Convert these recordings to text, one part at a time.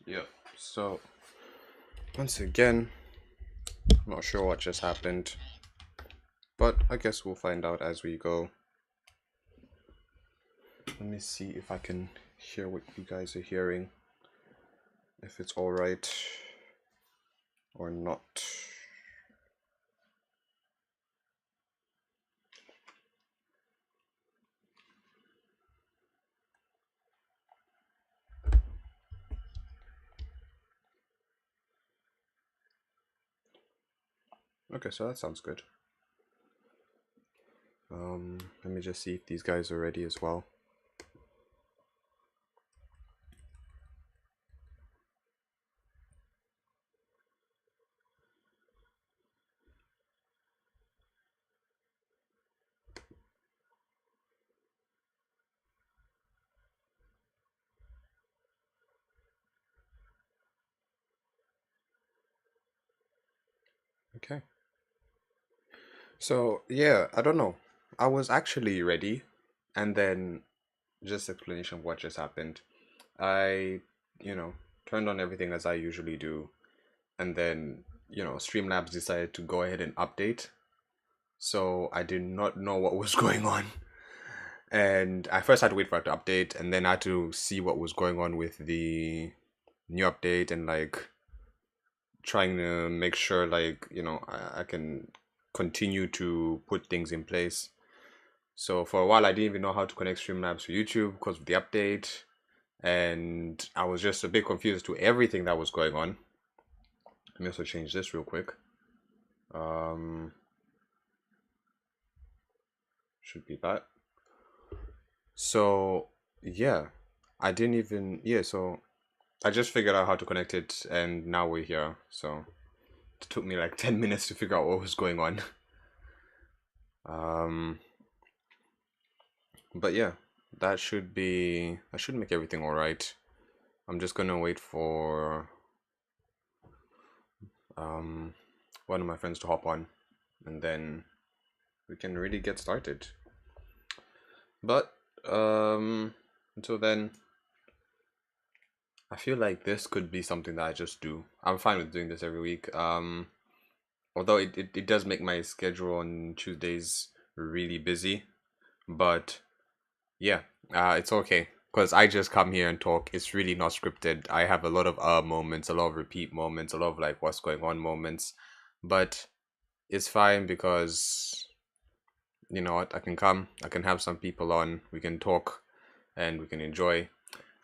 Yep. So once again, I'm not sure what just happened, but I guess we'll find out as we go. Let me see if I can hear what you guys are hearing, if it's all right or not. Okay, so that sounds good. Let me just see if these guys are ready as well. Okay. So yeah, I don't know. I was actually ready, and then just explanation of what just happened. I, you know, turned on everything as I usually do, and then Streamlabs decided to go ahead and update. So I did not know what was going on, and I first had to wait for it to update, and then I had to see what was going on with the new update, and like trying to make sure I can continue to put things in place. So for a while, I didn't even know how to connect Streamlabs to YouTube because of the update, and I was just a bit confused to everything that was going on. Let me also change this real quick. Um, should be that. So yeah, I didn't even So I just figured out how to connect it, and now we're here. So it took me like 10 minutes to figure out what was going on. Um, but yeah, that should make everything all right. I'm just gonna wait for um one of my friends to hop on, and then we can really get started. But until then, I feel like this could be something that I just do. I'm fine with doing this every week. Although it does make my schedule on Tuesdays really busy, but yeah, it's okay because I just come here and talk. It's really not scripted. I have a lot of moments, a lot of repeat moments, a lot of like what's going on moments, but it's fine because you know what? I can come, I can have some people on, we can talk, and we can enjoy.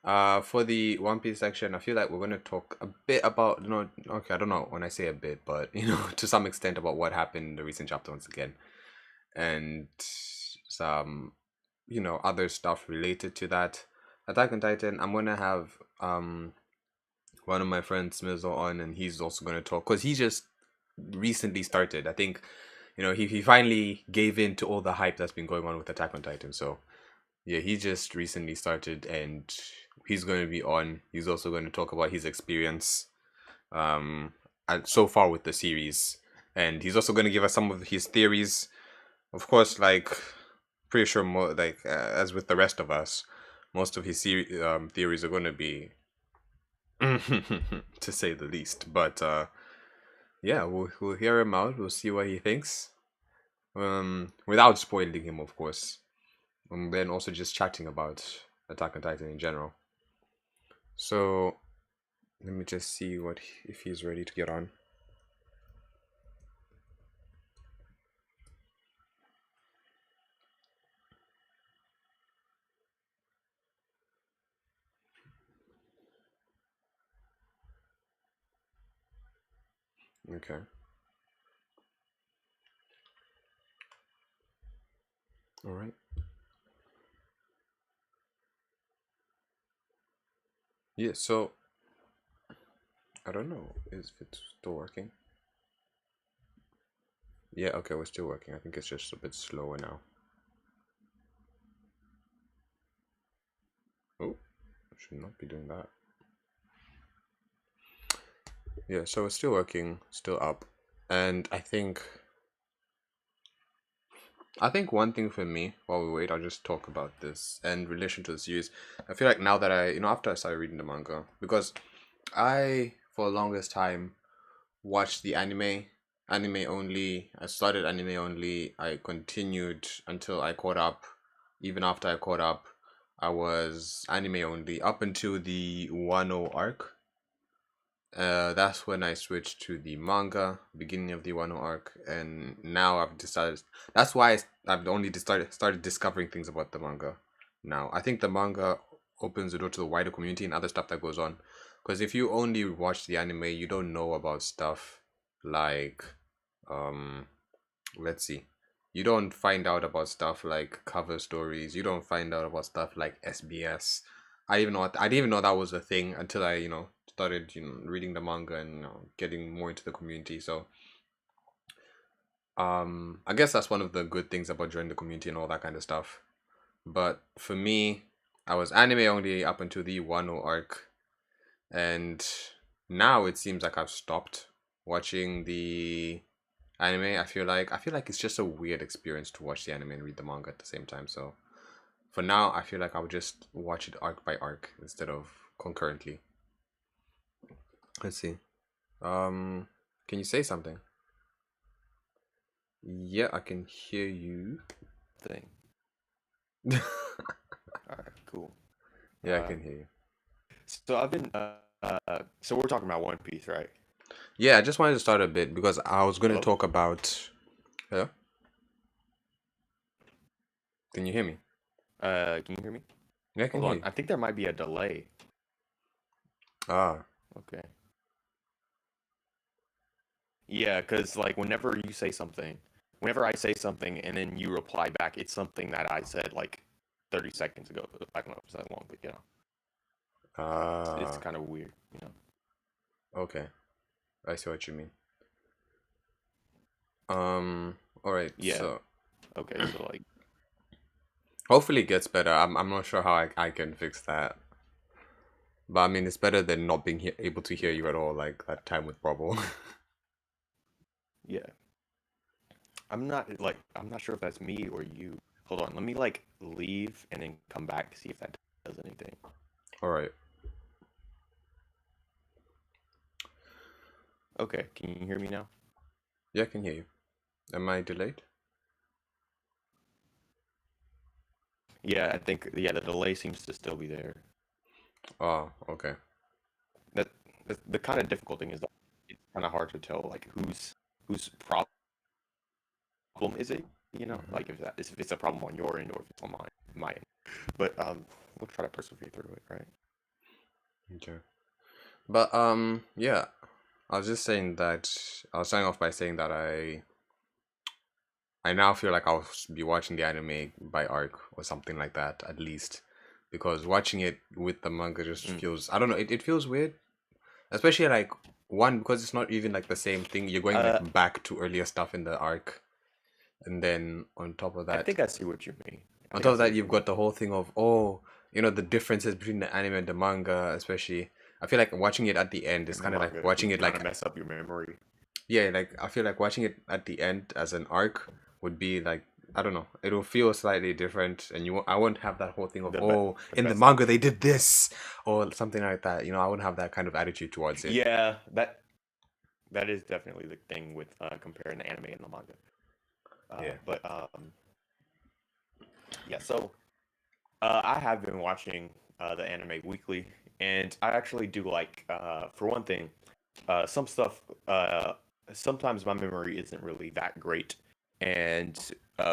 For the One Piece section, I feel like we're going to talk a bit about, no, okay, I don't know when I say a bit, but to some extent about what happened in the recent chapter once again, and some, other stuff related to that. Attack on Titan, I'm gonna have one of my friends Smizzle on, and he's also gonna talk because he just recently started. I think, he finally gave in to all the hype that's been going on with Attack on Titan. So yeah, he just recently started, and he's going to be on. He's also going to talk about his experience, so far with the series, and he's also going to give us some of his theories. Of course, like pretty sure more like as with the rest of us, most of his theories are going to be, to say the least. But yeah, we'll hear him out. We'll see what he thinks, without spoiling him, of course. And then also just chatting about Attack on Titan in general. So let me just see if he's ready to get on. Okay. All right. Yeah. So I don't know if it's still working. Yeah. Okay. We're still working. I think it's just a bit slower now. Oh, I should not be doing that. Yeah. So it's still working. Still up. And I think one thing for me, while we wait, I'll just talk about this and in relation to the series. I feel like now that after I started reading the manga, because I for the longest time watched the anime only. I started anime only. I continued until I caught up. Even after I caught up, I was anime only up until the Wano arc. That's when I switched to the manga, beginning of the Wano arc, and now I've decided. That's why I've only started discovering things about the manga. Now I think the manga opens the door to the wider community and other stuff that goes on. Because if you only watch the anime, you don't know about stuff like, um, let's see, you don't find out about stuff like cover stories. You don't find out about stuff like SBS. I didn't even know that was a thing until I started reading the manga and getting more into the community. So I guess that's one of the good things about joining the community and all that kind of stuff. But for me, I was anime only up until the Wano arc, and now it seems like I've stopped watching the anime. I feel like it's just a weird experience to watch the anime and read the manga at the same time. So for now, I feel like I would just watch it arc by arc instead of concurrently. Let's see. Can you say something? Yeah, I can hear you. Thing. All right, cool. Yeah, I Uh, can hear you. so I've been so we're talking about One Piece, right? Yeah, I just wanted to start a bit because I was going to Hello? talk about. Hello? Can you hear me? Can you hear me? Yeah, I can Hold hear on. you. I think there might be a delay. Ah, Okay. Yeah, because like whenever I say something and then you reply back, it's something that I said like 30 seconds ago. I don't know if it's that long, but it's ah, kind of weird. okay. I see what you mean. All right. Yeah. So Okay. So like, hopefully it gets better. I'm not sure how I can fix that. But I mean, it's better than not being able to hear you at all, like that time with Bubble. yeah. I'm not sure if that's me or you. Hold on. Let me like leave and then come back to see if that does anything. All right. Okay. Can you hear me now? Yeah, I can hear you. Am I delayed? Yeah, I think the delay seems to still be there. Oh, okay. That the kind of difficult thing is that it's kind of hard to tell like whose problem is it? Hmm. Like if it's a problem on your end or if it's on my end. But we'll try to persevere through it, right? Okay. But yeah, I was just saying that I was starting off by saying that I now feel like I'll be watching the anime by arc or something like that at least, because watching it with the manga just Mm. feels, I don't know, it feels weird, especially like one because it's not even like the same thing. You're going like Uh, back to earlier stuff in the arc, and then I think I see what you mean. I on think I top of see that what you you've mean. got the whole thing of the differences between the anime and the manga, especially. I feel like watching it at the end is And the kind of like manga watching can it kind of like, mess up your memory. yeah, like I feel like watching it at the end as an arc would be like, I don't know, it'll feel slightly different, and I won't have that whole thing of, The be- oh, the in the best manga they option. did this or something like that. I wouldn't have that kind of attitude towards it. Yeah, that is definitely the thing with comparing the anime and the manga. Yeah. But yeah, so I have been watching the anime weekly, and I actually do like, for one thing, some stuff. Sometimes my memory isn't really that great, and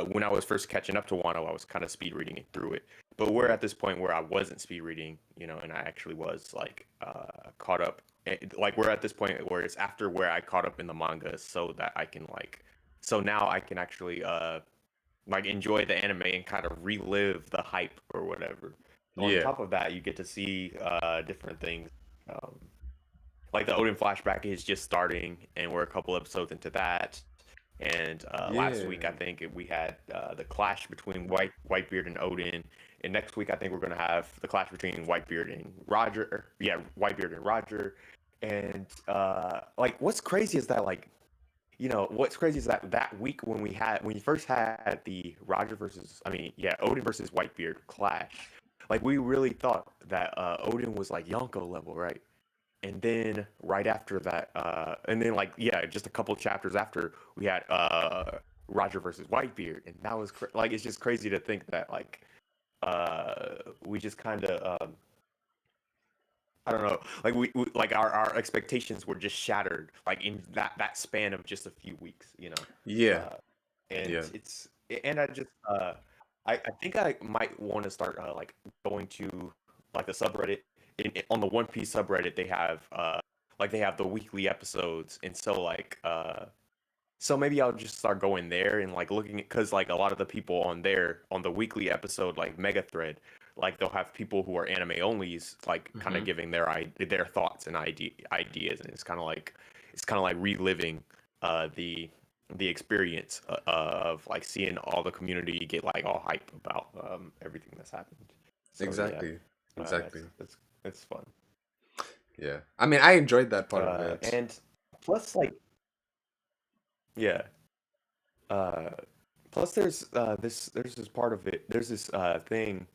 when I was first catching up to Wano, I was kind of speed reading it through it. But we're at this point where I wasn't speed reading, and I actually was like caught up. Like we're at this point where it's after where I caught up in the manga, so that I can like, so now I can actually like enjoy the anime and kind of relive the hype or whatever. On Yeah. top of that, you get to see different things. Um, like the Odin flashback is just starting, and we're a couple episodes into that. And last week, I Yeah. think we had the clash between Whitebeard and Odin. And next week, I think we're gonna have the clash between Whitebeard and Roger. Yeah, Whitebeard and Roger. And like, what's crazy is that like what's crazy is that that week when you first had the Odin versus Whitebeard clash, like we really thought that Odin was like Yonko level, right? and then right after that, and then like yeah, just a couple chapters after we had Roger versus Whitebeard, and that was like it's just crazy to think that like we just kind of I don't know, like we like our expectations were just shattered like in that span of just a few weeks, you know. Yeah, Uh, and yeah, it's and I just I think I might want to start like going to like the subreddit on the One Piece subreddit they have like they have the weekly episodes, and so like so maybe I'll just start going there and like looking at because like a lot of the people on there on the weekly episode like mega thread, like they'll have people who are anime onlys like kind of hmm giving their thoughts and ideas, and it's kind of like reliving the experience of like seeing all the community get like all hype about everything that's happened. So yeah, exactly, exactly. it's fun. Yeah, I mean, I enjoyed that part of it. And plus like yeah. Uh, Plus, there's this part of it. There's this thing.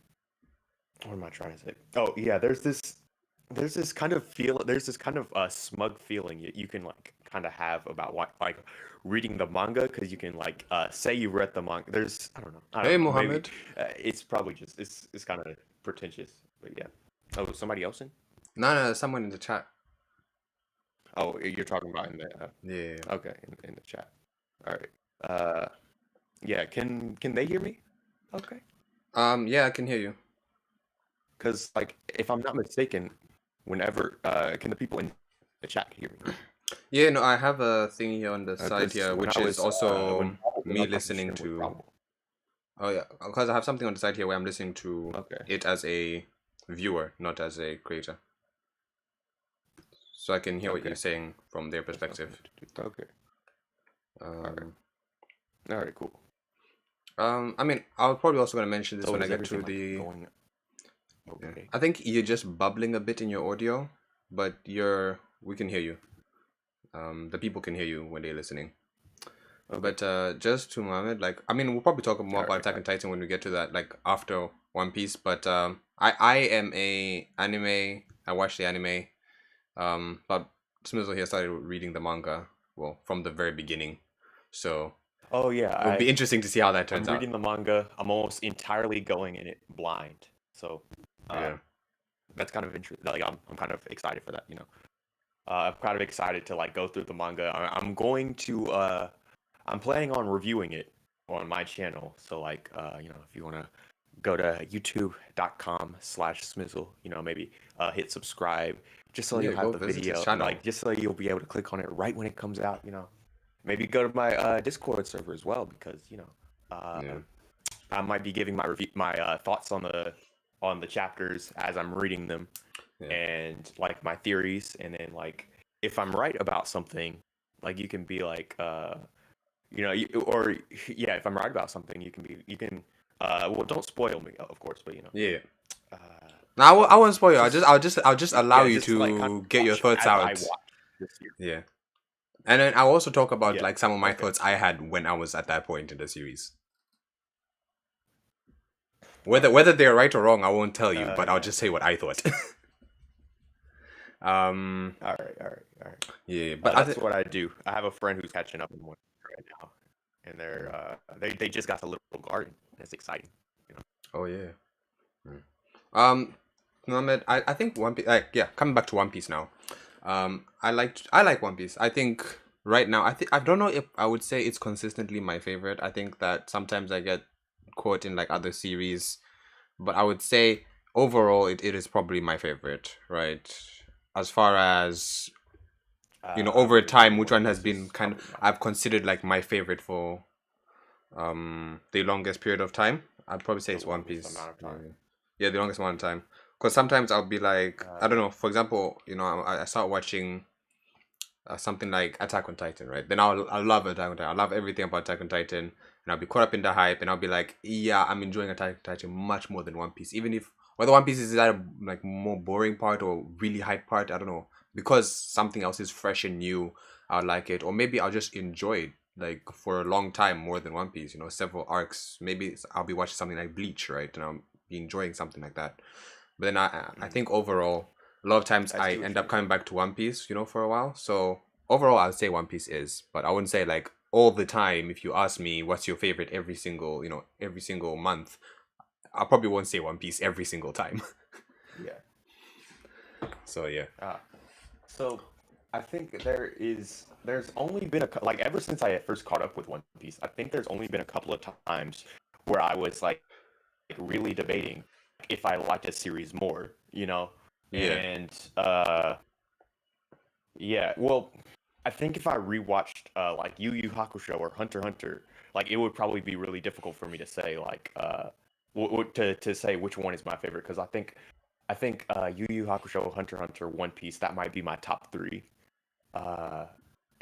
What am I trying to say? Oh yeah, there's this kind of feel. There's this kind of smug feeling you can like kind of have about what like reading the manga because you can like say you read the manga. There's I Hey, don't know. Maybe Mohammed. it's probably just it's kind of pretentious. But yeah. Oh, somebody else in? No, no, someone in the chat. Oh, you're talking about in the Yeah. okay in the chat. All right. Uh, yeah. Can they hear me? Okay. Yeah, I can hear you. Because, like, if I'm not mistaken, whenever can the people in the chat hear me? Yeah, no, I have a thing here on the side Because here, when which I is was also when I was me up, I'm listening stream with to. problem. Oh yeah, because I have something on the side here where I'm listening to Okay. it as a viewer, not as a creator, so I can hear what you're Okay. saying from their There's nothing perspective. to do. Okay. All right. Um, All right. Cool. I mean, I'll probably also gonna mention this So when I is get to everything like the. going Yeah. okay? I think you're just bubbling a bit in your audio, but we can hear you. The people can hear you when they're listening. Okay. But just to Mohammed, like I mean, we'll probably talk more All about right. Attack on Titan when we get to that, like after One Piece. But I am a anime. I watch the anime. But Smizzle here started reading the manga. Well, from the very beginning. So Oh yeah, it will be interesting to see how that turns I'm out. reading the manga. I'm almost entirely going in it blind. So Yeah. that's kind of interesting. Like I'm kind of excited for that. You know, I'm kind of excited to like go through the manga. I'm going to I'm planning on reviewing it on my channel. So like you know, if you want to go to youtube.com/smizzle, you know, maybe hit subscribe just so Yeah. you'll have Go the visit his video, channel. like just so you'll be able to click on it right when it comes out, you know. Maybe go to my Discord server as well because, you know, Yeah. I might be giving my thoughts on the chapters as I'm reading them Yeah. and like my theories, and then like if I'm right about something, like you can be like you know, or yeah, if I'm right about something, you can well, don't spoil me, of course, but you know, Yeah. uh, Now I won't spoil you. just I'll just allow yeah, you just like kind of to get your watch thoughts as I out. watch this year. Yeah. And then I'll also talk about Yeah. like some of my Okay. thoughts I had when I was at that point in the series. Whether they're right or wrong, I won't tell you, but I'll Yeah. just say what I thought. All right. Yeah, but That's what I do. I have a friend who's catching up in one right now, and they just got a little garden. It's exciting. You know? oh yeah. Um, Mohammed, I think One Piece. Like, yeah, coming back to One Piece now. I like One Piece. I think right now, I don't know if I would say it's consistently my favorite. I think that sometimes I get caught in like other series, but I would say overall it is probably my favorite. Right, as far as I over would agree. time, which One one has Piece been is kind of probably my I've considered like my favorite for the longest period of time. I'd probably say the it's One longest Piece. amount of time. Yeah, the longest amount of time. Because sometimes I'll be like, I don't Uh, know. For example, I start watching something like Attack on Titan, right? Then I'll love Attack on Titan. I love everything about Attack on Titan, and I'll be caught up in the hype, and I'll be like, yeah, I'm enjoying Attack on Titan much more than One Piece, even if whether One Piece is that like more boring part or really hype part, I don't know. Because something else is fresh and new, I'll like it, or maybe I'll just enjoy it like for a long time more than One Piece. Several arcs. Maybe I'll be watching something like Bleach, right, and I'll be enjoying something like that. But then I mm, think overall. a lot of times I I see what end you up mean. coming back to One Piece, for a while. So overall, I'd say One Piece is, but I wouldn't say like all the time. If you ask me what's your favorite every single month, I probably won't say One Piece every single time. Yeah. So yeah. Ah. So I think there's only been like ever since I first caught up with One Piece, I think there's only been a couple of times where I was like really debating if I liked a series more, Yeah. and yeah, well, I think if I rewatched like Yu Yu Hakusho or Hunter x Hunter, like it would probably be really difficult for me to say like to say which one is my favorite because I think Yu Yu Hakusho, Hunter x Hunter, One Piece that might be my top three. Uh,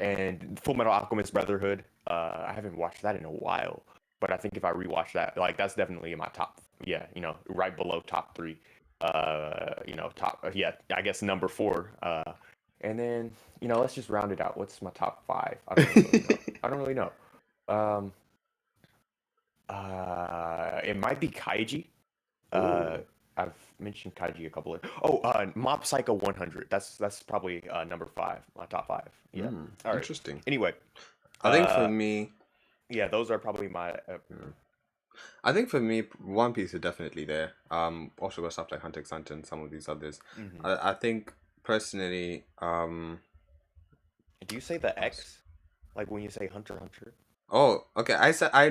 and Full Metal Alchemist Brotherhood, I haven't watched that in a while, but I think if I rewatch that, like that's definitely in my top, yeah, right below top three. Top, yeah, I guess number four. And then let's just round it out. What's my top five? I don't even really know. I don't really know. Um, it might be Kaiji. Uh, Ooh. I've mentioned Kaiji a couple of. Oh, Mob Psycho 100. That's probably number five, my top five. Yeah. All right. Interesting. Anyway, I think for uh, me, yeah, those are probably my. mm, I think for me, One Piece is definitely there. Also got stuff like Hunter x Hunter and some of these others. Mhm. I think personally, Do you say the us- X, like when you say Hunter x Hunter? oh, okay. I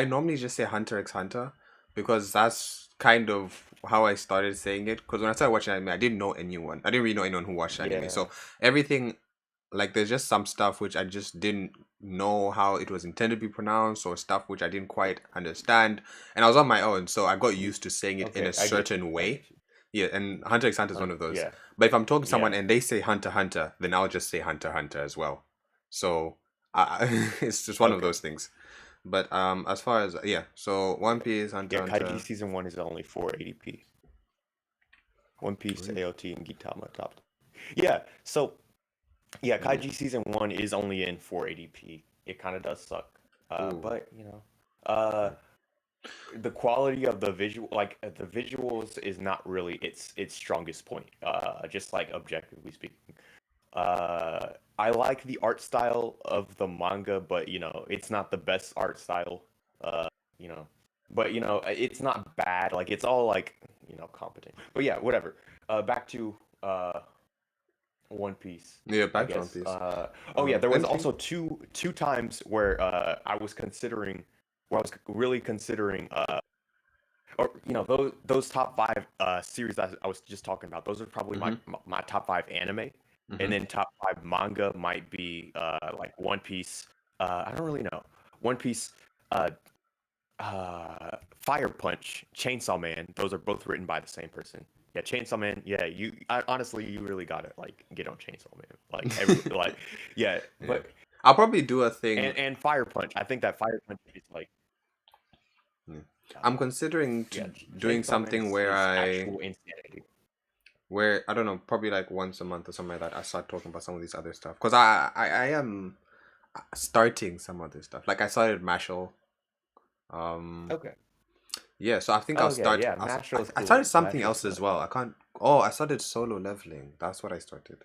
normally just say Hunter x Hunter because that's kind of how I started saying it. Because when I started watching anime, I didn't know anyone. I didn't really know anyone who watched anime. Yeah. So everything, like, there's just some stuff which I just didn't know how it was intended to be pronounced, or stuff which I didn't quite understand. And I was on my own, so I got used to saying it in Okay, a I get you. certain I way. get you. Yeah, and Hunter x Hunter is one of those. Yeah. But if I'm talking to someone Yeah. and they say Hunter x Hunter, then I'll just say Hunter x Hunter as well. So it's just one of Okay. those things. But as far as yeah, so One Piece, Hunter Yeah, x Kaiji Hunter. season one is only 480p. One Piece, Really? AOT, and Gintama top. Yeah. So yeah, Ooh. Kaiji season one is only in 480p. It kind of does suck. Ooh. But uh, the quality of the visual, like the visuals, is not really its strongest point. Just like objectively speaking. I like the art style of the manga, but it's not the best art style. You know, but it's not bad. Like it's all like competent. But yeah, whatever. Back to One Piece, Yeah, I back to One guess. Piece. Oh yeah, there was Anything? also two times where I was considering, where I was really considering, or those top five series that I was just talking about. Those are probably my Mm-hmm. my top five anime, and Mm-hmm. then top five manga might be like One Piece. I don't really know. One Piece, uh, Fire Punch, Chainsaw Man. Those are both written by the same person. Yeah, Chainsaw Man. Yeah, honestly, you really gotta like get on Chainsaw Man. Like like yeah, Yeah. but I'll probably do a thing. and Fire Punch. I think that Fire Punch is like Yeah. I'm uh, considering yeah, doing Chainsaw Man something where is actual insanity. I don't know, probably like once a month or something like that. I start talking about some of these other stuff because I am starting some other stuff. Like I started Mashal. Um, Okay. yeah, so I think I'll Okay, start. yeah, Mashal is I started cool. something Mashal is else as fun. well. I can't. Oh, I started solo leveling. That's what I started.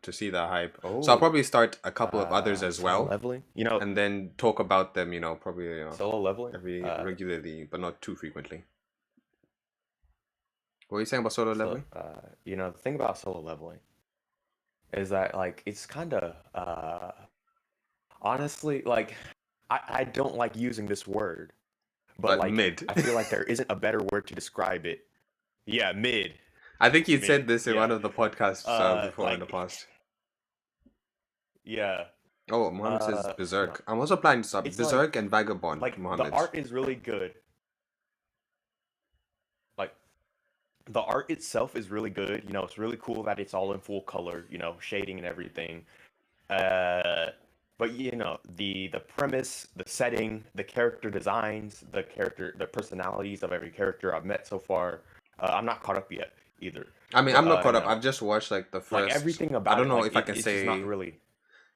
To see the hype. So I'll Oh, probably start a couple of others as solo well, leveling. and then talk about them. Probably Solo leveling. every regularly, but not too frequently. What were you saying about solo So leveling? the thing about solo leveling is that like it's kind of honestly like I don't like using this word, but But like mid. I feel like there isn't a better word to describe it. Yeah, mid, I think you said mid. this in one Yeah. of the podcasts before in the Like past. yeah. Oh, Mohammed says Uh, you know, Berserk. I'm also planning to start it's like Berserk and Vagabond, the Mohammed. art is really good. Like the art itself is really good. It's really cool that it's all in full color, shading and everything. Uh, but the premise, the setting, the character designs, the personalities of every character I've met so far. I'm not caught up yet either, I mean, but I'm not caught up. I've just watched like the like first. everything I about don't it, know like if I can it's just not say really.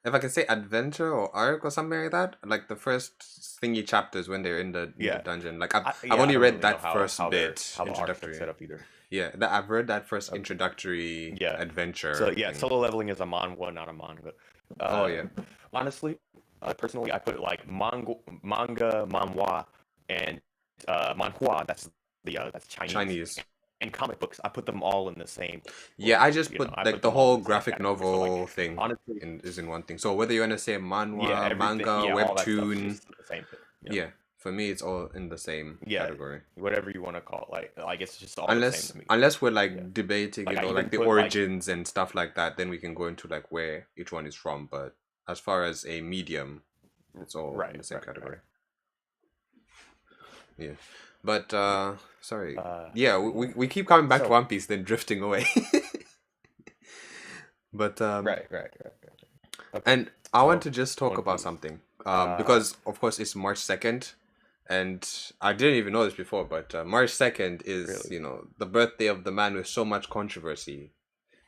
adventure or arc or something like that. Like the first thingy chapters when they're in the Yeah, dungeon. Like I've yeah. I only don't read really know that first how bit the arc's been introductory. set up either. Yeah, I've read that first Okay. introductory Yeah. So adventure yeah, thing. Solo Leveling is a manhwa, not a manga. Oh Uh, yeah, honestly, personally, I put like manga, manhwa, and manhua. That's Chinese, Chinese. and comic books. I put them all in the same Yeah, I order. just You know, put I like put the them all whole in the same graphic category. So like, novel thing honestly, in one thing. So whether you want to say yeah, manhwa, everything, manga, yeah, all that stuff's webtoon, just the same thing. You know, yeah, for me it's all in the same yeah, category. whatever you want to call it. Like it's just all the same Unless to me. unless we're Yeah, like debating, like I even like the put like origins and stuff like that, then we can go into like where each one is from. But as far as a medium, it's all in right, the same right, right. category. Yeah. But sorry. Yeah, But yeah. we keep coming back to So One Piece, then drifting away. But right. Okay. and I want So to just talk One about Piece. something. Uh, Because of course it's March 2nd, and I didn't even know this before, but March 2nd is, really. the birthday of the man with so much controversy,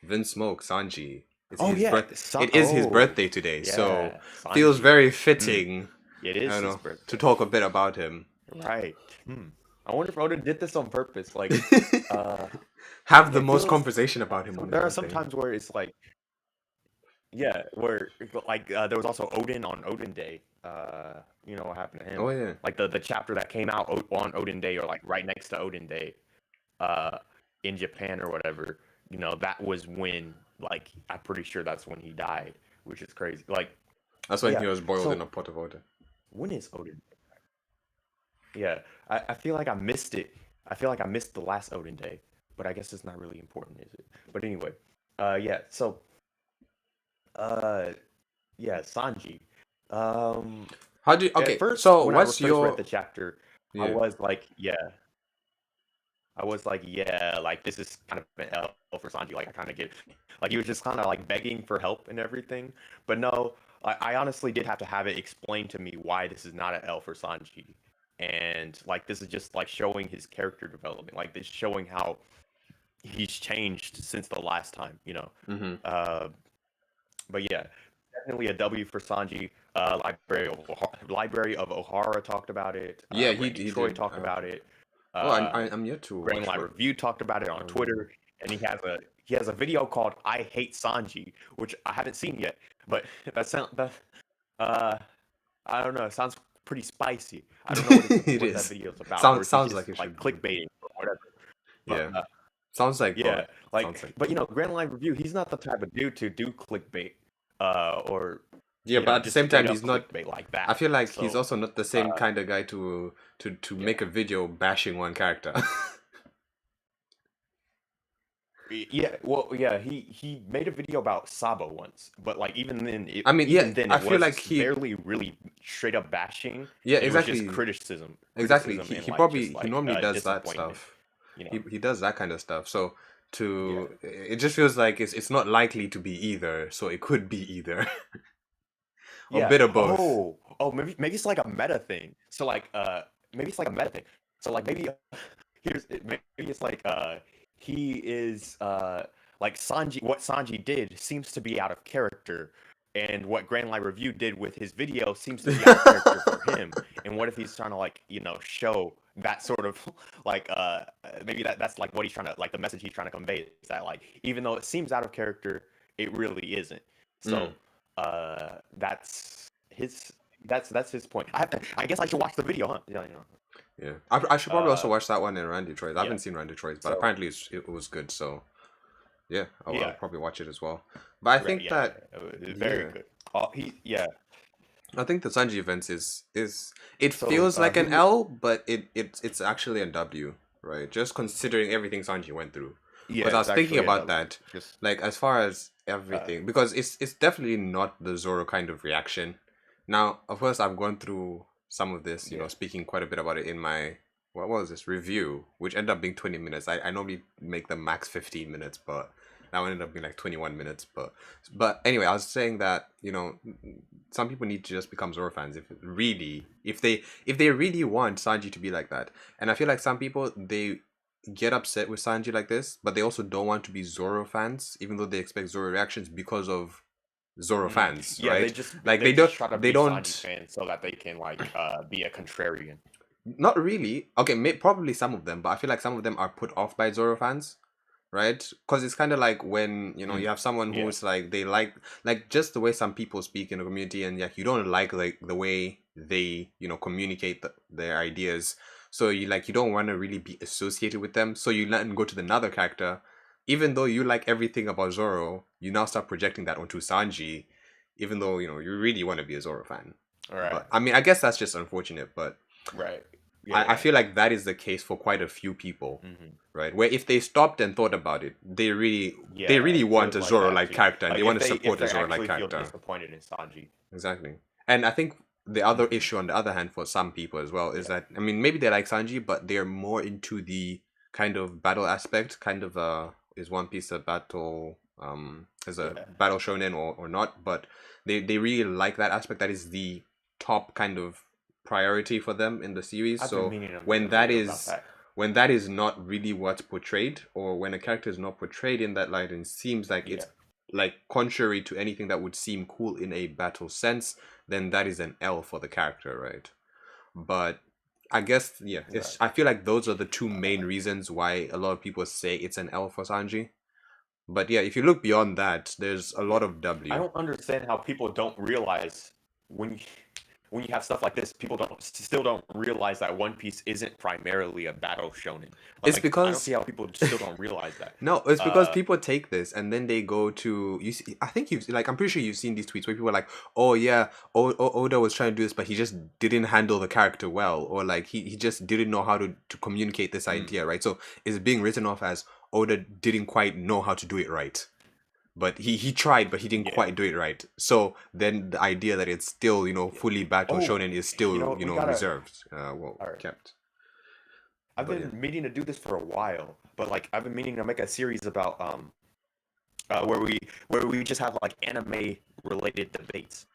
Vince Smoke, Sanji. It's Oh his yeah. birth. It is his birthday today, so Yeah. feels Sanji. very Hmm. fitting, It I is don't his know, to birthday. talk a bit about him. Right. Hmm. I wonder if Oda did this on purpose. Like, uh, Have the it most feels. conversation about him on his There are some birthday. times where it's like, yeah, where like there was also Odin on Odin Day. You know what happened to him? Oh yeah. Like the chapter that came out on Odin Day, or like right next to Odin Day, uh, in Japan or whatever. You know, that was when, like, I'm pretty sure that's when he died, which is crazy. Like, That's when yeah. he was boiled in So a pot of water. when is Odin? Yeah, I feel like I missed it. I feel like I missed the last Odin Day, but I guess it's not really important, is it? But anyway, yeah. So, uh, yeah, Sanji. Um, How do you, at okay, first, so when I what's first read your the chapter, I yeah. was like, yeah, I was like, yeah, like this is kind of an L for Sanji. Like I kind of get, like he was just kind of like begging for help and everything. But no, I honestly did have to have it explained to me why this is not an L for Sanji, and like this is just like showing his character development, like this showing how he's changed since the last time, you know. Mm-hmm. Uh, but yeah, definitely a W for Sanji. Library of Ohara talked about it. Yeah, Randy he Troy did. talked about it. Oh, Uh, I'm yet to Grand watch Line what Review talked about it on Twitter, and he has a video called "I Hate Sanji," which I haven't seen yet, but that uh I don't know, it sounds pretty spicy. I don't know it what that is. video is about, or Sounds if he's sounds like just it like should be. clickbaiting or whatever. But Yeah. Sounds like both. yeah, like, Sounds like but both. Grand Line Review, he's not the type of dude to do clickbait, or Yeah, but at the just same straight time up he's not clickbait like I that. feel like he's So, also not the same uh, kind of guy to yeah. make a video bashing one character. Yeah, well, yeah, he made a video about Sabo once, but like I mean, yeah, even then I it feel was like he barely really straight up bashing. yeah, It was just exactly. Exactly. criticism, and He like probably just he like normally does that disappointment, stuff. you know. He does that kind of stuff. So Yeah, to it just feels like it's not likely to be either, so it could be either. Or a yeah. bit of both. Oh, maybe it's like a meta thing. So like maybe it's like a meta thing. So like maybe maybe it's like he is like Sanji, what Sanji did seems to be out of character, and what Grand Line Review did with his video seems to be out of character for him. And what if he's trying to, like, show that sort of like maybe that's like what he's trying to, like, the message he's trying to convey is that, like, even though it seems out of character, it really isn't. Mm, So that's his that's his point. I guess I should watch the video, huh? Yeah, yeah. I should probably also Uh, watch that one in Randy Troy's. I yeah. haven't seen Randy Troy's, but So apparently it was good, so yeah, I'll yeah, probably watch it as well. But I right, think yeah, that very yeah. good. Yeah. I think the Sanji events is it So feels like he an L, but it's actually a W, right? Just considering everything Sanji went through. yeah, Because I it's was thinking actually a about W. that, Just like as far as uh, everything, because it's definitely not the Zoro kind of reaction. Now, of course, I've gone through some of this, yeah, speaking quite a bit about it in my what was this review, which ended up being 20 minutes. I normally make the max 15 minutes, but that one ended up being like 21 minutes. But anyway, I was saying that some people need to just become Zoro fans if they really want Sanji to be like that. And I feel like some people they get upset with Sanji like this, but they also don't want to be Zoro fans, even though they expect Zoro reactions because of Zoro fans, yeah, right? Like they just try to they be Sanji don't fans so that they can, like, be a contrarian. Not really. Okay, probably some of them, but I feel like some of them are put off by Zoro fans, right? Because it's kind of like when you Mm, have someone yeah. who's like they like just the way some people speak in the community, and like you don't like the way they communicate their ideas. So you don't want to really be associated with them. So you let them go to another character, even though you like everything about Zoro, you now start projecting that onto Sanji, even though you really want to be a Zoro fan. All right. But I mean, I guess that's just unfortunate, but. Right. Yeah. I Yeah. feel like that is the case for quite a few people, Hmm. right? Where if they stopped and thought about it, they Yeah. really It want feels a like Zoro that like too. character, and they Like want to if support a they Zoro like actually feel character. disappointed in Sanji. Exactly. And I think the other Hmm. issue on the other hand for some people as well is Yeah. that, I mean, maybe they like Sanji, but they're more into the kind of battle aspect, kind of is One Piece a battle is a Yeah. battle shonen or not, but they really like that aspect. That is the top kind of priority for them in the series. I've been So meaning to make a when that video about is that. when that is not really what's portrayed, or when a character is not portrayed in that light and seems like Yeah. it's like contrary to anything that would seem cool in a battle sense, then that is an L for the character, right? But I guess yeah, Right. I feel like those are the two main reasons why a lot of people say it's an L for Sanji. But yeah, if you look beyond that, there's a lot Yeah. of I W. don't understand how people don't realize when you, when you have stuff like this, people don't still don't realize that One Piece isn't primarily a battle shonen. It's Like I don't see because how people still don't realize that. no, it's because Uh, people take this and then they go to you. See, I think you've like I'm pretty sure you've seen these tweets where people are like, "Oh yeah, Oda was trying to do this, but he just didn't handle the character well, or like he just didn't know how to communicate this mm, idea, right?" So it's being written off as Oda didn't quite know how to do it right, but he tried, but he didn't yeah. quite do it right. So then the idea that it's still Yeah. fully battle Oh, shonen is you still know, we gotta. reserved, well All right. kept. I've But yeah. been meaning to do this for a while, but like I've been meaning to make a series about where we just have like anime related debates.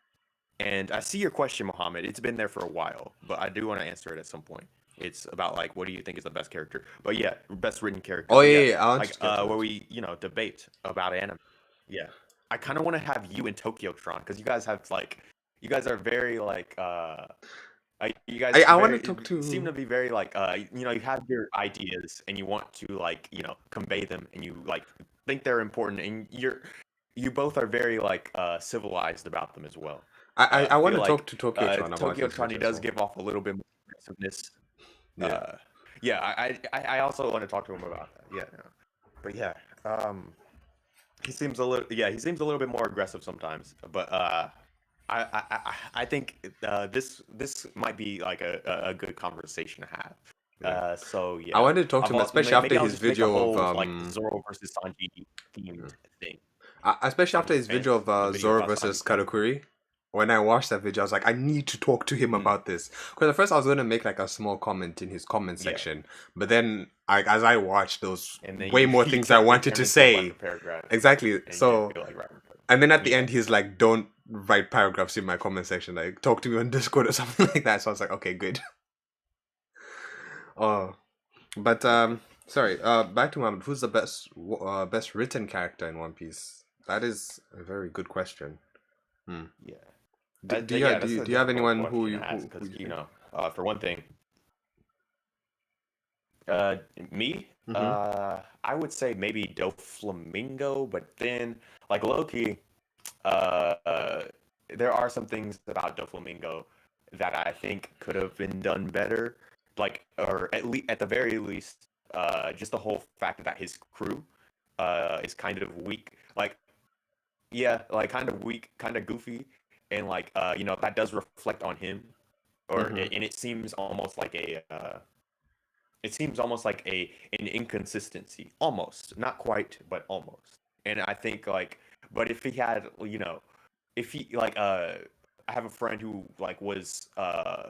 And I see your question, Mohammed. It's been there for a while, but I do want to answer it at some point. It's about like what do you think is the best character? But yeah, best written character. Oh But yeah, yeah, yeah, yeah, I want like to get to where that. we debate about anime. Yeah, I kind of want to have you in Tokyo Tron because you guys have like you guys are very like you guys I want to very talk seem to to. be very like you have your ideas and you want to like convey them and you like think they're important and you both are very like civilized about them as well. I I want feel to talk like to Tokyo Tron about Tokyo his Tani future as does well. give off a little bit more aggressiveness. Yeah. Uh, yeah, I also want to talk to him about that. Yeah, no. But yeah, um, he seems a little bit more aggressive sometimes. But I think this might be like a good conversation to have. Yeah. So I yeah, wanted to talk to him, especially after maybe I'll his just make a video of whole like Zoro versus Sanji yeah. themed thing Especially after his video and of a video Zoro about Sanji versus too. Karakuri. When I watched that video, I was like, I need to talk to him Mm, about this. Because at first I was gonna make like a small comment in his comment yeah, section, but then as I watched, there was and then way you more you things I it wanted turned to into like a say. paragraph, Exactly. and you didn't So, feel like writing. and then at the Yeah, end, he's like, "Don't write paragraphs in my comment section. Like, talk to me on Discord or something like that." So I was like, "Okay, good." Oh, but yeah, sorry. Back to Muhammad. Who's the best written character in One Piece? That is a very good question. Hmm. yeah. Do That's you a do you have difficult anyone question to ask who because you think? for one thing, me, Mm-hmm. I would say maybe Doflamingo, but then like Loki, uh, uh, there are some things about Doflamingo that I think could have been done better, like or at the very least, just the whole fact that his crew, is kind of weak, like yeah, like kind of weak, kind of goofy, and like that does reflect on him, Mm-hmm. and it seems almost like a an inconsistency, almost not quite, but almost. And I think like, but if he had, if he like, I have a friend who like was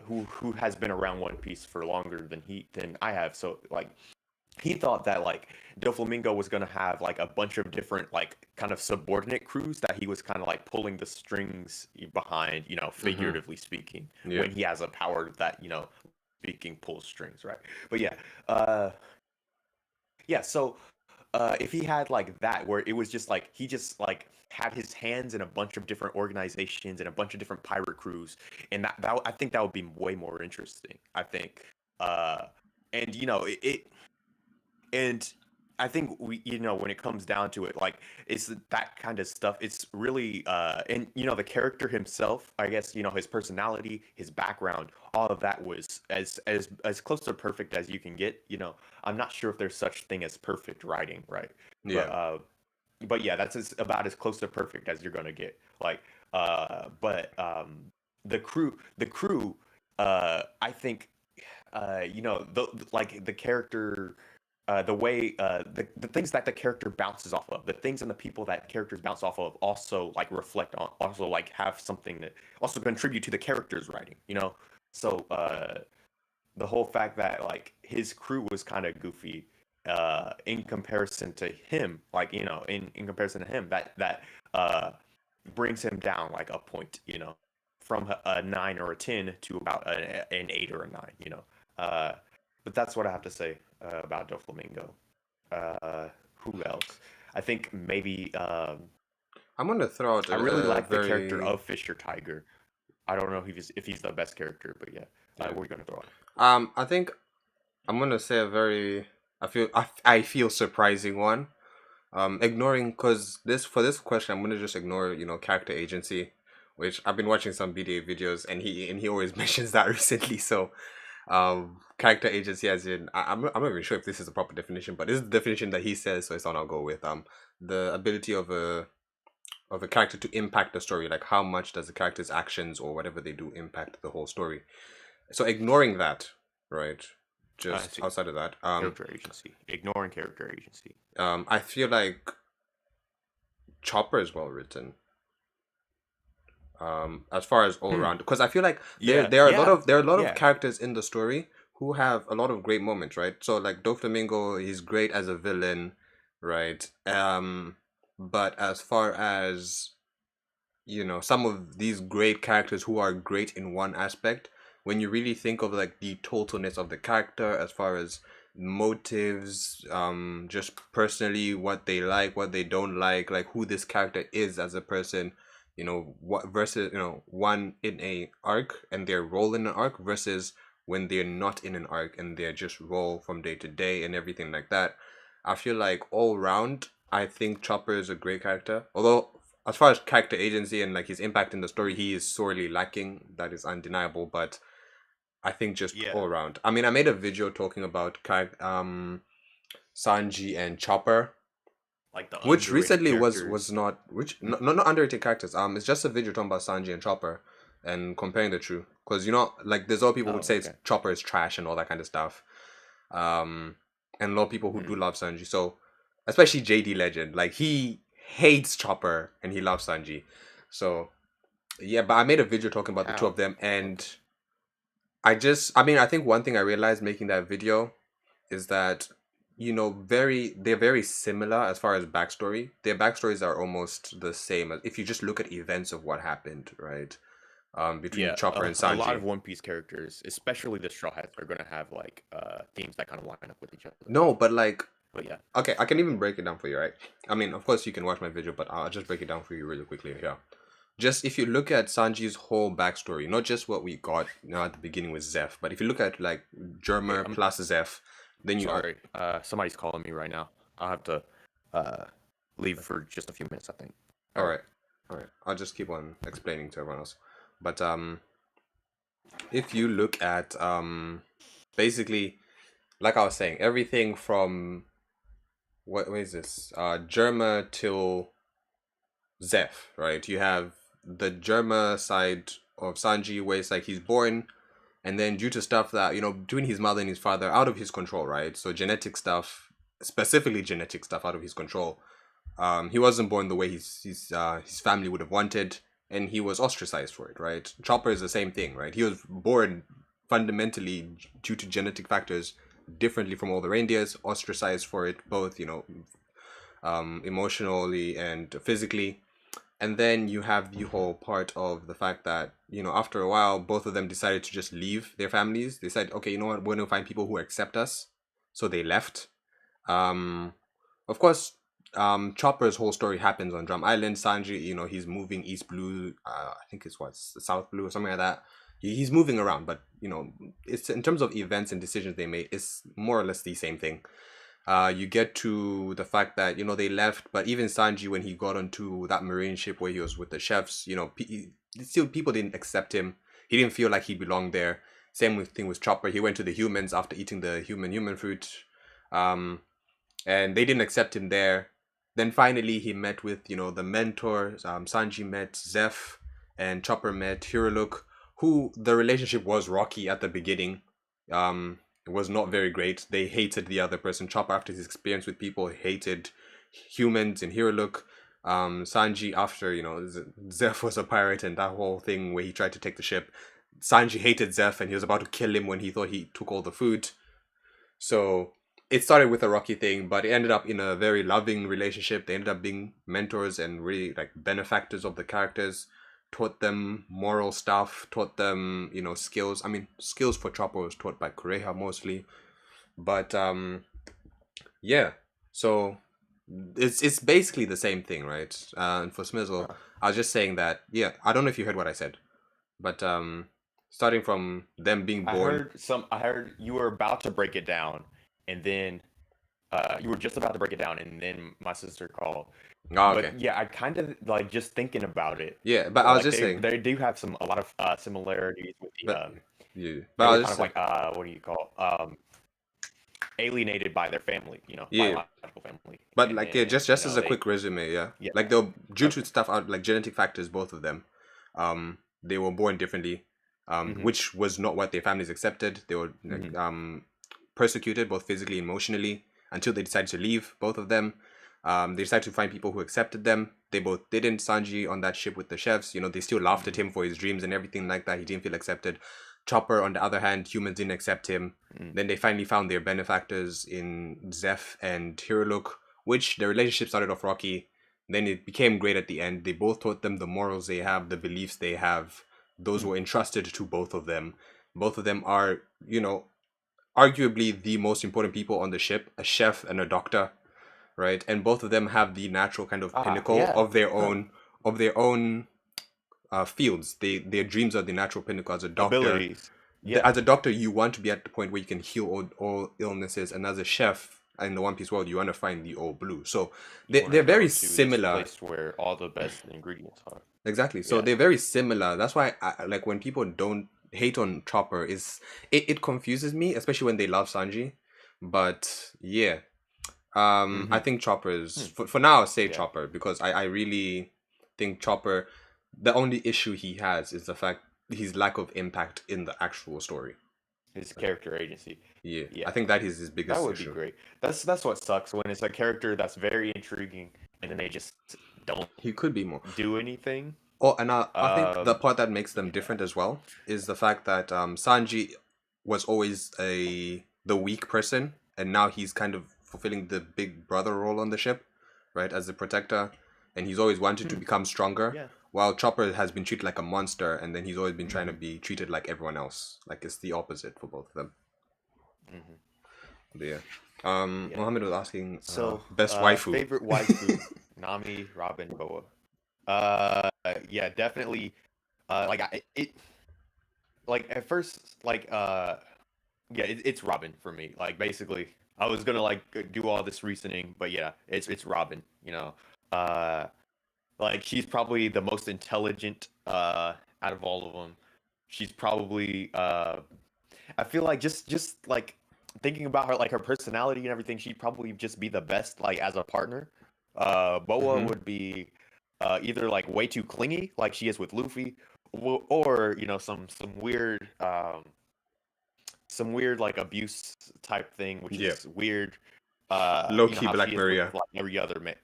who has been around One Piece for longer than I have, so like he thought that like Doflamingo was gonna have like a bunch of different like kind of subordinate crews that he was kind of like pulling the strings behind, Mm-hmm. figuratively speaking, Yeah. when he has a power that speaking pulls strings, right? But yeah, uh, yeah. So if he had like that, where it was just like he just like had his hands in a bunch of different organizations and a bunch of different pirate crews, and that I think that would be way more interesting. I think. uh, and and I think when it comes down to it, like it's that kind of stuff. It's really and the character himself, I guess, his personality, his background, all of that was as close to perfect as you can get. I'm not sure if there's such thing as perfect writing, right? But Yeah. yeah, that's about as close to perfect as you're gonna get. Like, but the crew, I think, like the character, the way, the things that the character bounces off of, the things and the people that characters bounce off of, also like reflect on, also like have something that also contribute to the character's writing. So the whole fact that like his crew was kind of goofy in comparison to him, like in comparison to him, that uh brings him down like a point, from a 9 or a 10 to about an 8 or a 9, uh but that's what I have to say about Doflamingo. Who else? I think maybe I'm gonna throw out I really a like the character very of Fisher Tiger. I don't know if he's the best character, but yeah, yeah. what are you gonna throw out? I think I'm gonna say a very I feel surprising one. Ignoring because this for this question, I'm gonna just ignore character agency, which I've been watching some BDA videos and he always mentions that recently. So character agency as in I'm not even sure if this is a proper definition, but this is the definition that he says, so it's on I'll go with the ability of a character to impact the story, like how much does the character's actions or whatever they do impact the whole story. So ignoring that, right? I Just see. outside of that, Character agency. Ignoring character agency. I feel like Chopper is well written. As far as all Hmm. around, because I feel like there Yeah. there are a lot Yeah. of there are a lot of Yeah. characters in the story who have a lot of great moments, right? So like Doflamingo, he's great as a villain, right? But as far as some of these great characters who are great in one aspect, when you really think of like the totalness of the character as far as motives, just personally what they like, what they don't like who this character is as a person, what versus one in a arc and their role in an arc versus when they're not in an arc and they're just roll from day to day and everything like that. I feel like all round, I think Chopper is a great character. Although as far as character agency and like his impact in the story, he is sorely lacking. That is undeniable. But I think just Yeah. all around. I mean, I made a video talking about Sanji and Chopper, Like the which underrated recently was characters. not not underrated characters. It's just a video talking about Sanji and Chopper and comparing the two. Because like there's a lot of people who Oh, say okay. Chopper is trash and all that kind of stuff. Um, and a lot of people who Hmm. do love Sanji. So especially JD Legend, like he hates Chopper and he loves Sanji. So yeah, but I made a video talking about the two of How? them, Okay. and I think one thing I realized making that video is that they're very similar as far as backstory. Their backstories are almost the same if you just look at events of what happened, right? Between Yeah, Chopper and a lot Sanji. of One Piece characters, especially the Straw Hats, are gonna have like themes that kind of line up with each other. No, but like, But yeah. okay, I can even break it down for you, right? I mean, of course you can watch my video, but I'll just break it down for you really quickly here. Just if you look at Sanji's whole backstory, not just what we got at the beginning with Zeph, but if you look at like Wait, Germer I'm plus Zeph, then you sorry. Somebody's calling me right now. I'll have to uh leave for just a few minutes, I think. All all right. right, all right. I'll just keep on explaining to everyone else. But if you look at basically, like I was saying, everything from what is this? Germa till Zeph, right? You have the Germa side of Sanji where it's like he's born and then due to stuff that, between his mother and his father out of his control, right? So genetic stuff, specifically genetic stuff out of his control. He wasn't born the way his family would have wanted, and he was ostracized for it, right? Chopper is the same thing, right? He was born fundamentally due to genetic factors differently from all the reindeers, ostracized for it, both emotionally and physically. And then you have the whole part of the fact that after a while both of them decided to just leave their families. They said, okay, you know what, we're going to find people who accept us, so they left. Of course, Chopper's whole story happens on Drum Island. Sanji, he's moving East Blue, I think it's South Blue or something like that. he's moving around, but it's in terms of events and decisions they made, it's more or less the same thing. You get to the fact that they left, but even Sanji, when he got onto that marine ship where he was with the chefs, still people didn't accept him. He didn't feel like he belonged there. Thing with Chopper. He went to the humans after eating the human fruit, and they didn't accept him there. Then finally he met with the mentors. Sanji met Zeph, and Chopper met Hiruluk, who the relationship was rocky at the beginning. It was not very great. They hated the other person. Chopper, after his experience with people, hated humans and Hiruluk. Sanji, after Zeph was a pirate and that whole thing where he tried to take the ship, Sanji hated Zeph and he was about to kill him when he thought he took all the food. So it started with a rocky thing, but it ended up in a very loving relationship. They ended up being mentors and really like benefactors of the characters. Taught them moral stuff, taught them skills. I mean, skills for Chopper was taught by Kureha mostly, but yeah. So it's basically the same thing, right? And for Smizzle, I was just saying that, yeah, I don't know if you heard what I said, but starting from them being born. I heard you were about to break it down, and then you were just about to break it down, and then my sister called. Oh, okay. But yeah, I kind of like just thinking about it. Yeah, but I was just they, saying they do have a lot of similarities with the. but yeah, They but I were was kind just of like what do you call alienated by their family, yeah, biological family. but And like yeah, then just as a quick resume, yeah, yeah. like the due Okay. to stuff out like genetic factors, both of them, they were born differently, which was not what their families accepted. They were like persecuted both physically and emotionally until they decided to leave. Both of them, they decided to find people who accepted them. They both didn't. Sanji on that ship with the chefs, they still laughed at him for his dreams and everything like that. He didn't feel accepted. Chopper, on the other hand, humans didn't accept him. Then they finally found their benefactors in Zeph and Hiruluk, which the relationship started off rocky. Then it became great at the end. They both taught them the morals they have, the beliefs they have. Those were entrusted to both of them. Both of them are, arguably the most important people on the ship, a chef and a doctor, right? And both of them have the natural kind of pinnacle Yeah. of their own fields. Their dreams are the natural pinnacle. As a doctor, Abilities. Yeah. as a doctor, you want to be at the point where you can heal all illnesses, and as a chef in the One Piece world, you want to find the old blue. So You wanna they're go very to this similar. place where all the best ingredients are. Exactly. So Yeah. they're very similar. That's why like when people don't hate on Chopper, it confuses me, especially when they love Sanji. But yeah, I think Chopper is for now. I'll say Yeah. Chopper because I really think Chopper. The only issue he has is the fact his lack of impact in the actual story. His character agency. Yeah, Yeah. I think that is his biggest That would issue. be great. That's what sucks when it's a character that's very intriguing and then they just don't He could be more. do anything. Oh, and I think the part that makes them different as well is the fact that Sanji was always the weak person, and now he's kind of fulfilling the big brother role on the ship, right, as the protector, and he's always wanted to become stronger. Yeah. While Chopper has been treated like a monster, and then he's always been trying to be treated like everyone else. Like it's the opposite for both of them. But yeah. Mohammed was asking So best waifu. favorite waifu, Nami, Robin, Boa. Yeah, definitely. Like at first, yeah, it's Robin for me. Like basically, I was gonna like do all this reasoning, but yeah, it's Robin. Like she's probably the most intelligent out of all of them. She's probably I feel like just like thinking about her, like her personality and everything, she'd probably just be the best like as a partner. Boa would be either like way too clingy, like she is with Luffy, or some weird like abuse type thing, which is weird. Low key how Black she is Maria. with, like, every other man.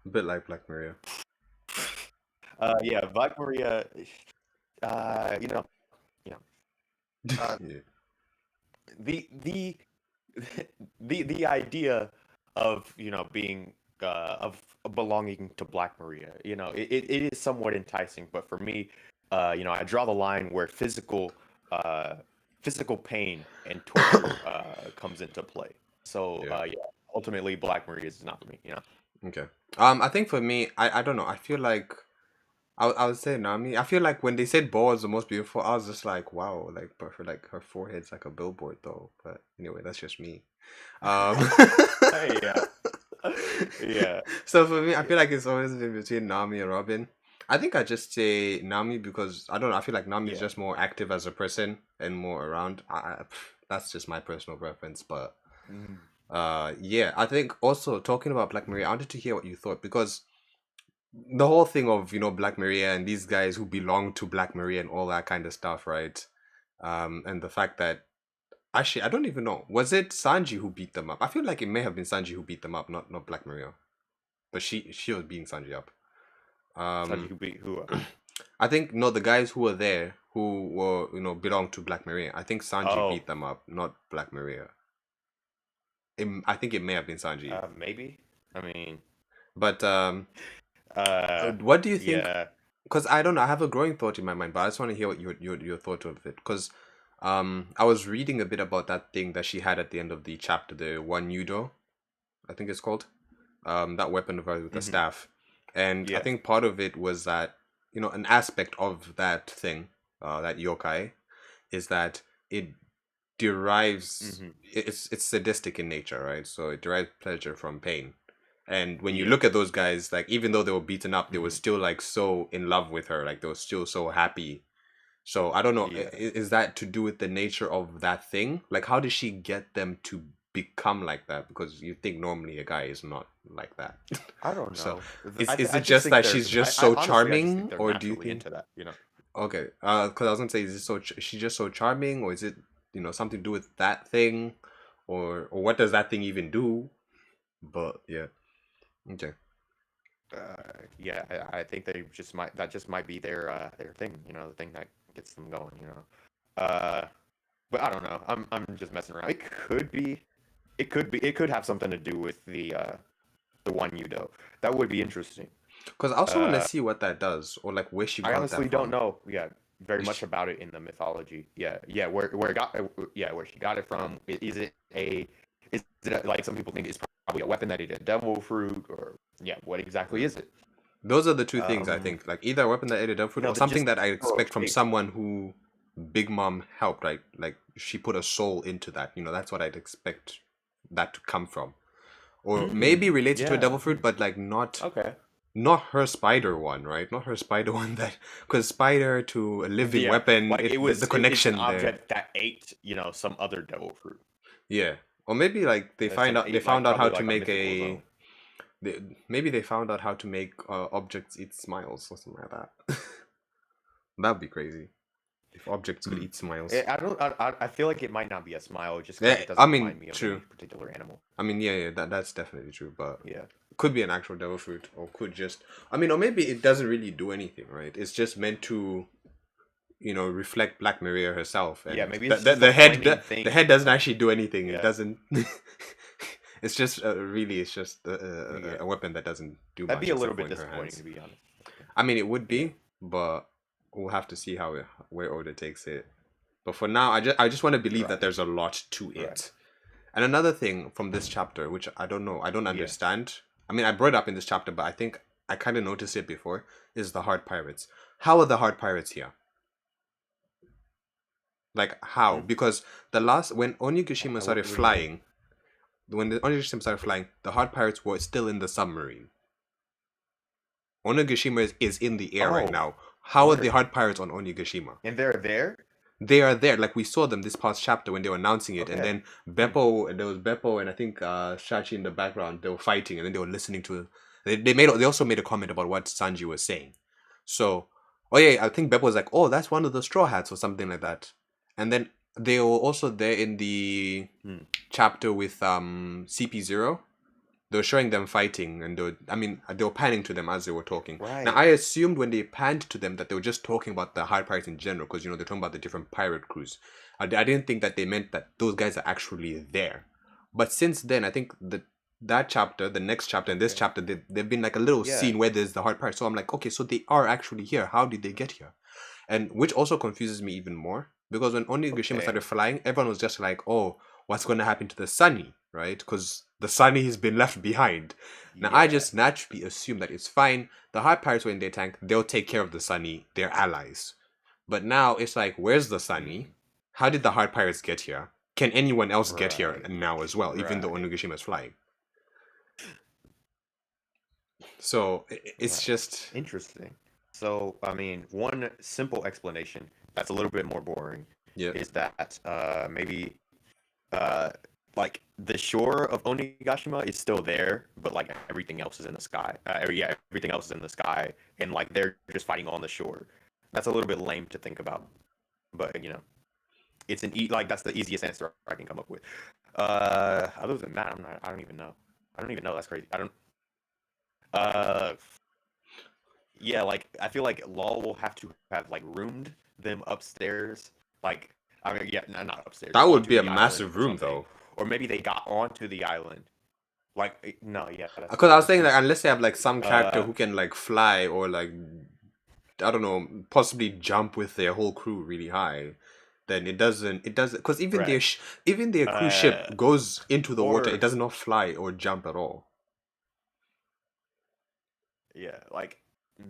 A bit like Black Maria. Yeah, Black Maria. Yeah. The the idea of being of belonging to Black Maria, it is somewhat enticing, but for me, I draw the line where physical pain and torture comes into play. So yeah, ultimately Black Maria is not for me. Okay. I think for me, I don't know. I feel like I would say Nami. I feel like when they said Boa was the most beautiful, I was just like, wow, like, but her forehead's like a billboard though. But anyway, that's just me. Um, Yeah. Yeah. so for me, I feel like it's always been between Nami and Robin. I think I just say Nami because I don't know. I feel like Nami is Yeah. just more active as a person and more around. That's just my personal preference, but Mhm. yeah. I think also talking about Black Maria, I wanted to hear what you thought because the whole thing of Black Maria and these guys who belong to Black Maria and all that kind of stuff, right? And the fact that actually I don't even know, was it Sanji who beat them up? I feel like it may have been Sanji who beat them up, not Black Maria, but she was beating Sanji up. Sanji Um, who beat who? I think no, the guys who were there who were belonged to Black Maria. I think Sanji Oh, beat them up, not Black Maria. I think it may have been Sanji, maybe. I mean, but uh, what do you think? yeah. Because I don't know, I have a growing thought in my mind, but I just want to hear what your thought of it. Because I was reading a bit about that thing that she had at the end of the chapter, the one Yudo, I think it's called, that weapon of hers with the Hmm. staff, and I Yeah. think part of it was that an aspect of that thing, that yokai, is that it derives Hmm. it's sadistic in nature, right? So it derives pleasure from pain. And when you Yeah. look at those guys, like even though they were beaten up, they were Hmm. still like so in love with her, like they were still so happy. So I don't know, Yeah. is that to do with the nature of that thing? Like how did she get them to become like that? Because you think normally a guy is not like that. I don't So know. is I it just just think that they're. she's just I so honestly, I just think charming, they're or do you naturally think? into that. You know. Okay, because I was gonna say, is it is she just so charming, or is it something to do with that thing, or what does that thing even do? But yeah, okay, Yeah, I think they just might. That just might be their thing. You know, the thing that gets them going. You know. But I don't know. I'm just messing around. It could be. It could be. It could have something to do with the one Udo. That would be interesting. because I also want to Uh, see what that does, or like where she I got that honestly don't from. know. Yeah, very Is much she, about it in the mythology. Yeah, yeah. Where she got it from? Is it like some people think it's probably a weapon that ate a devil fruit, or yeah, what exactly is it? those are the two things I Um, think, like either a weapon that ate a dog food, or the something just that I general expect from shape. someone who Big Mom helped, right? Like she put a soul into that. That's what I'd expect that to come from, or maybe related to a Yeah. devil fruit, but like not Okay. not her spider one, right? Not her spider one that because spider to a living Yeah. weapon, Like the it's an connection there. object that ate, some other devil fruit. Yeah, or maybe like they Like found out how probably to like a make mythical zone. maybe they found out how to make objects eat smiles or something like that. That'd be crazy if objects could Hmm. eat smiles. I don't. I feel like it might not be a smile just because Yeah, it I doesn't mean, remind me of any true. particular animal. I mean, yeah, that's definitely true. But Yeah. could be an actual devil fruit, or could just, I mean, or maybe it doesn't really do anything, right? It's just meant to, reflect Black Maria herself, Yeah. and Maybe it's just a flaming the thing. head doesn't actually do anything. It Yeah. doesn't. It's just really, it's just Yeah. a weapon that doesn't do That'd much be a little except for bit in her disappointing hands. to be honest. I mean, it would Yeah. be, but we'll have to see where Oda takes it. But for now, I just want to believe that Right. there's a lot to Right. it. And another thing from this chapter, which I don't know, I don't Yeah. understand. I mean, I brought it up in this chapter, but I think I kind of noticed it before, is the Hard Pirates. How are the Hard Pirates here? Like, how? Hmm. Because when Onigashima started What do you mean? flying, when the Onigashima started flying, the Hard Pirates were still in the submarine. Onigashima is in the air right Oh, now. How are the word. Hard Pirates on Onigashima? And they're there. They are there. Like we saw them this past chapter when they were announcing it, and Okay. then Hmm. There was Beppo and I think Shachi in the background. They were fighting, and then they were listening to. They also made a comment about what Sanji was saying. So, oh yeah, I think Beppo was like, "Oh, that's one of the Straw Hats" or something like that. And then they were also there in the Hmm. chapter with CP0. They were showing them fighting, and they were panning to them as they were talking. Now, Right. I assumed when they panned to them that they were just talking about the hard pirates in general, because they're talking about the different pirate crews. I didn't think that they meant that those guys are actually there. But since then, I think that chapter, the next chapter, and this Okay. chapter, they've been like a little Yeah. scene where there's the hard pirates. So I'm like, okay, so they are actually here. How did they get here? And which also confuses me even more because when Onigashima Okay. started flying, everyone was just like, "Oh, what's going to happen to the Sunny?" Right? Because The Sunny has been left behind. Now, I Yeah. just naturally assume that it's fine. The Hard Pirates were in their tank. They'll take care of the Sunny. They're allies. But now it's like, where's the Sunny? Mhm. How did the Hard Pirates get here? Can anyone else get here Right. now as well, even though Right. Onigashima is flying? So it's Right. just, Interesting. So, I mean, one simple explanation that's a little bit more boring yeah. is that maybe uh like the shore of Onigashima is still there, but like everything else is in the sky. Yeah, everything else is in the sky, and like they're just fighting on the shore. That's a little bit lame to think about, but it's like that's the easiest answer I can come up with. Other than that, I'm not. I don't even know. I don't even know. That's crazy. I don't. Uh, yeah, like I feel like Law will have to have like roomed them upstairs. Like I mean, yeah, not upstairs, That would onto be a the island massive or room, something, though. or maybe they got onto the island. Like no, yeah, that's Because I true. was saying, like, unless they have, like, some character Uh, who can, like, fly or, like, I don't know, possibly jump with their whole crew really high, then it doesn't, because right. even their cruise ship Uh, goes into the water, it or does not fly or jump at all. yeah, like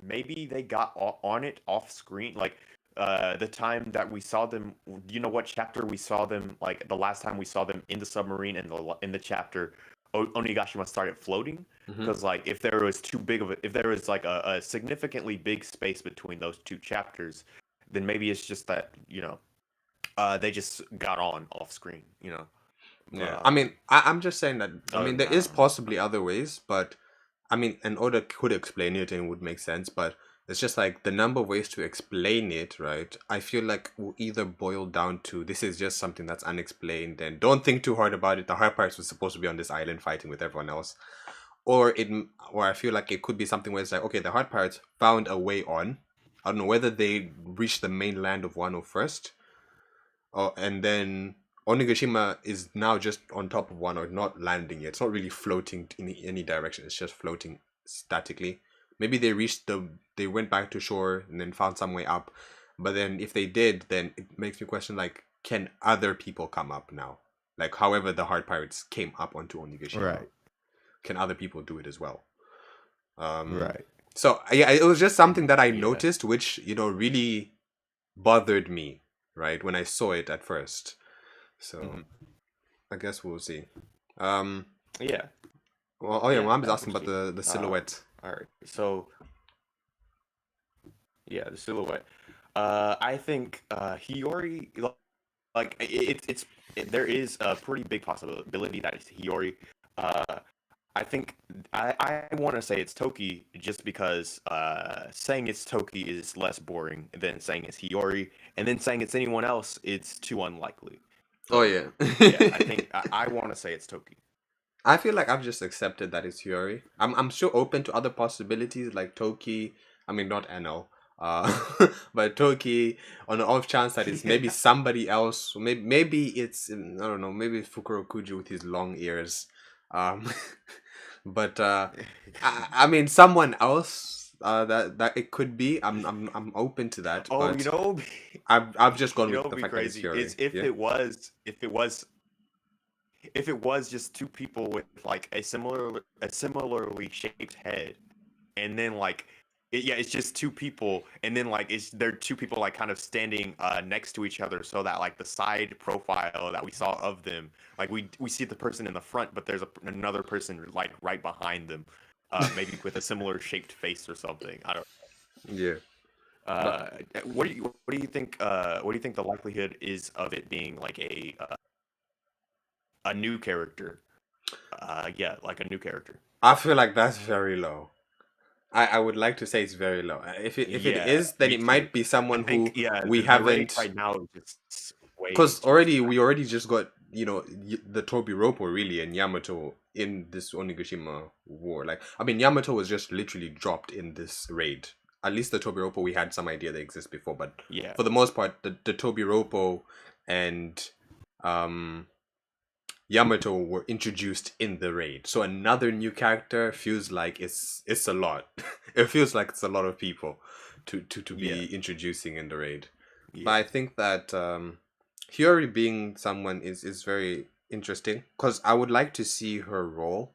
maybe they got on it off screen. Like the time that we saw them, you know what chapter we saw them? Like the last time we saw them in the submarine and in the chapter, Onigashima started floating. Hmm. Because like if there was too big of if there was like a significantly big space between those two chapters, then maybe it's just that they just got on off screen. Yeah, I mean, I'm just saying that. I Other mean, than there that, I is don't know. possibly other ways, but I mean, an Oda could explain it and it would make sense, but it's just like the number of ways to explain it, right? I feel like will either boil down to this is just something that's unexplained and don't think too hard about it. The hard parts was supposed to be on this island fighting with everyone else, or or I feel like it could be something where it's like, okay, the hard pirates found a way on. I don't know whether they reached the mainland of Wano first, and then Onigashima is now just on top of one or not landing yet. It's not really floating in any direction. It's just floating statically. Maybe they went back to shore and then found some way up. But then if they did, then it makes me question like, can other people come up now? Like however the hard pirates came up onto Onigashima, Right. can other people do it as well? Um, Right. so yeah, it was just something that I Yeah. noticed, which really bothered me, right, when I saw it at first. So Hmm. I guess we'll see. Um. Yeah. Well, oh yeah, Yeah. Mom's asking We'll about see. the silhouette. All right. So yeah, the silhouette. I think Hiyori, like there is a pretty big possibility that it's Hiyori. Uh, I think I want to say it's Toki just because saying it's Toki is less boring than saying it's Hiyori, and then saying it's anyone else, it's too unlikely. Oh So yeah. yeah, I think I want to say it's Toki. I feel like I've just accepted that it's Hiyori. I'm still open to other possibilities like Toki. I mean, not NL. But Toki, on the off chance that it's maybe Yeah. somebody else. Or maybe it's I don't know. Maybe it's Fukuro Kuji with his long ears. Um, but I mean someone else. That it could be. I'm open to that. Oh, But I've just gone with It'd the be fact that it's crazy. Hiyori. It's if Yeah. it was just two people with like a similarly shaped head, and then like yeah, it's just two people, and then like they're two people like kind of standing next to each other, so that like the side profile that we saw of them, like we see the person in the front, but there's another person like right behind them, maybe with a similar shaped face or something. I don't. Yeah. But What do you think? What do you think the likelihood is of it being like a new character? Yeah, like a new character. I feel like that's very low. I would like to say it's very low. If it Yeah, is, then me it too. might be I someone think who yeah, we the rate haven't, right now is just way because too we high. already just got the Tobi Roppo really and Yamato in this Onigashima war. Like I mean Yamato was just literally dropped in this raid. At least the Tobi Roppo we had some idea they exist before, but Yeah, for the most part the Tobi Roppo and um Yamato were introduced in the raid. So another new character feels like it's a lot. It feels like it's a lot of people to yeah, be introducing in the raid. But yeah. I think that Hiyori being someone is very interesting because I would like to see her role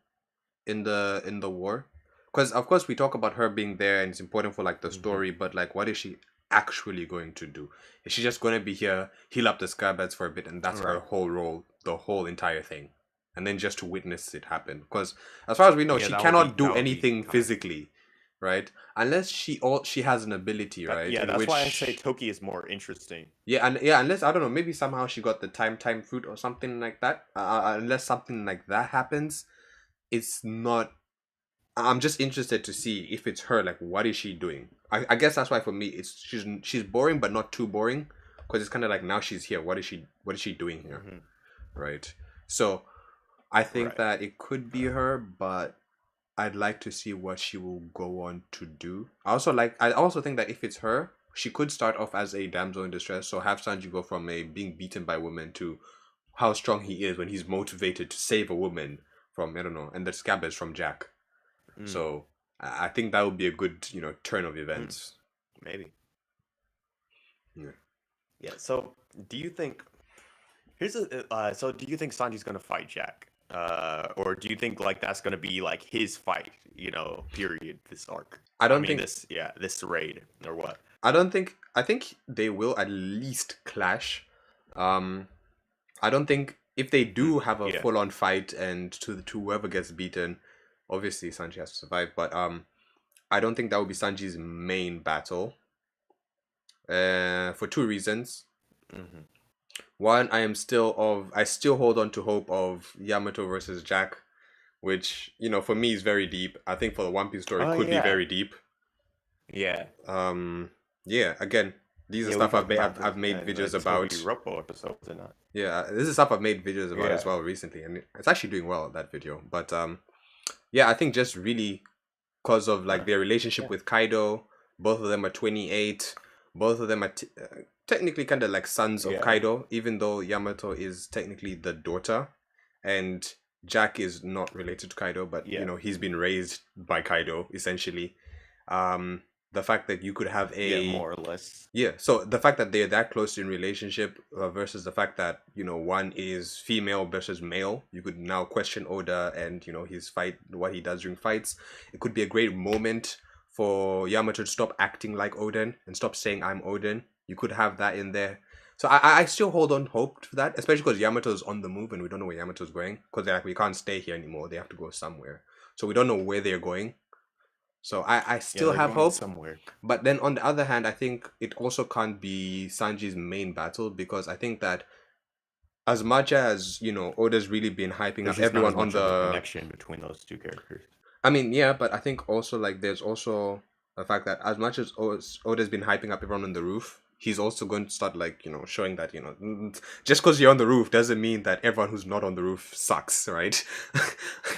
in the war. Because of course we talk about her being there and it's important for like the Hmm. story, but like what is she actually going to do? Is she just going to be here, heal up the skybags for a bit, and that's her Right. whole role, the whole entire thing, and then just to witness it happen? Because as far as we know, Yeah, she cannot do that would be anything kind of physically, right? Unless she has an ability, that. right? Yeah, In that's why I say which Toki is more interesting. yeah, unless I don't know, maybe somehow she got the time fruit or something like that. Unless something like that happens, it's not. I'm just interested to see if it's her. Like, what is she doing? I guess that's why for me, it's she's boring, but not too boring, because it's kind of like now she's here. What is she doing here, Hmm. right? So I think Right. that it could be her, but I'd like to see what she will go on to do. I also think that if it's her, she could start off as a damsel in distress. So have Sanji go from a being beaten by women to how strong he is when he's motivated to save a woman from, I don't know, and the scab is from Jack. Mm. So I think that would be a good, turn of Mm. events. Maybe. Yeah. Yeah. So, do you think here's a so do you think Sanji's gonna fight Jack? Or do you think like that's gonna be like his fight? Period. This arc. I I don't mean, think this raid or what? I think they will at least clash. Um I don't think if they Mm. do have a Yeah. full on fight and to whoever gets beaten, obviously Sanji has to survive, but I don't think that would be Sanji's main battle. For two reasons. Hmm. One, I still hold on to hope of Yamato versus Jack, which, for me is very deep. I think for the One Piece story Oh could be yeah. very deep. Yeah. Yeah, again, these are Yeah. We stuff talked about I've this made in the videos Toby about. Roppo episode, did not? Yeah, this is stuff I've made videos about as Yeah. well recently, and it's actually doing well, that video. But yeah, I think just really because of like Huh. their relationship Yeah. with Kaido. Both of them are 28. Both of them are technically kind of like sons of Yeah. Kaido, even though Yamato is technically the daughter, and Jack is not related to Kaido, but Yeah. he's been raised by Kaido essentially. Um, the fact that you could have Yeah. a More or less. yeah, so the fact that they're that close in relationship versus the fact that one is female versus male, you could now question Oda and his fight, what he does during fights. It could be a great moment for Yamato to stop acting like Odin and stop saying I'm Odin. You could have that in there. So I still hold on hope for that, especially because Yamato's on the move and we don't know where Yamato's going because they're like we can't stay here anymore. They have to go somewhere. So we don't know where they're going. So I Yeah. still They're have going hope. somewhere. But then on the other hand, I think it also can't be Sanji's main battle because I think that as much as, Oda's really been hyping There's up just not everyone as on much of a the connection between those two characters. I mean, yeah, but I think also like there's also the fact that as much as Oda's been hyping up everyone on the roof, he's also going to start like showing that just because you're on the roof doesn't mean that everyone who's not on the roof sucks, right?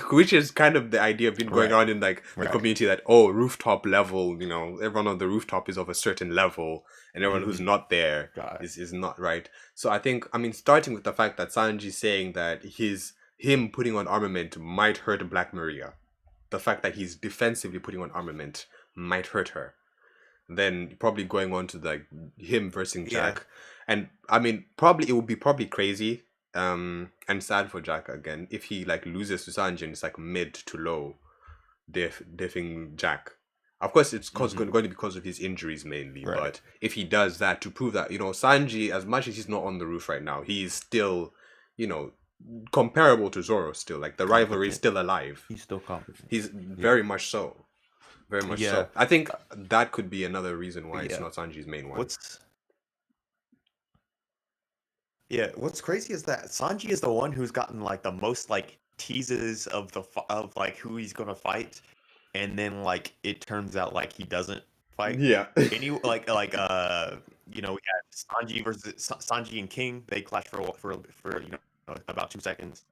Which is kind of the idea been going Right. on in like the Right. community that rooftop level, everyone on the rooftop is of a certain level, and everyone who's Hmm. not there Got it. is not right. So I think starting with the fact that Sanji saying that him putting on armament might hurt Black Maria, the fact that he's defensively putting on armament might hurt her. Then probably going on to like him versus Yeah. Jack, and I mean probably it would be probably crazy, and sad for Jack again if he like loses to Sanji and it's like mid to low, diffing Jack. Of course, it's Hmm. going to be because of his injuries mainly. Right. But if he does that to prove that Sanji, as much as he's not on the roof right now, he is still, you know, comparable to Zoro. Still, like the rivalry is Competent. still alive. He's still competent. He's Yeah. very much so. Very much Yeah. so. I think that could be another reason why it's Yeah. not Sanji's main one. What's What's crazy is that Sanji is the one who's gotten like the most like teases of of like who he's gonna fight, and then like it turns out like he doesn't fight. Yeah. Any we had Sanji versus Sanji and King. They clashed for about 2 seconds.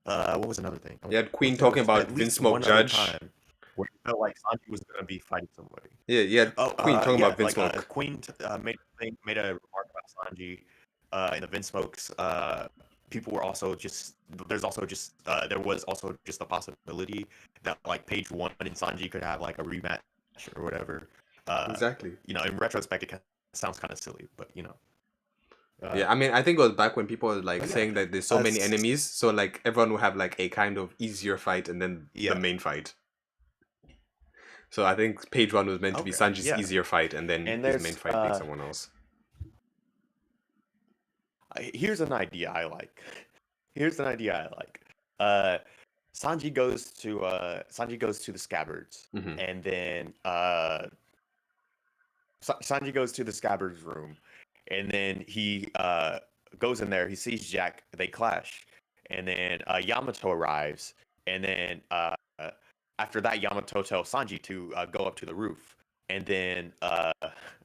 What was another thing? You had Queen What's the other talking about at Vince least Smoke one other Judge. time where it felt like Sanji was gonna be fighting somebody. Yeah, you had Oh, Queen talking yeah, about Vince like Smoke. Queen made a remark about Sanji in the Vince Smokes. People were also just there was also just the possibility that like Page One and Sanji could have like a rematch or whatever. Exactly. In retrospect, it sounds kind of silly, but Uh, Yeah, I mean, I think it was back when people were like but yeah, saying that there's so many s- enemies, so like everyone will have like a kind of easier fight and then the yeah, main fight. So I think page one was meant to be okay, Sanji's yeah. easier fight, and then And his main there's fight being someone else. here's an idea I like. Here's an idea I like. Uh, Sanji goes to the scabbards, Hmm. and then Sanji goes to the scabbards room, and then he goes in there. He sees Jack. They clash, and then Yamato arrives, and then after that, Yamato tells Sanji to go up to the roof, and then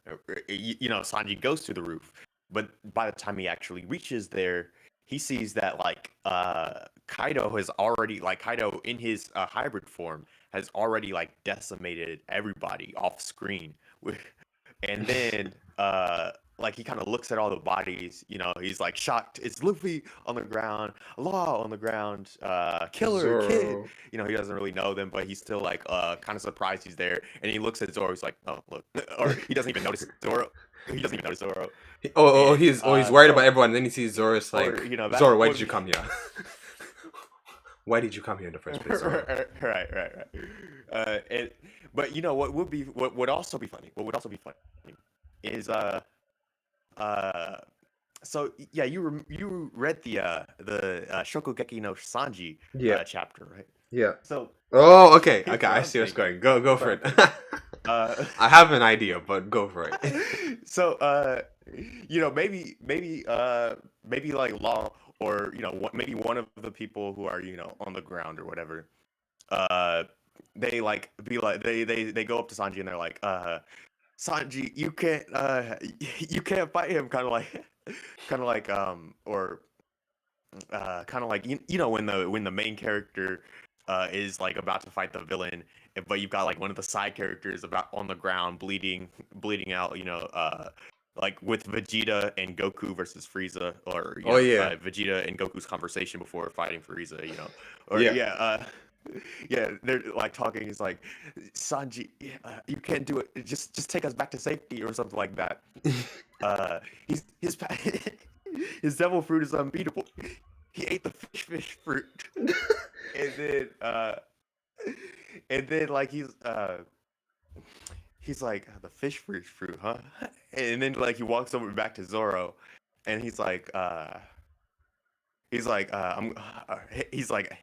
Sanji goes to the roof, but by the time he actually reaches there, he sees that like Kaido has already like Kaido in his hybrid form has already like decimated everybody off screen. And then like he kind of looks at all the bodies, he's like shocked. It's Luffy on the ground, Law on the ground, Killer, Kid. Zoro. He doesn't really know them, but he's still like kind of surprised he's there. And he looks at Zoro, he's like, oh look, or he doesn't even notice Zoro. He doesn't even notice Zoro. And He's worried about everyone. Then he sees Zoro. It's like, or that Zoro, why would did you be come here? Why did you come here in the first place, Zoro? right. And but what would also be funny? What would also be funny is uh so yeah, you read the Shokugeki no Sanji Yeah, chapter, right? yeah. So Oh, okay, here's okay. what I I'm see what's thinking. going. Go Here's what for I'm it. thinking. Uh, I have an idea, but go for it. so maybe like Law or maybe one of the people who are on the ground or whatever. Uh, they like be like they go up to Sanji and they're like, Sanji, you can't fight him, kind of like or kind of like when the main character is like about to fight the villain, but you've got like one of the side characters about on the ground bleeding out, like with Vegeta and Goku versus Frieza, or Oh yeah, Vegeta and Goku's conversation before fighting Frieza, or yeah. yeah, yeah, they're like talking. He's like, Sanji, you can't do it. Just take us back to safety or something like that. His his devil fruit is unbeatable. He ate the fish fruit, and then like he's like the fish fruit, huh? And then like he walks over back to Zoro, and he's like,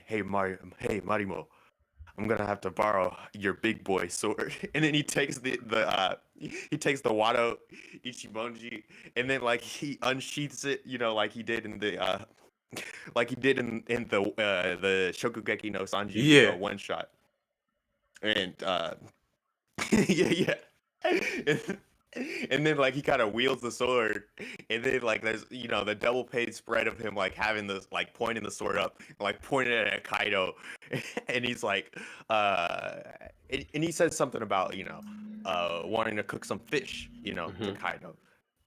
hey Marimo, I'm gonna have to borrow your big boy sword. And then he takes he takes the Wado Ichimonji, and then like he unsheaths it, like he did in the the Shokugeki no Sanji Yeah. one shot. And yeah. And, and then like he kind of wields the sword, and then like there's the double page spread of him like having this like pointing the sword up, like pointing it at Kaido, and he's like, and he says something about wanting to cook some fish, to Hmm. Kaido,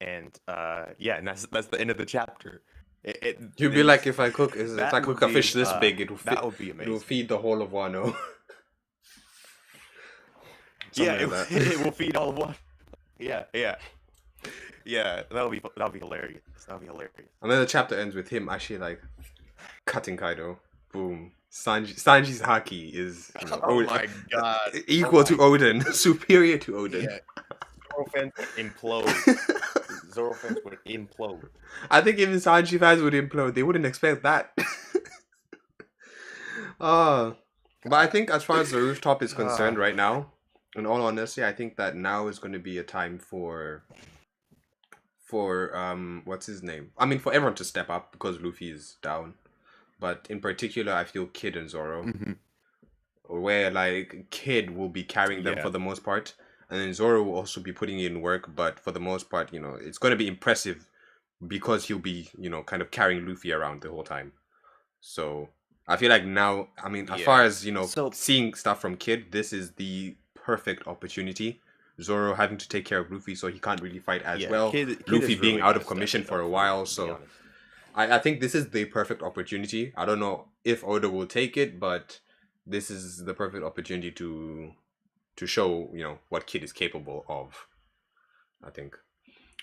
and yeah, and that's the end of the chapter. You'd be like, if I cook a fish this big, that would be it will amazing. feed the whole of Wano. Yeah, Something like that. it will feed all of one. Yeah, that'll be hilarious. That'll be hilarious. And then the chapter ends with him actually like cutting Kaido. Boom. Sanji's haki is Oh my god. Oh equal my. to Odin, superior to Odin. Yeah. Zoro fans would implode. Zoro fans would implode. I think even Sanji fans would implode. They wouldn't expect that. uh, but I think as far as the rooftop is concerned Ah, right now, in all honesty, I think that now is going to be a time for what's his name? I mean, for everyone to step up because Luffy is down. But in particular, I feel Kid and Zoro, mhm. where like Kid will be carrying them Yeah. for the most part, and then Zoro will also be putting in work. But for the most part, it's going to be impressive because he'll be, kind of carrying Luffy around the whole time. So I feel like now, I mean, as far Yeah. as So seeing stuff from Kid, this is the perfect opportunity. Zoro having to take care of Luffy, so he can't really fight as yeah, well. kid Luffy is being really out gonna of step commission it for up a for while, him, to be so honest. I think this is the perfect opportunity. I don't know if Oda will take it, but this is the perfect opportunity to show what Kid is capable of. I think.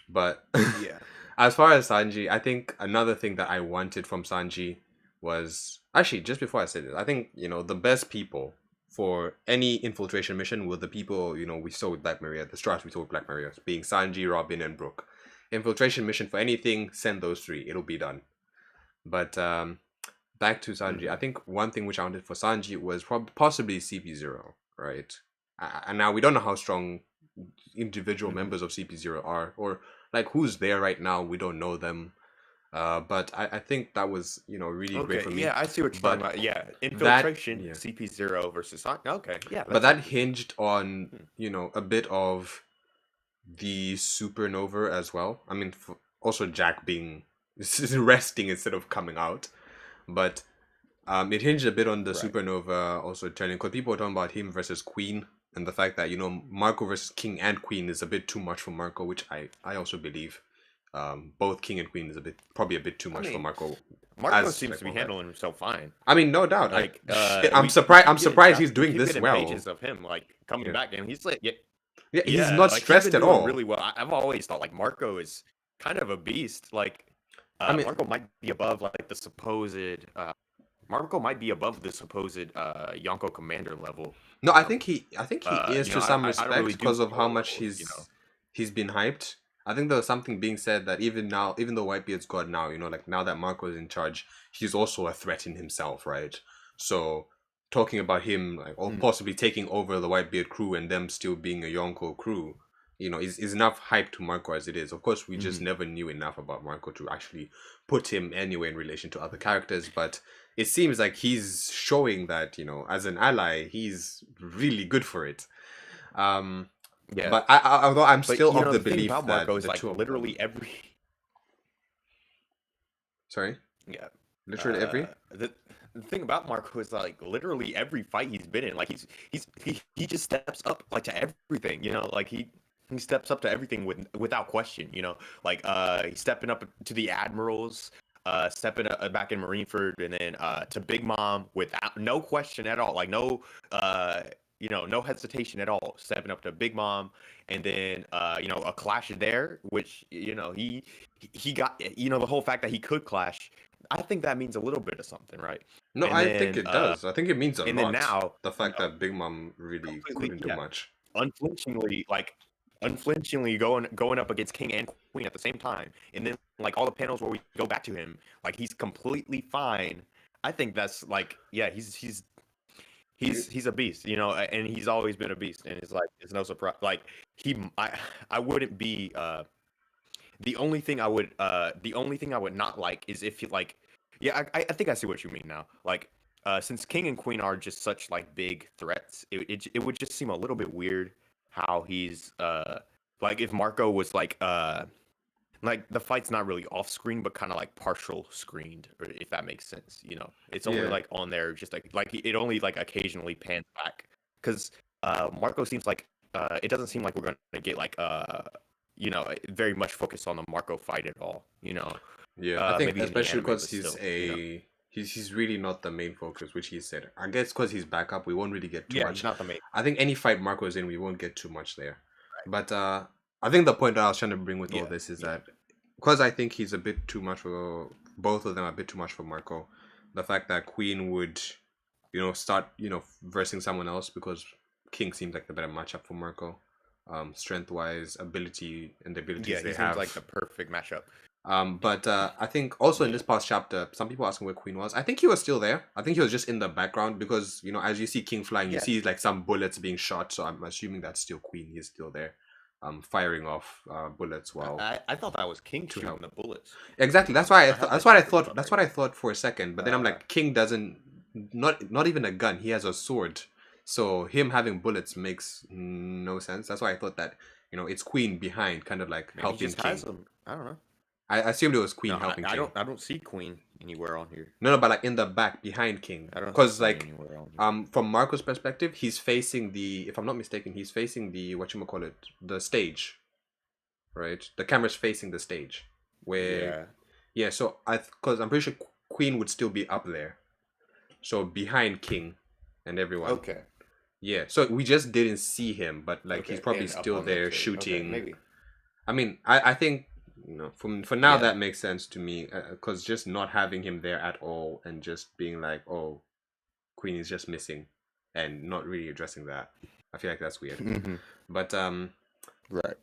But Yeah. as far as Sanji, I think another thing that I wanted from Sanji was actually just before I said it, I think, the best people for any infiltration mission were the people, we saw with Black Maria, the stars we saw with Black Maria, being Sanji, Robin, and Brook. Infiltration mission for anything, send those three. It'll be done. But back to Sanji, I Mhm. think one thing which I wanted for Sanji was possibly CP0, right? And now we don't know how strong individual Mhm. members of CP0 are, or like who's there right now. We don't know them. But I think that was, really great Okay, for yeah, me. I see what you're talking But about. Yeah, that, infiltration, yeah, CP0 versus Okay, yeah, but that's that interesting. hinged on, Hmm. a bit of the supernova as well. I mean, also Jack being resting instead of coming out, but it hinged a bit on the Right. supernova also turning, because people were talking about him versus Queen, and the fact that Marco versus King and Queen is a bit too much for Marco, which I also believe. Both King and Queen is probably a bit too I much for mean, Marco Marco as seems like to be one guy. handling himself fine. I mean, no doubt. Like, I'm we surprised. I'm keep getting surprised he's we doing keep this getting well. pages of him like coming Yeah, back, and he's like, yeah, yeah. He's yeah, not like he's stressed been at doing all. really well. I've always thought like Marco is kind of a beast. Like, I mean, Marco might be above like the supposed Marco might be above the supposed Yonko commander level. no, You I know, think he is to some I don't really respect do because of how lower much levels. You know, he's been hyped. I think there was something being said that even now, even though Whitebeard's gone now, like now that Marco is in charge, he's also a threat in himself, right? So talking about him like or Mhm. possibly taking over the Whitebeard crew and them still being a Yonko crew, is enough hype to Marco as it is. Of course, we just Mhm. never knew enough about Marco to actually put him anywhere in relation to other characters, but it seems like he's showing that as an ally he's really good for it. um Yeah, but although I'm but still of the the thing belief about Marco that is the like two of them, literally every sorry, yeah. literally every, The thing about Marco is like literally every fight he's been in, like he just steps up like to everything, you know, like he steps up to everything without question, you know, like he's stepping up to the admirals, stepping back in Marineford, and then to Big Mom without no question at all, like no uh no hesitation at all, stepping up to Big Mom, and then a clash there, which he got the whole fact that he could clash. I think that means a little bit of something, right? no, And I think then it does. I think it means a lot, now, the fact that Big Mom really completely, couldn't do yeah, much. unflinchingly, like unflinchingly going up against King and Queen at the same time, and then like all the panels where we go back to him, like he's completely fine. I think that's like, yeah, he's a beast, and he's always been a beast, and it's no surprise. Like I wouldn't be the only thing I would not like is if you like, yeah, I think I see what you mean now. Like, since King and Queen are just such like big threats, it would just seem a little bit weird how he's like if Marco was like the fight's not really off screen, but kind of like partial screened, or if that makes sense. It's only Yeah, like on there, just like it only like occasionally pans back because Marco seems like it doesn't seem like we're gonna get like very much focused on the Marco fight at all. yeah, I think Maybe in the especially anime, because but still. he's really not the main focus, which he said. I guess because he's backup we won't really get too Yeah, he's much. not the main. I think any fight Marco is in we won't get too much there. But I think the point that I was trying to bring with all Yeah, this is yeah, that because I think he's a bit too much for both of them, a bit too much for Marco. The fact that Queen would, start, versing someone else because King seems like the better matchup for Marco, strength wise, ability, and the yeah. abilities He they seems like have. the perfect matchup. But I think also in Yeah. this past chapter, some people asking where Queen was. I think he was still there. I think he was just in the background because as you see King flying, you Yeah, see like some bullets being shot. So I'm assuming that's still Queen. He's still there, firing off bullets while I thought that was King to shooting help. the bullets. Exactly. That's why I I thought. have That's that what I chapter thought. That's what somewhere. I thought for a second. But then I'm Uh, like, King doesn't. Not even a gun. He has a sword. So him having bullets makes no sense. That's why I thought that it's Queen behind, kind of like Maybe he helping just has King. them. I don't know. I assumed it was No, Queen helping I King. don't see Queen anywhere on here. No, no, but like in the back behind King, I don't see because Queen like anywhere on here. from Marco's perspective, he's facing the. If I'm not mistaken, he's facing the call it the stage, right? The camera's facing the stage, where Yeah. yeah. So because I'm pretty sure Queen would still be up there, so behind King and everyone. Okay. Yeah. So we just didn't see him, but like he's Okay. probably And up still on the there stage. Okay. shooting. Maybe. I mean, I think for now Yeah. that makes sense to me because just not having him there at all and just being like, oh, Queen is just missing, and not really addressing that. I feel like that's weird. Hmm. But Right.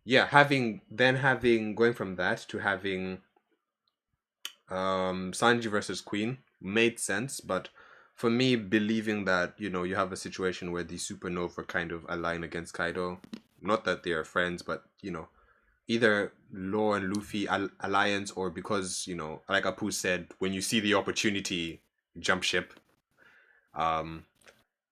yeah, having going from that to having Sanji versus Queen made sense, but for me, believing that you have a situation where the supernova kind of align against Kaido, not that they are friends, but either Law and Luffy alliance, or because like Apu said, when you see the opportunity, jump ship. Um,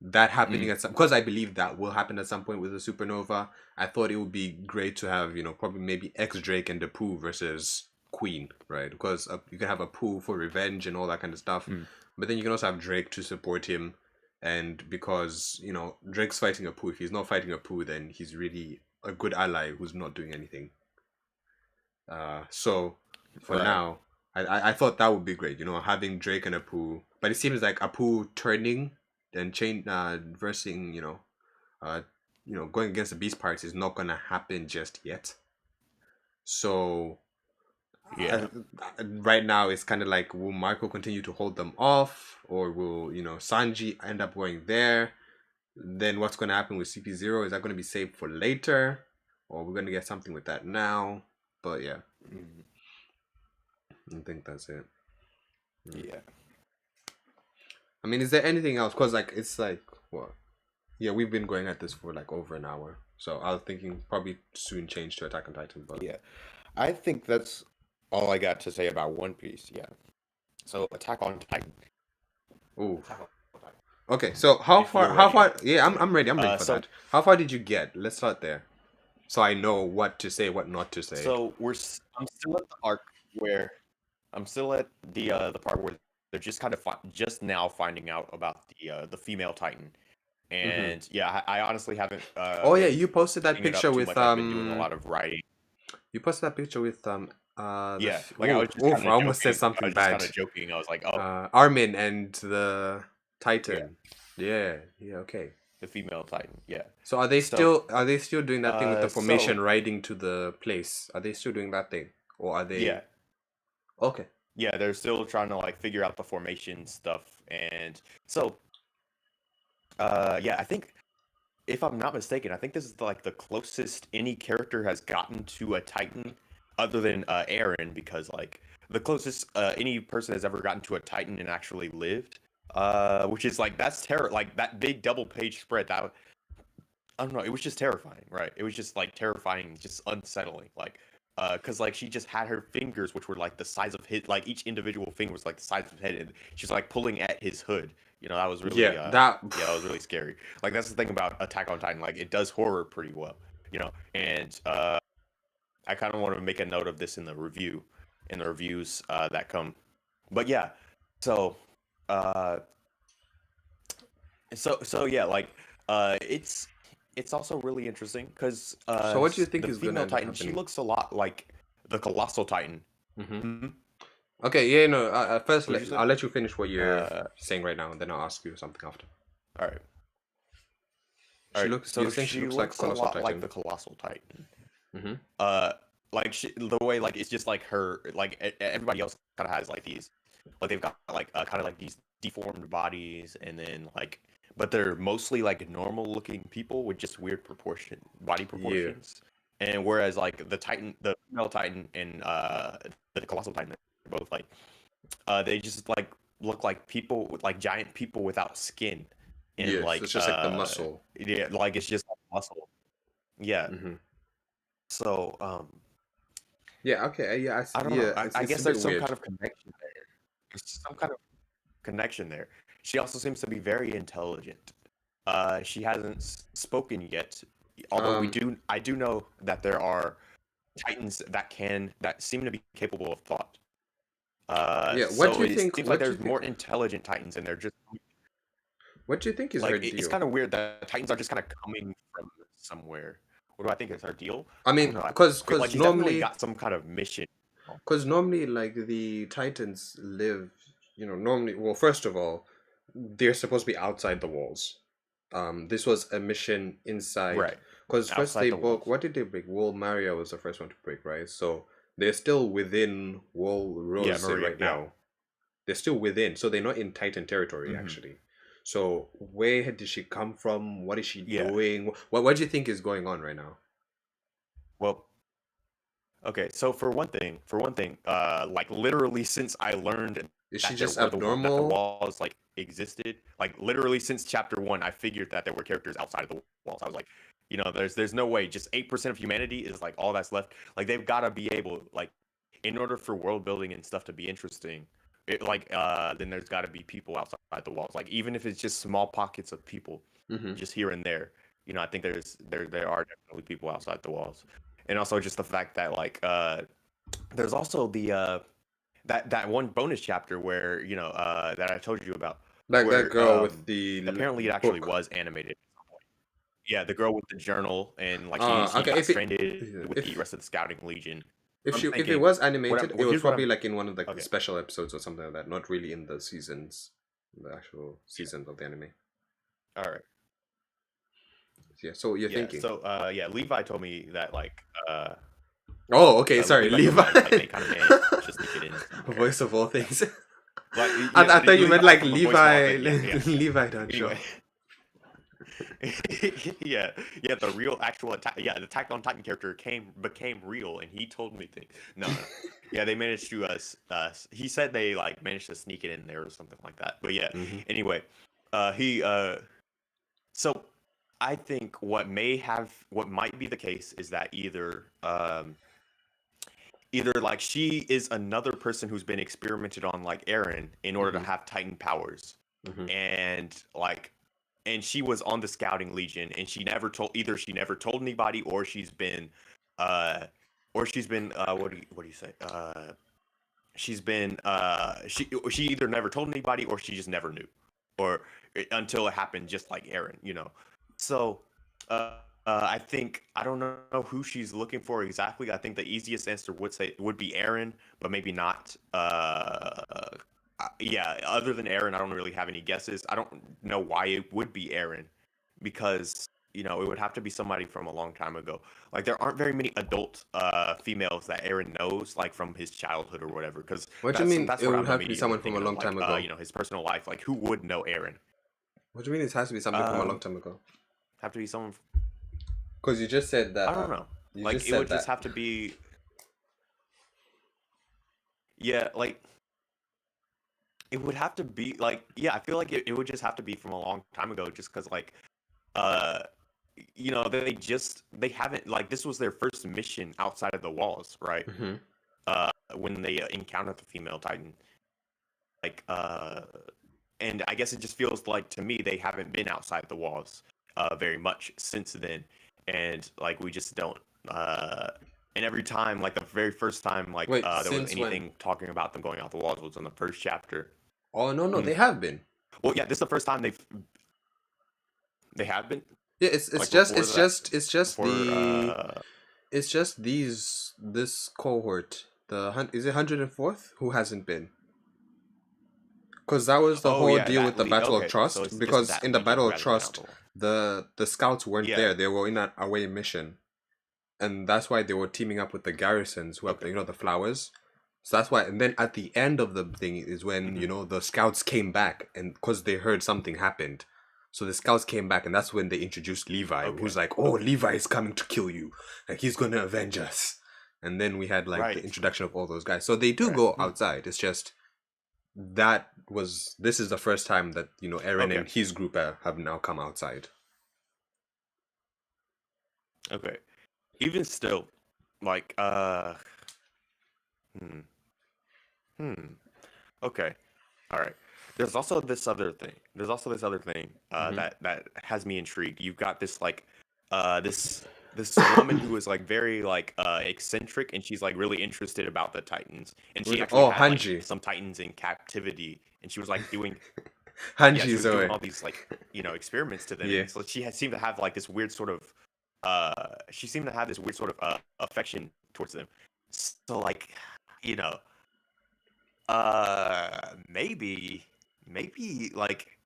that happening Mm. at some, because I believe that will happen at some point with the supernova. I thought it would be great to have probably maybe X Drake and Apu versus Queen, right? Because you can have Apu for revenge and all that kind of stuff, Mm. but then you can also have Drake to support him. And because Drake's fighting Apu, if he's not fighting Apu, then he's really a good ally who's not doing anything. So for Right. now, I thought that would be great, having Drake and Apu. But it seems like Apu turning and versing, uh, going against the Beast Pirates is not gonna happen just yet. So Yeah. right now it's kind of like, will Marco continue to hold them off, or will Sanji end up going there? Then what's gonna happen with CP0? Is that gonna be saved for later, or we're gonna get something with that now? But yeah, Mm. I think that's it. Yeah. I mean, is there anything else? Because like it's like what? Yeah, we've been going at this for like over an hour, so I was thinking probably soon change to Attack on Titan. But Yeah. I think that's all I got to say about One Piece. Yeah. So Attack on Titan. oh, Attack on Titan. okay. So how If far? you're How ready. far? Yeah, I'm ready. I'm ready for So that. How far did you get? Let's start there, so I know what to say, what not to say. so I'm still at the arc where I'm still at the part where they're just kind of just now finding out about the female Titan. Mm-hmm. And yeah, I honestly haven't Oh yeah, been you posted that picking it picture up too with much. I've been doing a lot of writing. you posted that picture with Yeah, like I oh was just oof, kind I of almost said joking. I something was just bad. kind of joking. I was like, oh, Armin and the yeah, Titan. Yeah, yeah, okay. the female Titan. Yeah. So So, are they still doing that thing with the so formation riding to the place? Are they still doing that thing? Or are yeah, they okay. yeah, they're still trying to like figure out the formation stuff, and so yeah, I think if I'm not mistaken, I think this is like the closest any character has gotten to a Titan, other than Aaron, because like the closest any person has ever gotten to a Titan and actually lived. Which is like that's terror, like that big double page spread. That I don't know, it was just terrifying, right? It was just like terrifying, just unsettling, like. Cause like she just had her fingers, which were like the size of his, like each individual finger was like the size of his head, and she's like pulling at his hood. That was Yeah, really that yeah, that was really scary. Like that's the thing about Attack on Titan, like it does horror pretty well, and I kind of want to make a note of this in the reviews that come. But yeah, so uh so yeah, like it's also really interesting because so what do you think the is gonna female end up Titan, she happening? looks a lot like the Colossal Titan. Mm-hmm. Hmm. Okay, yeah, no. First, What'd you say? I'll let you finish what you're Uh, saying right now, and then I'll ask you something after. all right, all She right. looks. You're So saying she she looks like looks a Colossal lot like Titan. the Colossal Titan. Mm-hmm. Uh, like the way like it's just like her, like everybody else kind of has like these, like they've got like kind of like these deformed bodies, and then like, but they're mostly like normal looking people with just weird body Yeah. proportions. And whereas like the female Titan and the Colossal Titan, they're both like they just like look like people with like giant people without skin, and Yeah. So it's just like the muscle. yeah, like it's just like muscle. Yeah. Mm-hmm. So Yeah. Okay. Yeah. I don't know. Yeah. I It's guess a bit there's some weird. kind of connection there. There's some kind of connection there. She also seems to be very intelligent. She hasn't spoken yet, although Um. I do know that there are Titans that seem to be capable of thought. Yeah. What do So you it think? seems like What do you there's think? more intelligent Titans, and they're just What do you think is her like it's deal? kind of weird that Titans are just kind of coming from somewhere. What do I think is her deal? I I don't mean, know. I feel like because she's definitely normally, got some kind of mission. like the Titans live. Normally. Well, first of all, they're supposed to be outside the walls. This was a mission inside. Right. Because first outside they the broke. walls. What did they break? Wall Maria was the first one to break, right? So they're still within Wall Yeah, Rose Maria right now. now. They're still within, so they're not in Titan territory Hmm. actually. So where did she come from? What is she Yeah. doing? What do you think is going on right now? Well, okay. So for one thing, like literally since I learned Is she that there just were that the abnormal? walls like existed, like literally since chapter one, I figured that there were characters outside of the walls. I was like, there's no way. Just 8% of humanity is like all that's left. Like they've got to be able, like, in order for world building and stuff to be interesting, then there's got to be people outside the walls. Like even if it's just small pockets of people, Mm-hmm. just here and there. I think there are definitely people outside the walls, and also just the fact that like there's also the that one bonus chapter where that I told you about, Like that where girl with the apparently it actually book. was animated. Yeah, the girl with the journal, and like she Okay. got stranded with the If rest of the scouting legion. I'm if it thinking, was what animated, I'm, it well, was here's what probably I'm like in one of like the okay. special episodes or something like that. Not really in the seasons, the actual seasons of the anime. All right. Yeah. So you're Yeah. thinking. So yeah, Levi told me that Oh, okay. Sorry, Levi told me Levi. that like they kind of managed to sneak it in somewhere. Voice of all things. Like I thought you meant Levi like from a voice of all Levi, things. Yeah, yeah, yeah. Levi Dungeon. Anyway, yeah, yeah. The real actual attack, yeah, the Attack on Titan character became real, and he told me things. No, no. Yeah, they managed to he said they like managed to sneak it in there or something like that. But yeah, Hmm. anyway, he so I think what might be the case is that either like she is another person who's been experimented on like Eren in order to Hmm. have Titan powers, Hmm. and she was on the scouting legion, and she never told anybody, or she's been uh what do you say, she's been she either never told anybody, or she just never knew, or until it happened, just like Eren, so I think I don't know who she's looking for exactly. I think the easiest answer would be Eren, but maybe not. Yeah, other than Eren, I don't really have any guesses. I don't know why it would be Eren, because it would have to be somebody from a long time ago. Like there aren't very many adult females that Eren knows, like from his childhood or whatever. Because What do you mean that's it what would I'm have to be immediately someone from a thinking of. long Like time ago? his personal life. Like who would know Eren? What do you mean it has to be something from a long Um, time ago? have to be someone. Because you just said I that. don't know. You Like just it would said just that. have to be. Yeah, like it would have to be like, yeah, I feel like it would just have to be from a long time ago, just because like uh they haven't, like, this was their first mission outside of the walls, right? Hmm. When they encountered the female Titan, like and I guess it just feels like to me they haven't been outside the walls very much since then, and like we just don't and every time, like the very first time, like Wait, there was since when? anything talking about them going out the walls was in the first chapter. Oh no, no, Mhm. they have been. Well, yeah, this is the first time they have been, Yeah, it's like just before it's that, just it's just before it's just this cohort. Is it 104th who hasn't been? Because that was the oh whole yeah, deal with the Battle of okay, so Trust. it's just Because that in the legion Battle who of hasn't been out Trust, the wall. the scouts weren't Yeah, there. They were in an away mission, and that's why they were teaming up with the garrisons who have okay. the flowers. So that's why. And then at the end of the thing is when Hmm. the scouts came back, and because they heard something happened, so the scouts came back, and that's when they introduced Levi, Okay, who's like, "Oh, okay, Levi is coming to kill you, like he's gonna avenge us." And then we had like the right, introduction of all those guys. So they do right. go Mhm. outside. It's just this is the first time that Eren Okay, and his group have now come outside. okay. Even still, like, hmm, hmm. Okay, all right. There's also this other thing Hmm. that has me intrigued. You've got this like this woman who is like very like eccentric, and she's like really interested about the Titans, and she actually Oh, had like Hanji. some Titans in captivity, and she was like doing, yeah, Hanji she was doing Zoe. all these like experiments to them, Yeah. and so she had seemed to have like this weird sort of she seemed to have this weird sort of affection towards them. So like, you know, maybe like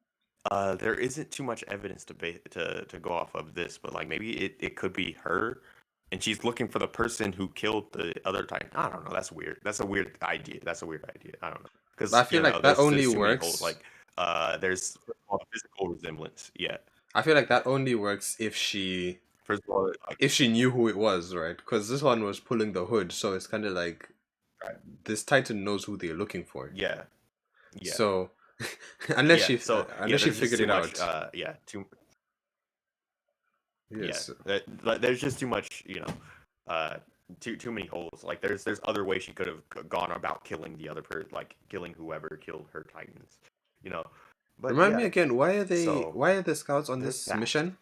There isn't too much evidence to go off of this, but like maybe it could be her, and she's looking for the person who killed the other Titan. I don't know. That's weird. That's a weird idea. That's a weird idea. I don't know But because I feel like that only there's too many holes. works. Like there's first of all, physical resemblance. Yeah. I feel like that only works if she First of all, like knew who it was, right? Because this one was pulling the hood, so it's kind of like right. this Titan knows who they're looking for. Yeah. Yeah. So unless Yeah. she So unless she there's just figured too it much. out. Yeah. Too. Yeah. Yes. There's just too much. Uh, too many holes. Like there's other ways she could have gone about killing the other person, like killing whoever killed her Titans. You know. But Remind me yeah. again, So why are the scouts on there's this that. mission?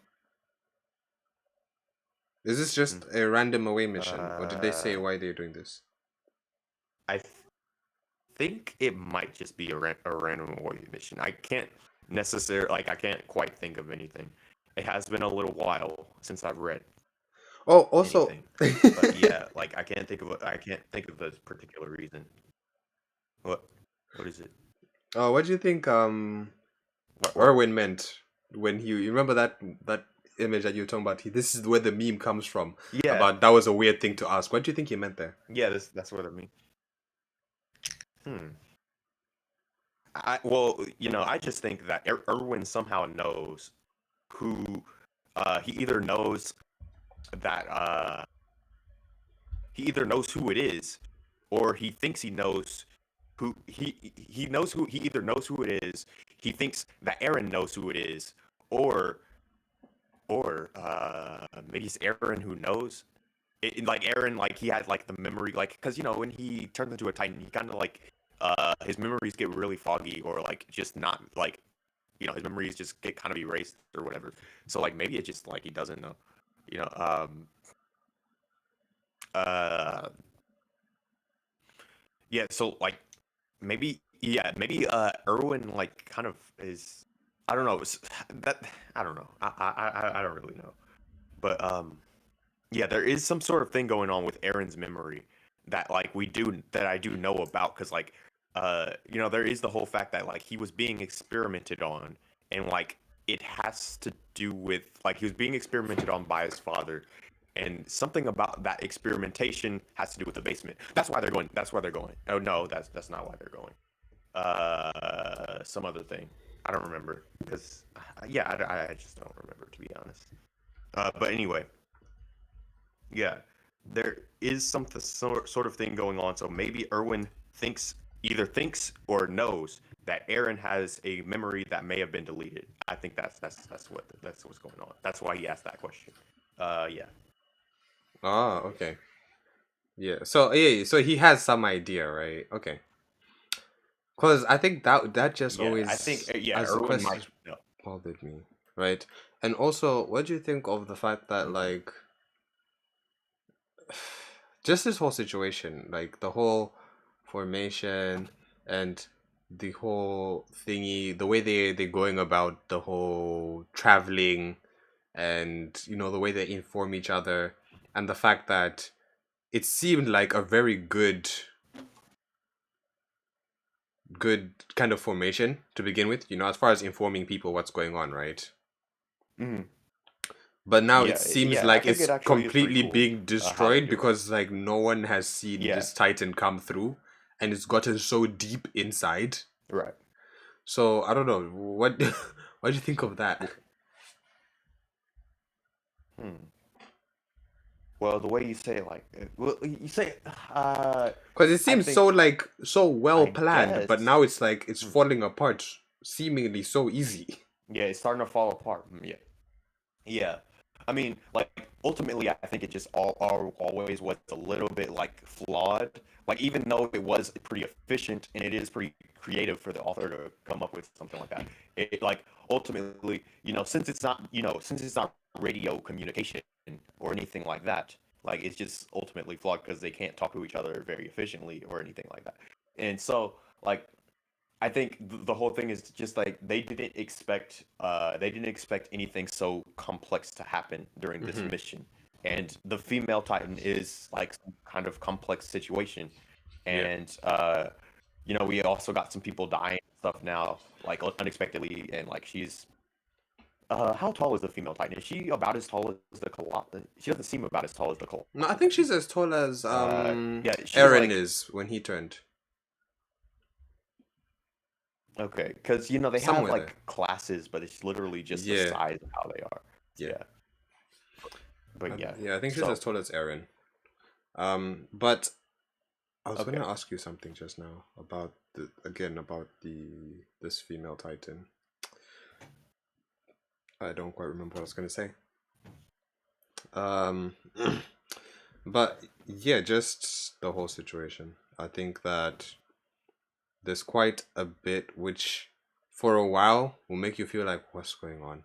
Is this just Mm. a random away mission, or did they say Uh, why they're doing this? I think it might just be a random away mission. I can't necessarily I can't quite think of anything. It has been a little while since I've read Oh, also, anything. But yeah, like I can't think of a particular reason. What what is it? what do you think What? Erwin meant when you remember that image that you were talking about? This is where the meme comes from Yeah. about that was a weird thing to ask. What do you think he meant there? Yeah, that's what I mean. Hmm. I just think that Erwin somehow knows who he either knows that he either knows who it is or he thinks he knows he knows who he either knows who it is, he thinks that Eren knows who it is, or maybe it's Eren who knows. Like Eren, like he had like the memory, like because when he turns into a Titan, he kind of like his memories get really foggy or like just not like his memories just get kind of erased or whatever. So like maybe it's just like he doesn't know, you know. Uh, yeah. So like maybe Erwin like kind of is. I don't know. That I don't know. I don't really know. But yeah, there is some sort of thing going on with Eren's memory that I do know about because there is the whole fact that like he was being experimented on and like it has to do with like he was being experimented on by his father and something about that experimentation has to do with the basement. That's why they're going. That's why they're going. Oh no, that's not why they're going. Some other thing. I don't remember because yeah, I just don't remember to be honest. But anyway, yeah, there is something sort of thing going on. So maybe Erwin either thinks or knows that Eren has a memory that may have been deleted. I think that's what's going on. That's why he asked that question. Yeah. Ah, okay. Yeah. So he has some idea, right? Okay. Because I think that just Yeah, I think always, yeah, as a Erwin question, might know. bothered me, right? And also, what do you think of the fact that Mhm. like just this whole situation, like the whole formation and the whole thingy, the way they're going about the whole traveling, and the way they inform each other, and the fact that it seemed like a very good kind of formation to begin with, as far as informing people what's going on, right? Mhm. But now it Yeah, seems I like think it it's actually is pretty completely cool being how they destroyed do it. because like no one has seen Yeah, this Titan come through, and it's gotten so deep inside. right. So I don't know what what do you think of that? Hmm. Well, the way you say it, like, well, you say, Because it I seems so think, like so well I planned, but guess, now it's like it's hmm, falling apart seemingly so easy. yeah, it's starting to fall apart. Yeah, yeah. I mean, like, ultimately, I think it just always was a little bit like flawed. Like, even though it was pretty efficient and it is pretty creative for the author to come up with something like that, like ultimately, since it's not radio communication or anything like that, like it's just ultimately flawed because they can't talk to each other very efficiently or anything like that. And so, like, I think the whole thing is just like they didn't expect anything so complex to happen during this Hmm. mission. And the female Titan is like some kind of complex situation. Yeah. And we also got some people dying and stuff now, like unexpectedly, and like she's how tall is the female Titan? Is she about as tall as the Colossus? She doesn't seem about as tall as the No, I Colossal think Titan. she's as tall as Yeah, she's Eren like is when he turned. okay, because they have Somewhere there. like classes, but it's literally just the Yeah, size of how they are. yeah. Yeah, but yeah. Yeah, I think she's as So tall as Eren. But I was okay. gonna ask you something just now about the this female Titan. I don't quite remember what I was gonna say. Um, but yeah, just the whole situation. I think that there's quite a bit which, for a while, will make you feel like what's going on.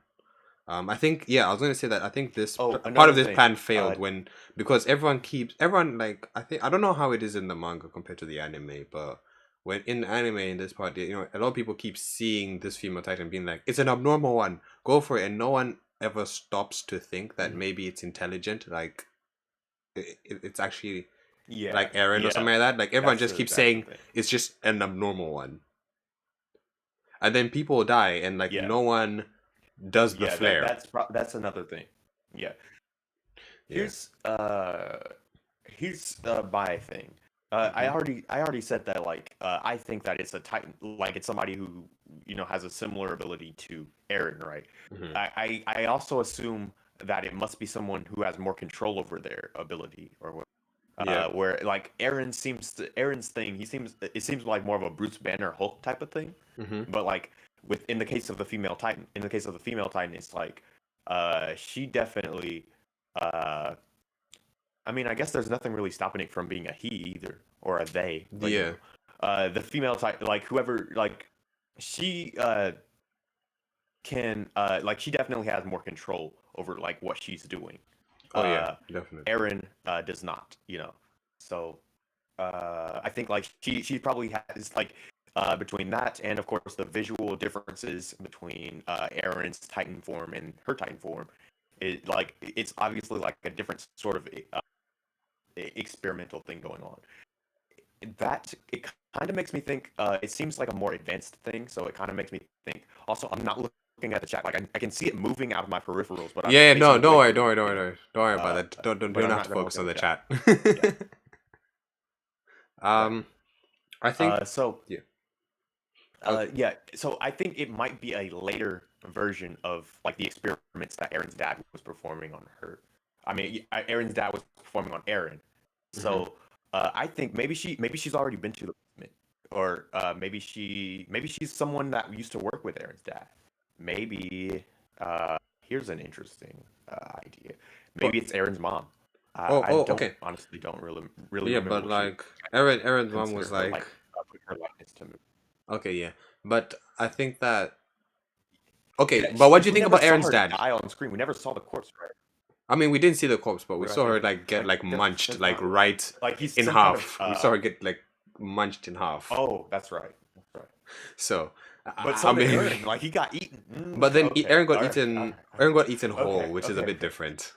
I think yeah, I was gonna say that I think Oh, part of another this thing. plan failed when because everyone like I don't know how it is in the manga compared to the anime, but when in the anime in this part, a lot of people keep seeing this female titan being like it's an abnormal one, go for it, and no one ever stops to think that Mhm. maybe it's intelligent, like it's actually Yeah, like Eren or yeah. something like that. Like everyone just keeps That's the saying thing. it's just an abnormal one, and then people die and like Yeah, no one does the yeah. flare. That's another thing. Yeah. Yeah. Here's my thing. Hmm. I already said that like I think that it's a Titan, like it's somebody who has a similar ability to Eren, right? Hmm. I also assume that it must be someone who has more control over their ability or Yeah. where like Aaron's thing, it seems like more of a Bruce Banner Hulk type of thing, Hmm. but like in the case of the female Titan, it's like she definitely uh I mean I guess there's nothing really stopping it from being a he either or a they, but Yeah. the female Titan, like whoever, like she can like she definitely has more control over like what she's doing. Oh yeah, uh definitely. Aaron does not, so I think like she probably has like between that and of course the visual differences between Aaron's Titan form and her Titan form, it's obviously like a different sort of experimental thing going on. That it kind of makes me think. It seems like a more advanced thing, so it kind of makes me think. Also, I'm not looking at the chat. Like I can see it moving out of my peripherals, but I'm Yeah, yeah, no, facing don't away worry, from don't it. worry, don't worry, don't worry about Uh, that. You but don't I'm have not to gonna look focus at on the the chat. chat. Yeah. Right. I think So yeah. Uh, yeah, so I think it might be a later version of like the experiments that Aaron's dad was performing on her. I mean, Aaron's dad was performing on Aaron. mhm. So I think maybe she's already been to the basement, or maybe she's someone that used to work with Aaron's dad. Maybe here's an interesting idea. But Maybe it's Aaron's mom. I okay. don't really Yeah, remember but what she like Aaron's mom consider was her like like put her likeness to me. okay, yeah. But I think that okay, Yeah, but what do you we think never about saw Aaron's her dad? die on screen. We never saw the corpse, right? I mean, we didn't see the corpse, but we What did I saw her say? like get like munched That's like not right like he's in some kind of half. We saw her get like munched in half. oh, that's right. That's right. So But I so did mean, Aaron. Like he got eaten. but then Okay. Aaron got All right. All eaten. right. Aaron got eaten Okay. whole, which is a Okay. bit different.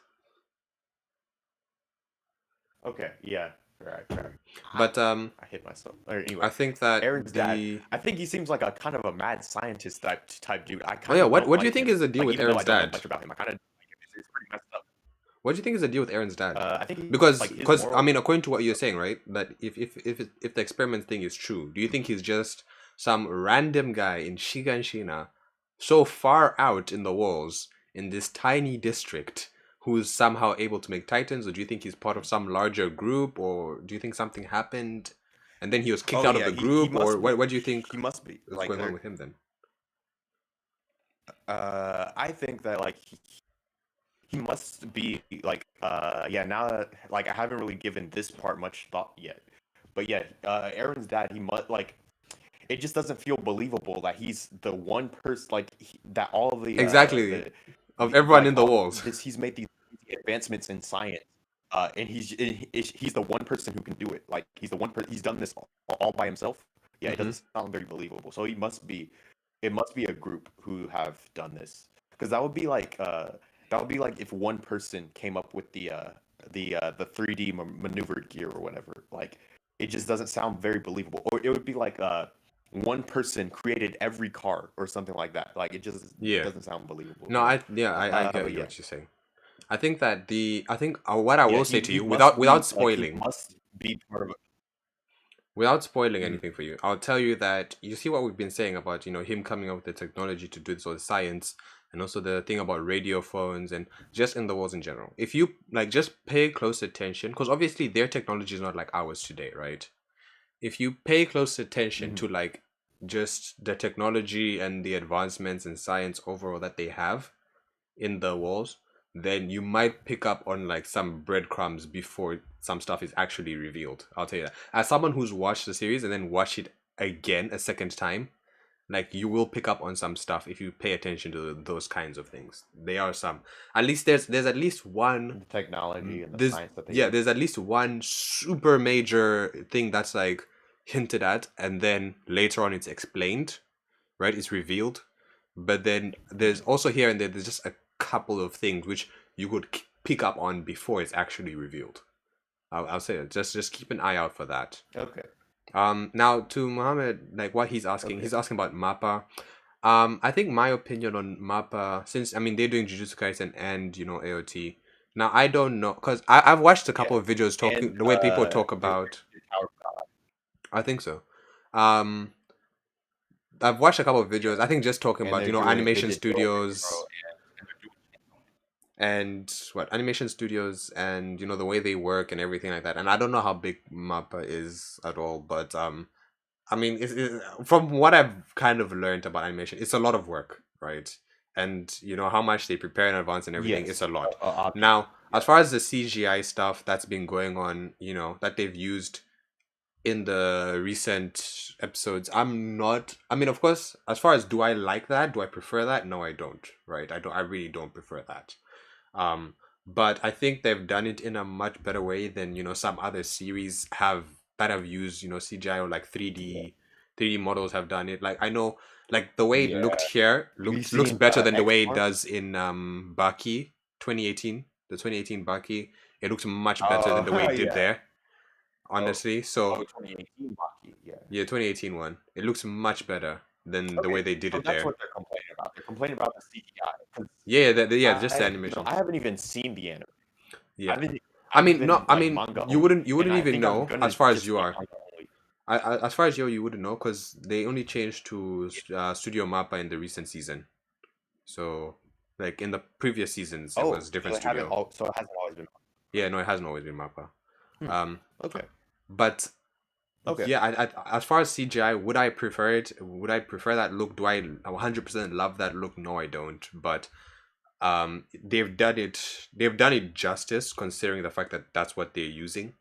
Okay. Yeah. Right. Right. I, But I hit myself. Anyway, I think that Aaron's dad. the I think he seems like a kind of a mad scientist type dude. I oh kind yeah, of don't what do you like think him. is the deal Like with even though I Aaron's don't know dad? much about him, I kind of it's pretty messed up. What do you think is the deal with Aaron's dad? I think Because his I moral. mean, according to what you're saying, right, that if the experiment thing is true, do you think he's just some random guy in Shiganshina, so far out in the walls in this tiny district, who's somehow able to make titans, or do you think he's part of some larger group, or do you think something happened, and then he was kicked Oh out of yeah, the he group, or must be. what do you think He must be is like going on there. with him then? I think that like he must be like yeah, now that like I haven't really given this part much thought yet. But yeah, Aaron's dad, he must like it just doesn't feel believable that he's the one person like that all Exactly, of everyone like in the all walls. this he's made these advancements in science. And he's the one person who can do it. Like he's the he's done this all by himself. Yeah, it Hmm. doesn't sound very believable. So it must be a group who have done this. Because that would be like if one person came up with the 3D maneuver gear or whatever. Like it just doesn't sound very believable. Or it would be like one person created every car or something like that. Like it just Yeah. doesn't sound believable No, to me. I get But yeah, what you're saying. I think that what I yeah, will say to he you must without be like he spoiling, must be part of it. without spoiling Mhm. anything for you, I'll tell you that you see what we've been saying about, him coming up with the technology to do this all the science, and also the thing about radio phones and just in the walls in general. If you like just pay close attention, because obviously their technology is not like ours today, right? If you pay close attention Mhm. to like just the technology and the advancements in science overall that they have in the walls, then you might pick up on like some breadcrumbs before some stuff is actually revealed. I'll tell you that. As someone who's watched the series and then watched it again a second time, like you will pick up on some stuff if you pay attention to those kinds of things. There are some. At least there's at least one. The technology and the There's science that they yeah, use. there's at least one super major thing that's like hinted at, and then later on it's explained, right? It's revealed, but then there's Mhm. also here and there's just a couple of things which you could pick up on before it's actually revealed. I'll say that. Just keep an eye out for that. Okay. Now to Mohammed, like what Okay. he's asking about Mappa. I think my opinion on Mappa, since I mean they're doing Jujutsu Kaisen and AOT. Now I don't know because I've watched a Yeah. couple of videos And talking the way people talk your about. Tower of God. I think so. Um, I've watched a couple of Yeah. videos. I think just talking And about they're doing they animation did Girl Hero studios and they're doing and what animation studios and the way they work and everything like that. And I don't know how big Mappa is at all, but I mean, from what I've kind of learned about animation, it's a lot of work, right? And how much they prepare in advance and everything, it's yes, a lot. obviously. Now, Yeah. as far as the CGI stuff that's been going on, that they've used in the recent episodes, I'm not. I mean, of course, as far as do I like that? Do I prefer that? No, I don't. Right? I don't. I really don't prefer that. Um, but I think they've done it in a much better way than some other series have used CGI or like Yeah. 3D models have done it. Like I know, like the way it looked Yeah. here Have you looks seen better than the X way it Force? does in Baki 2018. The 2018 Baki, it looks much better than Oh, the way it did yeah. there. Oh, Honestly, so 2018 Baki. Yeah. yeah, 2018 one, it looks much better than the Okay, way they did so it that's there. what they're complaining about. They're complaining about the CGI because Yeah, yeah, just the I animations. haven't even seen the anime. Yeah. I've No, been I like mean, manga you only, and wouldn't I even think I'm know as gonna far as just you be are. manga only. As far as you wouldn't know because they only changed to Yeah. Studio Mappa in the recent season. So, like in the previous seasons, it Oh, was different studio. so it hasn't always been. Yeah, no, it hasn't always been Mappa. Hmm. Um, Okay. but Okay. yeah, as far as CGI, would I prefer it? Would I prefer that look? Do I 100% love that look? No, I don't. But they've done it. They've done it justice considering the fact that that's what they're using,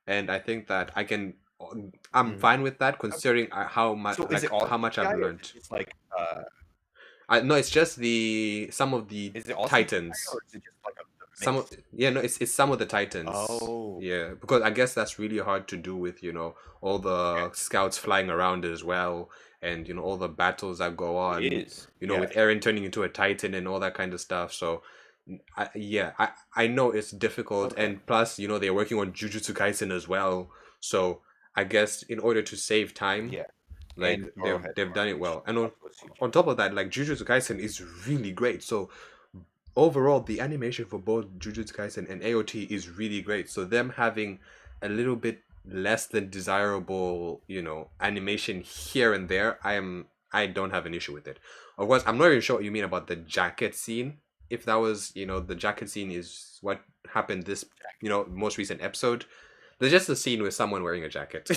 and I think that I'm Mhm. fine with that Okay. considering how much So is it all how much I've CGI or is learned. it just like I no, it's just some of the is it all CGI Titans. or is it just like a Some of mix? yeah, no, it's some of the Titans. Oh, Yeah, because I guess that's really hard to do with all okay. the scouts flying around as well, and all the battles that go It on. is. Yeah. With Eren turning into a Titan and all that kind of stuff. So, I know it's difficult, Okay. and plus they're working on Jujutsu Kaisen as well. So I guess in order to save time, Yeah. like And they've done it which well, and also was CGI. on top of that, like Jujutsu Kaisen is really great. So overall, the animation for both Jujutsu Kaisen and AOT is really great. So them having a little bit less than desirable, animation here and there, I don't have an issue with it. Of course, I'm not even sure what you mean about the jacket scene. If that was, the jacket scene is what happened this, most recent episode. There's just a scene with someone wearing a jacket.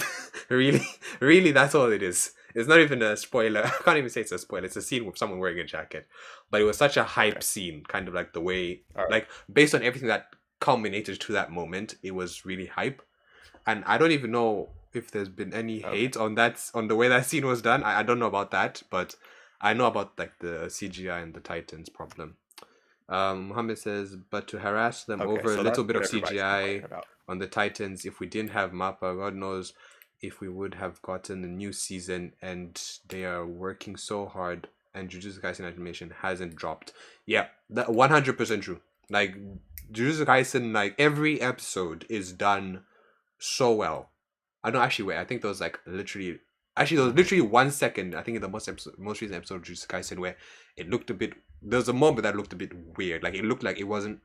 Really, really, that's all it is. It's not even a spoiler. I can't even say it's a spoiler. It's a scene with someone wearing a jacket. But it was such a Okay. hype scene, kind of like the way, All right. like based on everything that culminated to that moment, it was really hype. And I don't even know if there's been any Okay. hate on the way that scene was done. I don't know about that, but I know about like the CGI and the Titans problem. Muhammad says, but to harass them Okay. over a So that's little bit what of everybody's complaining CGI about. on the Titans, if we didn't have Mappa, God knows if we would have gotten a new season, and they are working so hard and Jujutsu Kaisen animation hasn't dropped. Yeah, that 100% true. Like Jujutsu Kaisen, like every episode is done so well. I don't actually wait. I think there was like literally. Actually, there was literally 1 second. I think in the most recent episode of Jujutsu Kaisen where it looked a bit. There was a moment that looked a bit weird. Like it looked like it wasn't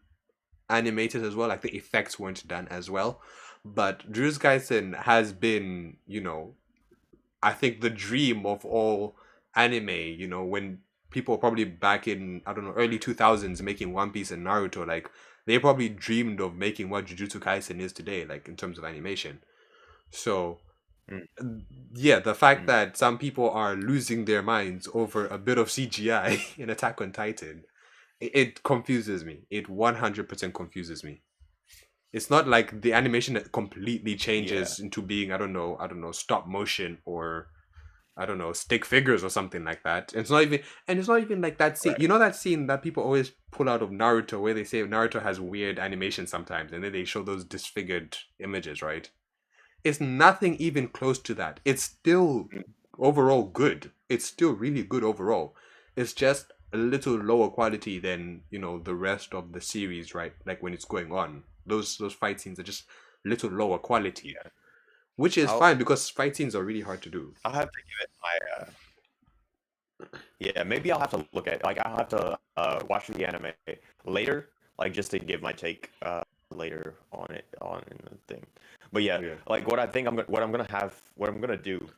animated as well. Like the effects weren't done as well. But Jujutsu Kaisen has been, I think the dream of all anime. When people probably back in I don't know early 2000s making One Piece and Naruto, like they probably dreamed of making what Jujutsu Kaisen is today, like in terms of animation. So Mm, yeah, the fact mm. that some people are losing their minds over a bit of CGI in Attack on Titan, it confuses me. It 100% confuses me. It's not like the animation that completely Yeah, changes into being I don't know, stop motion or I don't know, stick figures or something like that. It's not even like that scene. right. You know that scene that people always pull out of Naruto where they say Naruto has weird animation sometimes and then they show those disfigured images, right? It's nothing even close to that. It's still Mm, overall good. It's still really good overall. It's just a little lower quality than, the rest of the series, right? Like when it's going on. Those fight scenes are just a little lower quality. yeah. Which is I'll fine because fight scenes are really hard to do. I'll have to give it my yeah, maybe I'll have to look at like I'll have to watch the anime later, like just to give my take later on it on the thing. But yeah, Yeah. like what I think what I'm gonna do,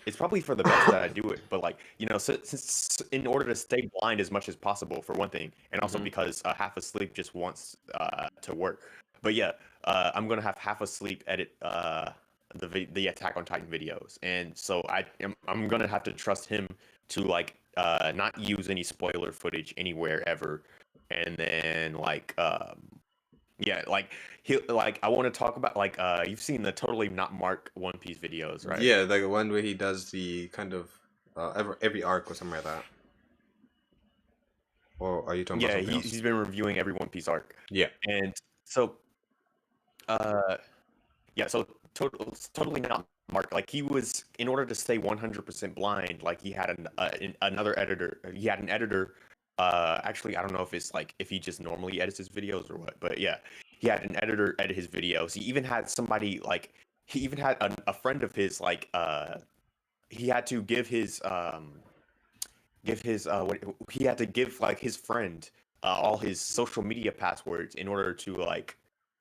it's probably for the best that I do it. But like since in order to stay blind as much as possible for one thing, and also Hmm. because half asleep just wants to work. But yeah, I'm gonna have half asleep edit the Attack on Titan videos, and so I'm gonna have to trust him to like not use any spoiler footage anywhere ever, and then like yeah, like he like I want to talk about like you've seen the totally not Mark One Piece videos, right? Yeah, like the one where he does the kind of every arc or something like that. Or are you talking about Yeah, something else? he's been reviewing every One Piece arc, Yeah. and so uh yeah, so totally not Mark. Like he was in order to stay 100% blind. Like he had another editor. He had an editor. Actually, I don't know if it's like if he just normally edits his videos or what. But yeah, he had an editor edit his videos. He even had somebody like he even had a friend of his like he had to give his what he had to give like his friend all his social media passwords in order to like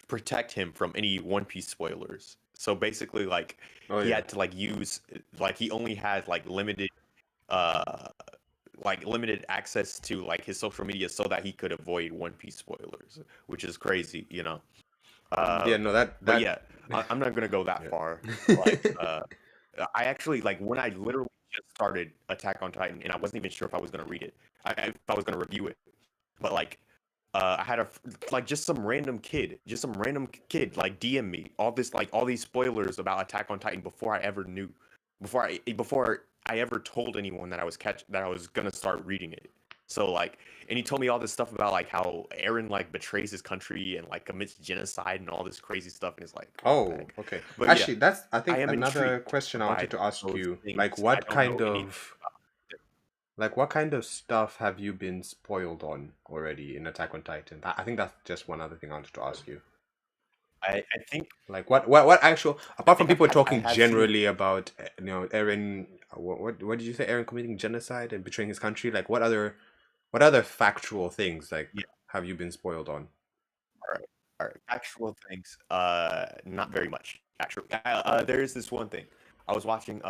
protect him from any One Piece spoilers. So basically, like Oh he yeah. had to like use like he only had uh like limited access to like his social media so that he could avoid One Piece spoilers, which is crazy, you know. Yeah, no, that But that yeah, I'm not gonna go that far. Like yeah. I actually like when I literally just started Attack on Titan, and I wasn't even sure if I was gonna read it, if I was gonna review it. But like, I had like just some random kid like DM me all these spoilers about Attack on Titan before I ever knew, before I ever told anyone that I was gonna start reading it. So like, and he told me all this stuff about like how Aaron like betrays his country and like commits genocide and all this crazy stuff, and it's like, what the Oh, heck? okay. But yeah, Actually, that's I I think am another intrigued question I by wanted to ask those you. things. I don't know anything about it. Like what kind of stuff have you been spoiled on already in Attack on Titan? I think that's just one other thing I wanted to ask you. I think Like what actual I apart from think people I talking have seen. generally about Eren what did you say Eren committing genocide and betraying his country? Like what other factual things like Yeah, have you been spoiled on? all right, all right. Actual things. Not very much. Actually, there is this one thing. I was watching.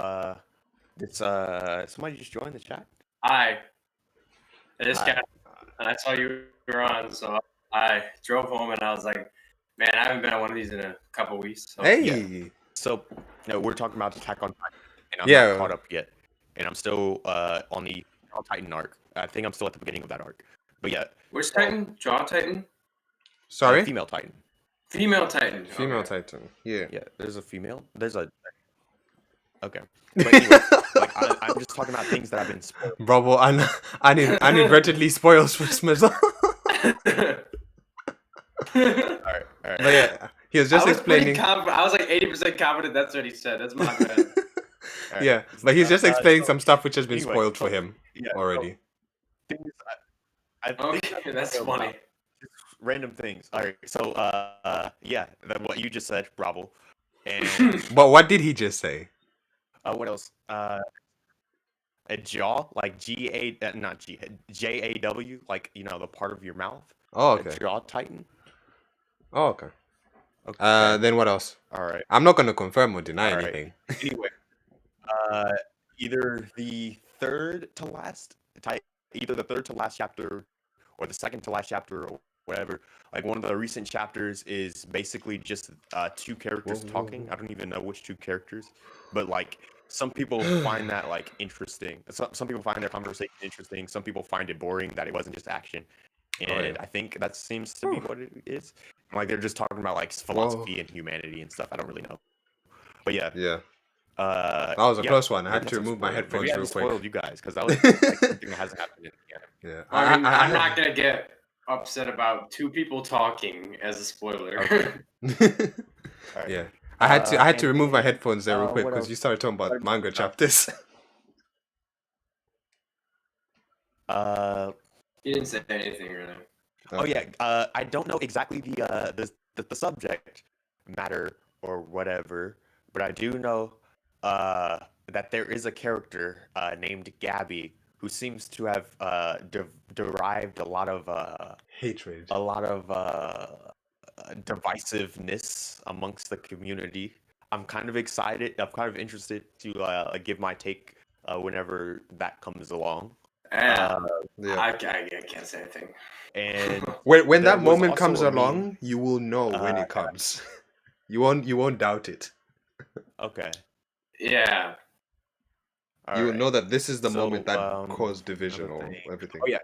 This. Somebody just joined the chat. Hi, this Hi. guy, and I saw you were on, so I drove home and I was like, man, I haven't been on one of these in a couple weeks. So Yeah. Hey. So, we're talking about Attack on Titan, and I'm not Yeah. caught up yet, and I'm still on the on Titan arc. I think I'm still at the beginning of that arc. But yeah, which Titan? Jaw Titan? Sorry? female Titan. Female Titan. Female Okay. Titan. Yeah. Yeah, there's a female. There's a okay. But anyways, like I'm just talking about things that I've been spoiled. Bravo, inadvertently spoils for Smizzle. All right, all But right. yeah, he was I just was pretty explaining. confident. I was like 80% confident that's what he said. That's my bad. All right. Yeah, but he's just explaining So some stuff which has been anyway, spoiled for so him yeah, so already. things I think Okay, I've been that's spoiled funny. about. Just random things. All right, so yeah, what you just said, bravo. And But what did he just say? what else? A jaw, like not JAW, like the part of your mouth. Oh, A okay. jaw tighten. Oh, okay. Okay. Then what else? All right. I'm not gonna confirm or deny All right. anything. Anyway, either the third to last, either the third to last chapter, or the second to last chapter, or whatever. Like one of the recent chapters is basically just two characters talking. I don't even know which two characters, but like some people find that like interesting. Some people find their conversation interesting. Some people find it boring that it wasn't just action. And I think that seems to be what it is. Like they're just talking about like philosophy and humanity and stuff. I don't really know, but yeah. Yeah. That was a close one. I had to remove my headphones Maybe I real quick. spoiled you guys because that was like something that hasn't happened in the anime. Yeah. I mean, I'm not gonna get upset about two people talking as a spoiler. Okay. Alright. Yeah. I had to and remove my then, headphones there real quick what because else? you started talking about What manga about- chapters. You didn't say anything really. Oh yeah. I don't know exactly the subject matter or whatever, but I do know that there is a character named Gabby who seems to have derived a lot of Hatred. divisiveness amongst the community. I'm kind of excited. I'm kind of interested to give my take whenever that comes along. Yeah, Yeah. I can't say anything. And When there that was moment also comes a meme. along, you will know when it comes. You won't doubt it. Okay. Yeah. You will Alright. know that this is the So, moment that caused division another or thing. everything. Oh yeah.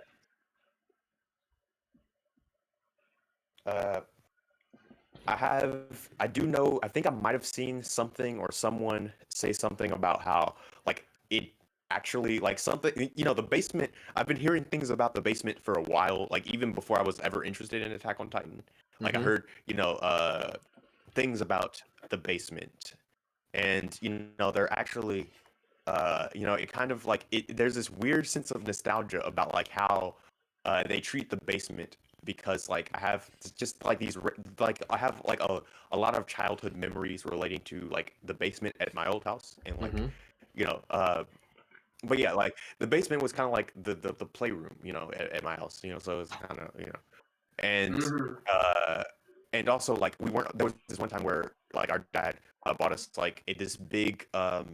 I do know, I think I might have seen something or someone say something about how like it actually like something, the basement. I've been hearing things about the basement for a while, like even before I was ever interested in Attack on Titan. Like I Mhm. heard, things about the basement, and they're actually it kind of like there's this weird sense of nostalgia about like how they treat the basement, because like I have just like I have like a lot of childhood memories relating to like the basement at my old house, and like Mhm. you know but yeah, like the basement was kind of like the playroom, at my house, so it's kind of and Mhm. and also like there was this one time where like our dad bought us like this big what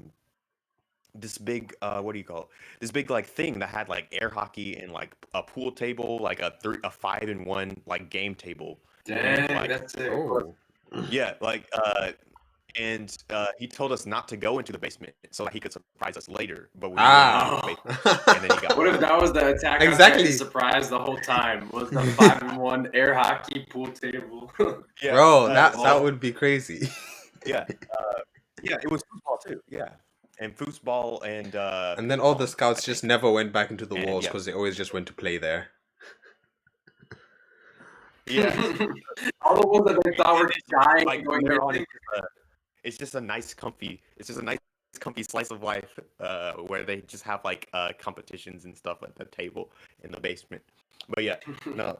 do you call it, this big like thing that had like air hockey and like a pool table, like a 5-in-1 like game table. Dang, like that's it. Oh. yeah, like and he told us not to go into the basement so that he could surprise us later, but we went into the basement, and then he got What if that was the Attack on Exactly. Titan surprise the whole time? Was the 5-in-1 air hockey pool table? yeah, Bro, that oh. would be crazy. yeah it was football too, and foosball and And then all the ping pong, scouts I just think. never went back into the And, walls yeah. because they always just went to play there. Yeah. All the ones that they thought were dying Like and going later on, missing. it's just a nice comfy slice of life where they just have like competitions and stuff at the table in the basement. But yeah, no,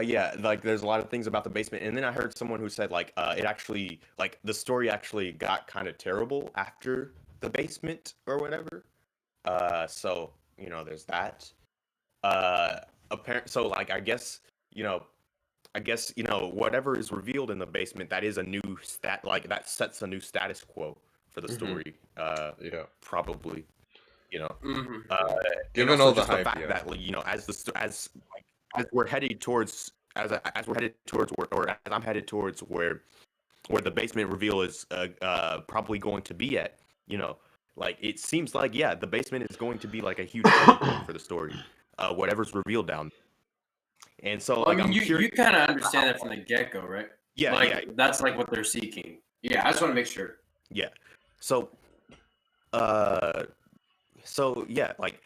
yeah, like there's a lot of things about the basement, and then I heard someone who said like it actually, like the story actually got kind of terrible after the basement or whatever. So there's that. So like I guess whatever is revealed in the basement, that is a new that sets a new status quo for the Mhm. story. Yeah. Probably. Mhm. Given and also all the just hype, fact yeah. that as we're headed towards or as I'm headed towards where the basement reveal is probably going to be at, like it seems like the basement is going to be like a huge turning point for the story, whatever's revealed down. And so like I mean, I'm you curious. kind of understand that from the get go, right? Yeah, like, yeah, That's like what they're seeking. Yeah, I just want to make sure. yeah. So yeah, like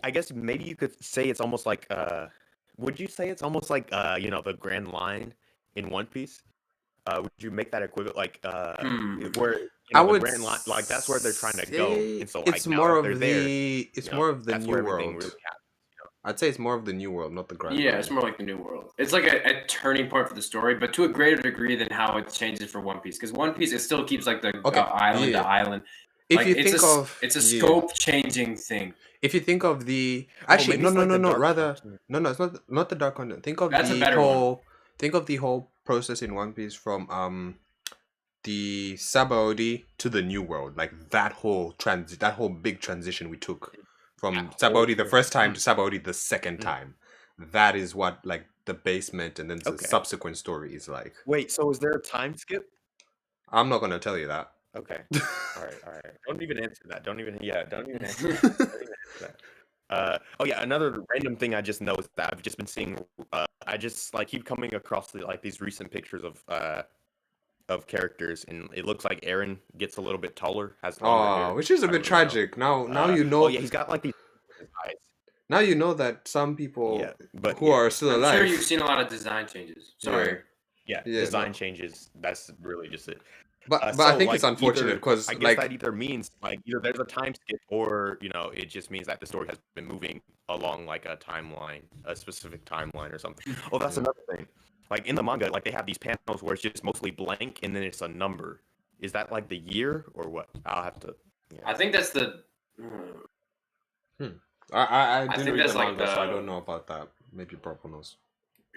I guess maybe you could say it's almost like would you say it's almost like the Grand Line in One Piece? Would you make that equivalent, like where I the would Grand Line, like that's where they're trying to go, say and so like it's now more that of they're there, the more of the that's new where everything world. really happens. I'd say it's more of the New World, not the Grand Yeah, Line. it's more like the New World. It's like a turning point for the story, but to a greater degree than how it changes for One Piece. Because One Piece, it still keeps like the Okay, island yeah. to island. If Like you think of it's a yeah, scope changing thing. if you think of the Oh, actually maybe no it's no like no the no Dark rather Continent. no, it's not the Dark Continent. That's a better one. Think of the whole process in One Piece from the Sabaody to the New World, like that whole big transition we took from That whole Sabaody the first time Mm, to Sabaody the second mm. time. That is what like the basement and then the Okay. subsequent story is like. Wait, so is there a time skip? I'm not gonna tell you that. Okay. All right. Don't even answer that. Don't even answer that. Don't even answer that. Oh yeah, another random thing I just noticed that I've just been seeing. I just like keep coming across these recent pictures of characters, and it looks like Aaron gets a little bit taller, has longer hair. Which is a I bit don't really know. tragic. Now you Oh know. yeah, he's got like these eyes. Now you know that some people Yeah, but who yeah, are still I'm alive. sure you've seen a lot of design changes. Sorry. yeah, Yeah, design no. changes. That's really just it. But I So, think it's like, unfortunate either because I guess like that either means like either there's a time skip, or it just means that the story has been moving along like a timeline, a specific timeline or something. Oh, that's Yeah. another thing. Like in the manga, like they have these panels where it's just mostly blank and then it's a number. Is that like the year or what? I'll have to. I think that's the. I I didn't think read that's the like manga, so I the. don't know about that. Maybe Purple knows.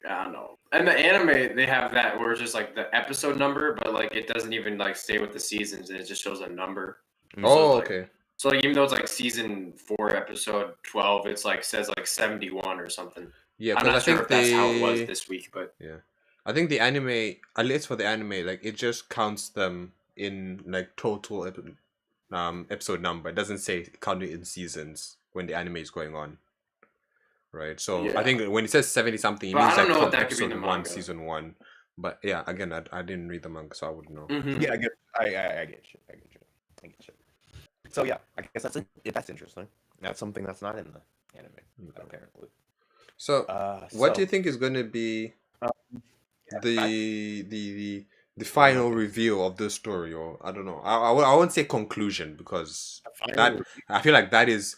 I don't know. And the anime, they have that where it's just like the episode number, but like it doesn't even like stay with the seasons, and it just shows a number. Mm. So Oh, it's like, okay. so like even though it's like season 4, episode 12, it's like says like 71 or something. Yeah, I'm because I not sure think if that's how it was the this week, but yeah, I think the anime, at least for the anime, like it just counts them in like total episode number. It doesn't say count it in seasons when the anime is going on. Right, so I yeah. think when it says 70 something, it But I means don't like know from what that could be in episode the 1, manga. season 1. But yeah, again, I didn't read the manga, so I wouldn't know. Mhm. Yeah, I get you. I get you. So yeah, I guess that's interesting. That's something that's not in the anime apparently. So, what do you So think is going to be yeah, the final reveal of this story, or I don't know. I won't say conclusion because that I feel like that is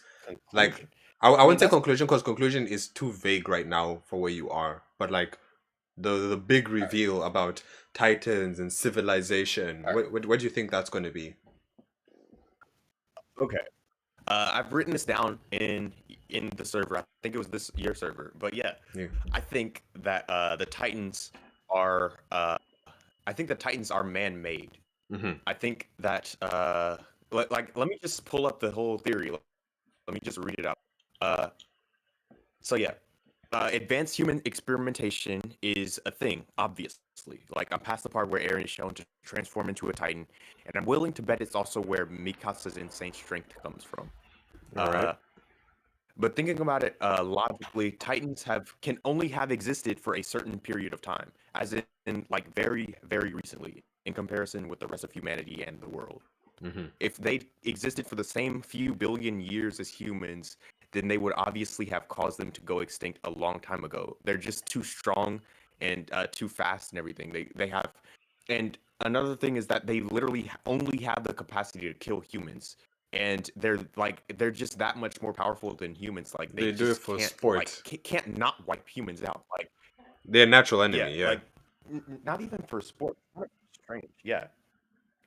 like conclusion. I I mean, wouldn't say that's conclusion because conclusion is too vague right now for where you are. But like the big reveal about Titans and civilization, what do you think that's going to be? okay. I've written this down in the server. I think it was this year server, but yeah, Yeah. I think that the Titans are. I think the Titans are man-made. Mm-hmm. I think that let me just pull up the whole theory. Let me just read it out. So yeah, advanced human experimentation is a thing, obviously. Like I'm past the part where Eren is shown to transform into a Titan, and I'm willing to bet it's also where Mikasa's insane strength comes from. All right. But thinking about it logically, Titans can only have existed for a certain period of time, as in like very, very recently, in comparison with the rest of humanity and the world. Mm-hmm. If they existed for the same few billion years as humans, then they would obviously have caused them to go extinct a long time ago. They're just too strong and too fast and everything. They have, and another thing is that they literally only have the capacity to kill humans, and they're just that much more powerful than humans. Like They do it just for can't sport. can't not wipe humans out. Like They're a natural enemy. Yeah. like not even for sport. That's strange. Yeah.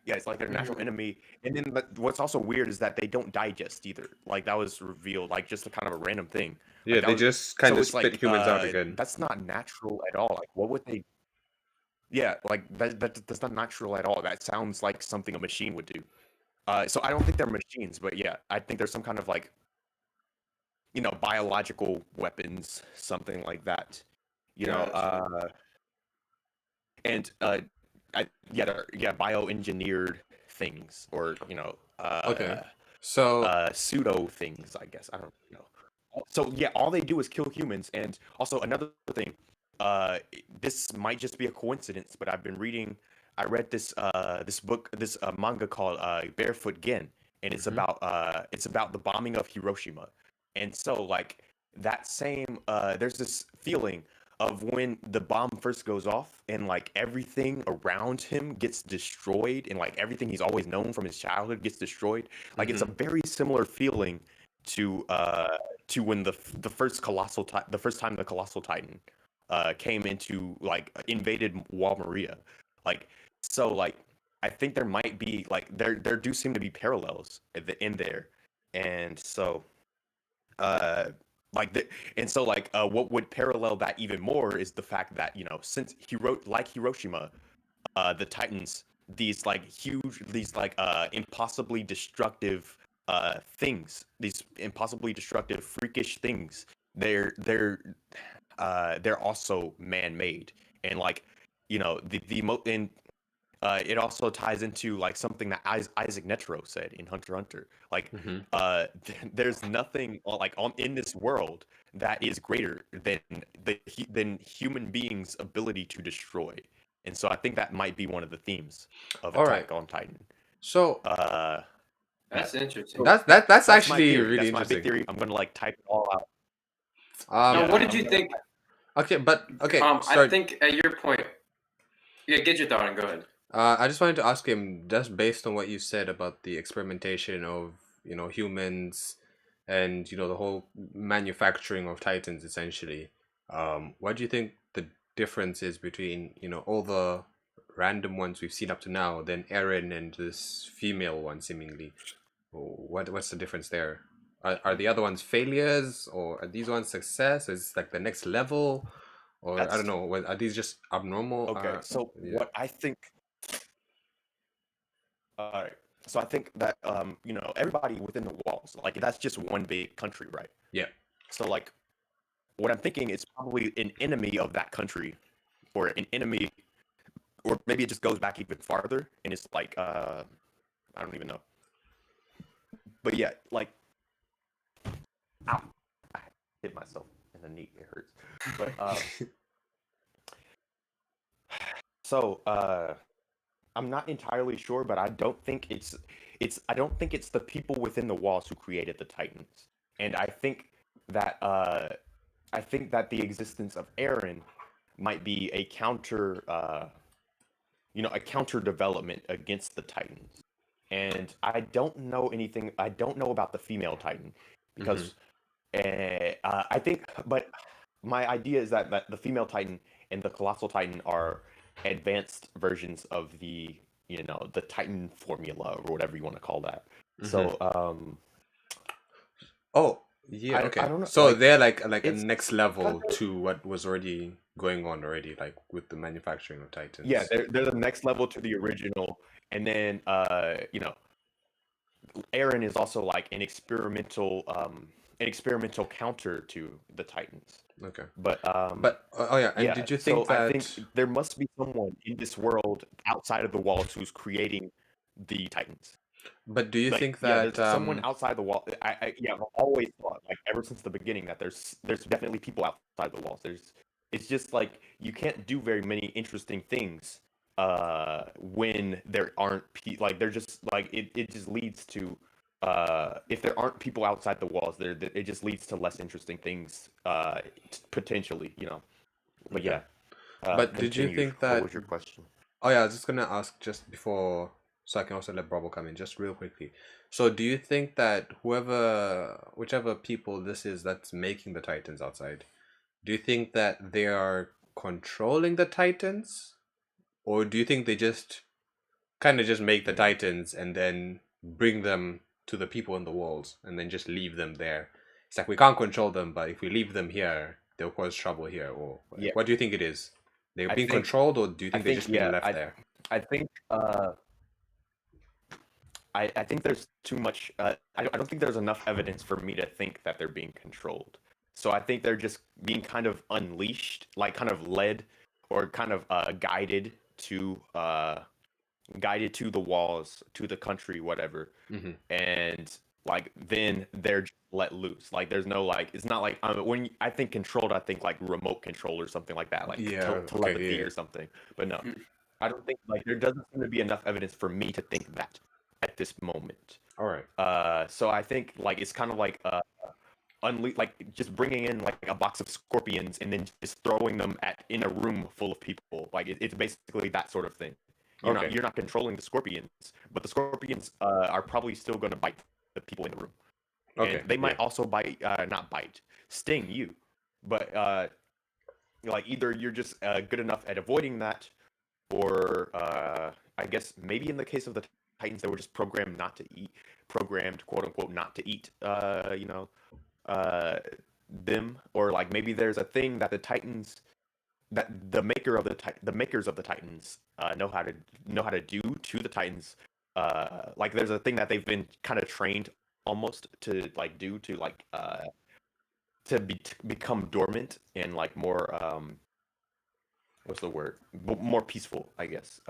Yeah, it's like their natural enemy. And then what's also weird is that they don't digest either. Like that was revealed, like just a kind of a random thing. Yeah, Like, that they was, just kind so of it's spit like humans out again. that's not natural at all. Like what would they? Yeah, like that's not natural at all. That sounds like something a machine would do. So I don't think they're machines, but yeah, I think there's some kind of like biological weapons, something like that. You know, Gotcha. and bioengineered things, or Okay. So pseudo things, I guess. I don't know. So yeah, all they do is kill humans. And also another thing, this might just be a coincidence, but I read this book, this manga called Barefoot Gen, and it's Mhm. about the bombing of Hiroshima. And so like that same there's this feeling of when the bomb first goes off and like everything around him gets destroyed, and like everything he's always known from his childhood gets destroyed. Like it's a very similar feeling to to when the first the first time the Colossal Titan came into like invaded Wall Maria. Like so like I think there might be like there do seem to be parallels in there. And so uh like the, and so like what would parallel that even more is the fact that, you know, since Hiroshima, the Titans, these like huge, these like impossibly destructive these impossibly destructive freakish things, they're also man-made. And like, you know, and it also ties into like something that Isaac Netero said in Hunter x Hunter. Like, Hmm. there's nothing like in this world that is greater than than human beings' ability to destroy. And so I think that might be one of the themes of All right. Attack on Titan. So Uh, That's yeah. interesting. So that's my actually theory. really That's my big interesting. theory. I'm gonna like type it all out. Now, Um, what Yeah, did you I'm think? okay, but okay, I sorry. think at your point, yeah, get your thought and go ahead. I just wanted to ask him, just based on what you said about the experimentation of, you know, humans and, you know, the whole manufacturing of Titans essentially. What do you think the difference is between, you know, all the random ones we've seen up to now, then Eren and this female one seemingly? What's the difference there? Are the other ones failures, or are these ones success? Is like the next level? Or I don't That's know, are these just abnormal? okay. So Yeah. what I think. All right. So I think that you know, everybody within the walls, like that's just one big country, right? Yeah. So like what I'm thinking is probably an enemy of that country, or an enemy, or maybe it just goes back even farther and it's like I don't even know. But yeah, like ow, I hit myself in the knee, it hurts. But so I'm not entirely sure, but I don't think I don't think it's the people within the walls who created the Titans. And that I think that the existence of Eren might be a counter you know, a counter development against the Titans. And I don't know about the female Titan Hmm. because I think, but my idea is that the female Titan and the Colossal Titan are advanced versions of the, you know, the Titan formula or whatever you want to call that. Hmm. So Oh, yeah, I okay. don't know, So like they're like a it's next kind level of, to what was already going on already, like with the manufacturing of yeah, Titans. they're the next level to the original. And then you know, Aaron is also like an experimental counter to the Titans. Okay. But But oh yeah, and yeah, did you so think I think that there must be someone in this world outside of the walls who's creating the Titans. but do you Like, think yeah, that there's someone outside the wall. Yeah, I've always thought, like, ever since the beginning, that there's definitely people outside the walls. It's just like you can't do very many interesting things when there aren't like they're just like it just leads to if there aren't people outside the walls, it just leads to less interesting things potentially, you know. But okay. yeah, But did you continue. think What that was your question? oh yeah, I was just gonna ask just before, so I can also let Bravo come in just real quickly. So do you think that whichever people this is that's making the Titans outside, do you think that they are controlling the Titans? Or do you think they just kind of just make the Hmm. Titans and then bring them to the people in the walls and then just leave them there? It's like we can't control them, but if we leave them here, they'll cause trouble here. Or Yeah, like, what do you think it is? They're I being think controlled, or do you I think they're think just being yeah, left there? I think I think there's too much. I don't think there's enough evidence for me to think that they're being controlled. So I think they're just being kind of unleashed, like kind of led or kind of guided to the walls, to the country, whatever. Hmm. And like then they're just let loose. Like there's no like it's not like I think controlled, I think like remote control or something like that, like Yeah. Okay. telepathy Yeah. or something. But no, Hmm. I don't think like there doesn't seem to be enough evidence for me to think that at this moment. All right. So I think like it's kind of like like just bringing in like a box of scorpions and then just throwing them at in a room full of people. Like it's basically that sort of thing. Okay. You're not controlling the scorpions, but the scorpions are probably still going to bite the people in the room. Okay, and they might yeah. also not bite, sting you. But like either you're just good enough at avoiding that, or I guess maybe in the case of the Titans, they were just programmed quote unquote not to eat, uh, them, or like maybe there's a thing that the Titans that the makers of the Titans know how to do to the Titans. Like there's a thing that they've been kind of trained almost to like do to become dormant and like more what's the word, more peaceful, I guess.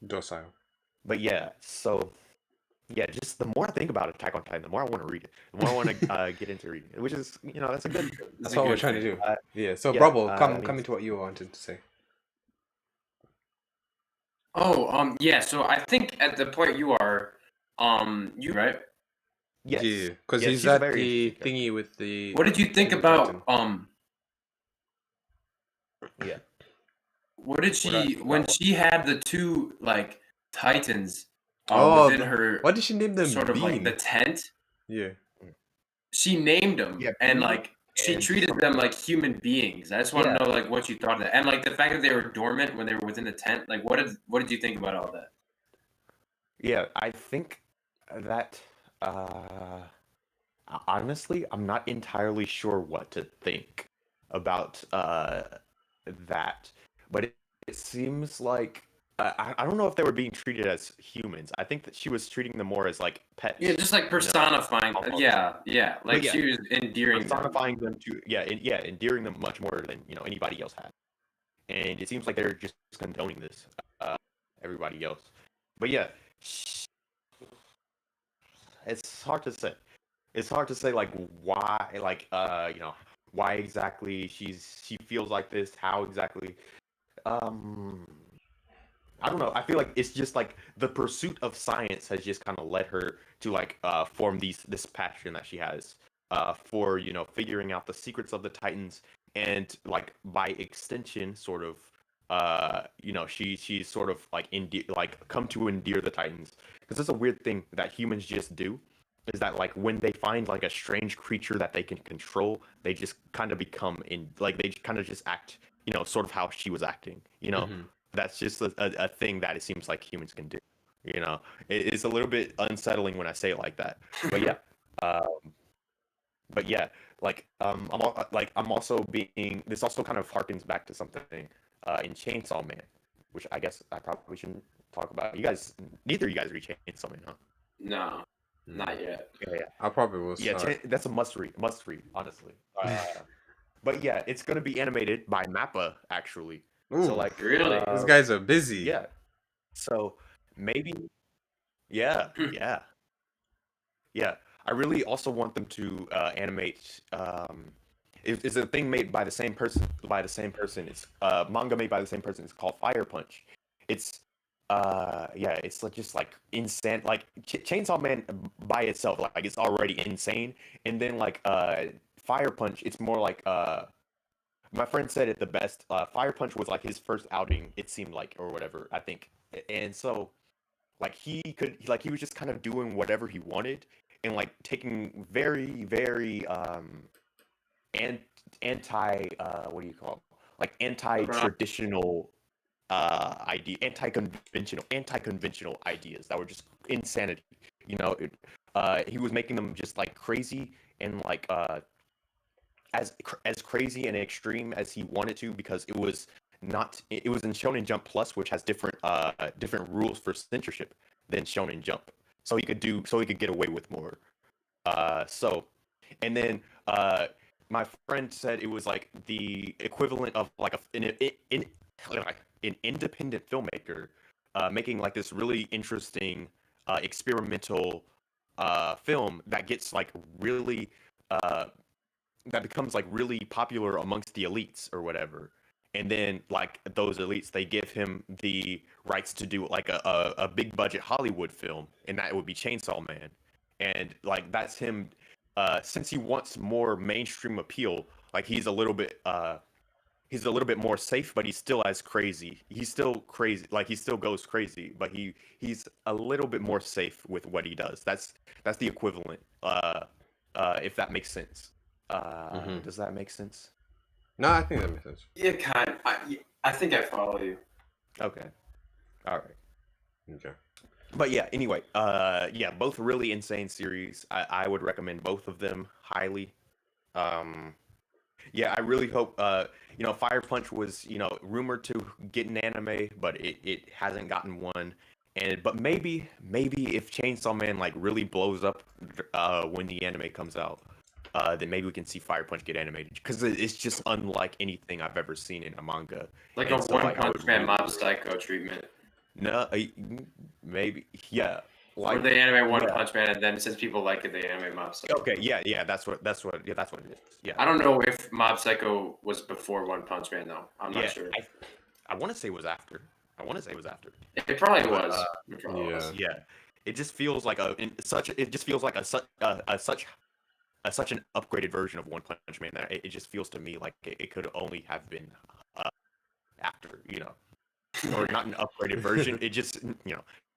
Docile. But yeah, so yeah, just the more I think about Attack on Titan, the more I want to read it, the more I want to get into reading it, which is that's a good thing. That's That's a what we're good trying to thing. do. Yeah. So, Yeah, Bravo, that come means into what you wanted to say. Oh, yeah. So I think at the point you are, you right. yes, Yeah, because yes, he's she's a at very the interesting character. What thingy with the did you think Super about Titan. Yeah, what did what I she think when about what? she had the two like Titans Oh, within her what did she name them? sort of like the Bean. tent? Yeah. Mm. She named them Yeah, and Bean like she and treated them like human beings. I just want yeah, to know like what you thought of that, and like the fact that they were dormant when they were within the tent. Like, what did you think about all that? yeah. I think that uh, honestly, I'm not entirely sure what to think about that, but it seems like I don't know if they were being treated as humans. I think that she was treating them more as like Yeah, pets, just like personifying. almost. Yeah. But Like yeah, she was endearing them. personifying them to endearing them much more than anybody else had. And it seems like they're just condoning this, uh, everybody else. But yeah, it's hard to say. It's hard to say like why, like why exactly she feels like this, how exactly. Um, I don't know. I feel like it's just like the pursuit of science has just kind of led her to like form this passion that she has for figuring out the secrets of the Titans, and like by extension sort of she's sort of like come to endear the Titans, because it's a weird thing that humans just do, is that like when they find like a strange creature that they can control, they just kind of become in like they kind of just act sort of how she was acting. Hmm. That's just a thing that it seems like humans can do. It's a little bit unsettling when I say it like that. But yeah, but yeah, like I'm also being. This also kind of harkens back to something in Chainsaw Man, which I guess I probably shouldn't talk about. Neither of you guys read Chainsaw Man, huh? No, not yet. Yeah, I probably will yeah. start. That's a must read, honestly. But yeah, it's gonna be animated by Mappa actually. So Ooh, like, Really? these guys are busy. yeah. So maybe, yeah, yeah, yeah. I really also want them to animate. It's a thing made by the same person. It's manga made by the same person. It's called Fire Punch. It's yeah, it's like just like insane. Like Chainsaw Man by itself, like it's already insane. And then like Fire Punch, it's more like my friend said it the best. Fire Punch was like his first outing, it seemed like, or whatever, I think. And so like he was just kind of doing whatever he wanted, and like taking very very and what do you call it? Like anti-traditional anti-conventional ideas that were just insanity. He was making them just like crazy, and like as crazy and extreme as he wanted to, because it was in Shonen Jump Plus, which has different rules for censorship than Shonen Jump. So he could get away with more. So and then my friend said it was like the equivalent of like an independent filmmaker making like this really interesting experimental film that gets like really uh, that becomes like really popular amongst the elites or whatever. And then like those elites, they give him the rights to do like a big budget Hollywood film, and that would be Chainsaw Man. And like that's him, since he wants more mainstream appeal, like he's a little bit more safe, but he's still as crazy. He's still crazy, like he still goes crazy, but he's a little bit more safe with what he does. That's the equivalent. if that makes sense. Mhm. Does that make sense? No, I think that makes sense. Yeah, kind of. I think I follow you. Okay. All right. Okay. But yeah, anyway, yeah, both really insane series. I would recommend both of them highly. Um, yeah, I really hope. Fire Punch was rumored to get an anime, but it hasn't gotten one. But maybe if Chainsaw Man like really blows up when the anime comes out, then maybe we can see Fire Punch get animated because it's just unlike anything I've ever seen in a manga. Like a And so One like I Punch would Man really, Mob Psycho treatment. no, maybe yeah, Or like they animate One yeah. Punch Man, and then since people like it, they animate Mob Psycho. Okay, yeah, that's what yeah, that's what it is. Yeah. I don't know if Mob Psycho was before One Punch Man though. I'm not Yeah, sure. I want to say it was after. I want to say it was after. It probably But was. It probably yeah. was. yeah, it just feels like it just feels like such an upgraded version of One Punch Man that it just feels to me like it could only have been after, or not an upgraded version. It just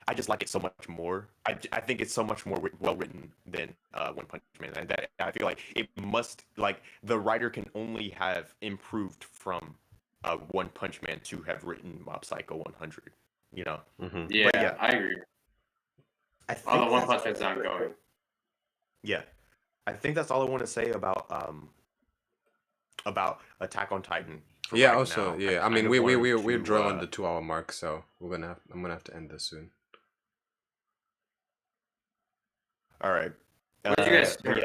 I just like it so much more. I think it's so much more well written than One Punch Man, and that I feel like it must like the writer can only have improved from One Punch Man to have written Mob Psycho 100. Mhm. Yeah, yeah. I agree. I think Although One that's Punch Man's ongoing. Yeah, I think that's all I want to say about Attack on Titan. For Yeah. right Also, now. yeah. I kind mean, of we're wanted drawing to, the 2 hour mark, so I'm gonna have to end this soon. all right. What did you guys but start? yeah,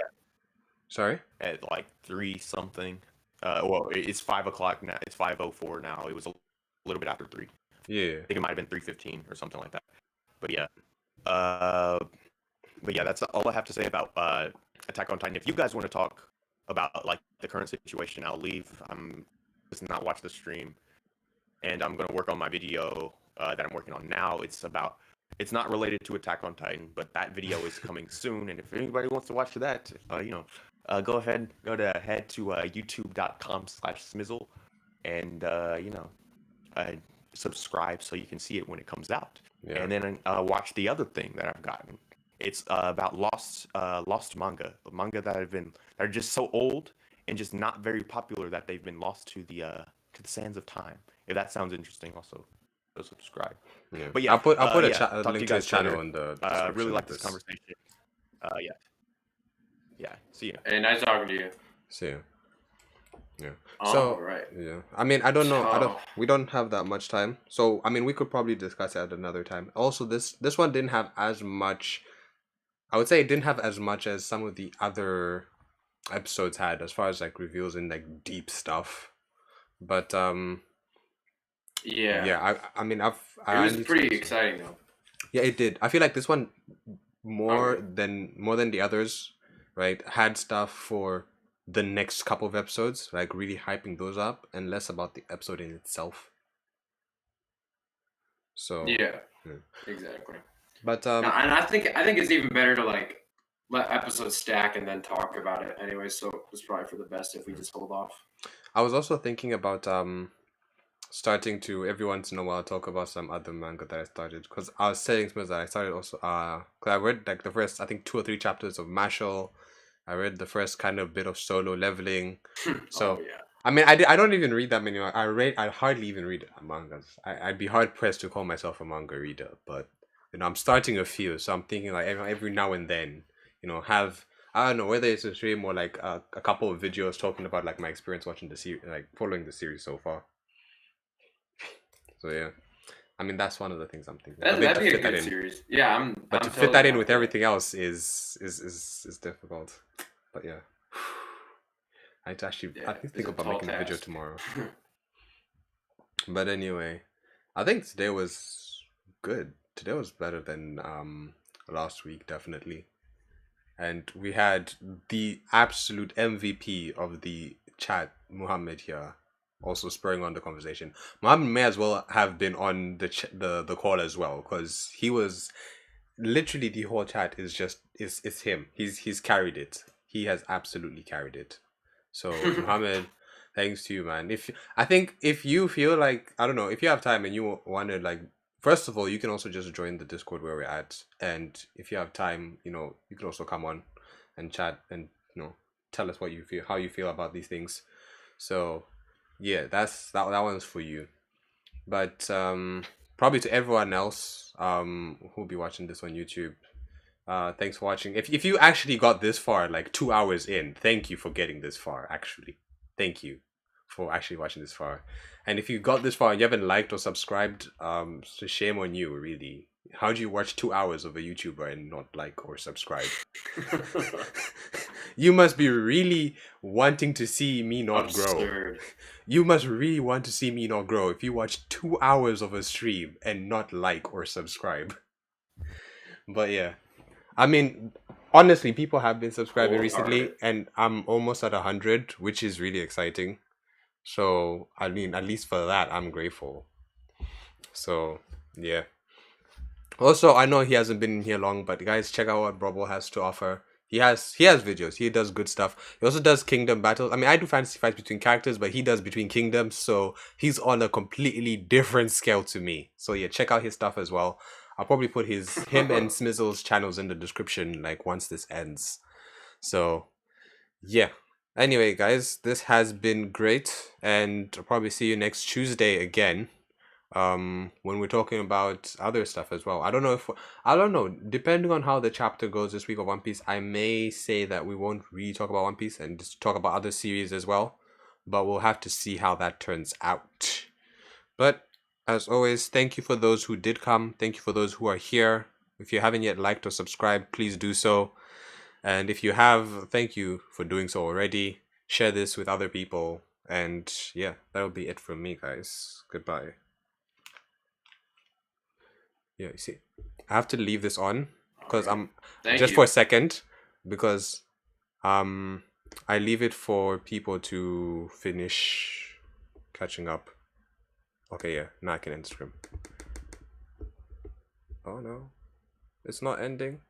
Sorry. at like 3 something. Well, it's 5 o'clock now. It's 5:04 now. It was a little bit after 3. Yeah. I think it might have been 3:15 or something like that. But yeah, uh, that's all I have to say about Attack on Titan. If you guys want to talk about like the current situation, I'll leave. I'm just not watch the stream, and I'm gonna work on my video that I'm working on now. It's not related to Attack on Titan, but that video is coming soon. And if anybody wants to watch that, go ahead, head to youtube.com/smizzle, and subscribe so you can see it when it comes out. Yeah. And then watch the other thing that I've gotten. It's about lost manga that are just so old and just not very popular that they've been lost to the sands of time. If that sounds interesting, also go subscribe. Yeah. But yeah, I'll put a talk to link you to his guys channel later. in the I description. really like of this conversation. Yeah. See you. Hey, nice talking to you. See ya. Yeah. All So right. yeah, I mean, I don't know. So- We don't have that much time. So I mean, we could probably discuss it at another time. Also, this one didn't have as much. I would say it didn't have as much as some of the other episodes had, as far as like reveals and like deep stuff. But Yeah. yeah. I mean, It was pretty exciting though. Yeah, it did. I feel like this one more Okay. than the others, right? Had stuff for the next couple of episodes, like really hyping those up, and less about the episode in itself. So Yeah. yeah. Exactly. But No, and I think it's even better to like let episodes stack and then talk about it anyway. So it's probably for the best if we just hold off. I was also thinking about starting to every once in a while talk about some other manga that I started, because I was saying to that I started also because I read like the first I think 2 or 3 chapters of Mashal. I read the first kind of bit of Solo Leveling. So Oh, yeah. I mean, I don't even read that many. I hardly even read mangas. I'd be hard pressed to call myself a manga reader, but I'm starting a few, so I'm thinking like every now and then, have I don't know whether it's a stream or like a couple of videos talking about like my experience watching the series, like following the series so far. So yeah, I mean that's one of the things I'm thinking. I think That'd to be a fit that good in, series. Yeah, but I'm to fit that totally in down with for that. everything else is difficult. But yeah. I need to actually Yeah, I need to it's think a about tall making a video task. tomorrow. But anyway, I think today was good. Today was better than last week, definitely. And we had the absolute MVP of the chat, Muhammad here, also spurring on the conversation. Muhammad may as well have been on the call as well, because he was literally the whole chat is just is him. He's carried it. He has absolutely carried it. So Muhammad, thanks to you, man. I think if you feel like I don't know if you have time and you want to like, first of all, you can also just join the Discord where we're at, and if you have time, you can also come on and chat and tell us what you feel, how you feel about these things. So yeah, that one's for you. But probably to everyone else who'll be watching this on YouTube, thanks for watching. If you actually got this far, like 2 hours in, thank you for getting this far. Actually, thank you for actually watching this far. And if you got this far and you haven't liked or subscribed, so shame on you, really. How do you watch 2 hours of a YouTuber and not like or subscribe? You must be really wanting to see me not grow. Absurd. You must really want to see me not grow if you watch 2 hours of a stream and not like or subscribe. But yeah, I mean, honestly, people have been subscribing recently, Wholehearted. and I'm almost at 100, which is really exciting. So I mean, at least for that, I'm grateful. So yeah. Also, I know he hasn't been in here long, but guys, check out what Brobble has to offer. He has videos. He does good stuff. He also does kingdom battles. I mean, I do fantasy fights between characters, but he does between kingdoms, so he's on a completely different scale to me. So yeah, check out his stuff as well. I'll probably put him and Smizzle's channels in the description like once this ends. So yeah. Anyway, guys, this has been great, and I'll probably see you next Tuesday again. When we're talking about other stuff as well. I don't know, depending on how the chapter goes this week of One Piece, I may say that we won't really talk about One Piece and just talk about other series as well, but we'll have to see how that turns out. But as always, thank you for those who did come. Thank you for those who are here. If you haven't yet liked or subscribed, please do so. And if you have, thank you for doing so already. Share this with other people. And yeah, that'll be it from me, guys. Goodbye. Yeah, you see, I have to leave this on because Alright. Thank just you. for a second, because I leave it for people to finish catching up. Okay, yeah, now I can end stream. Oh no, it's not ending.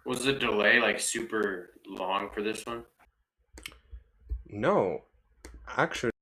Was the delay like super long for this one? No, actually.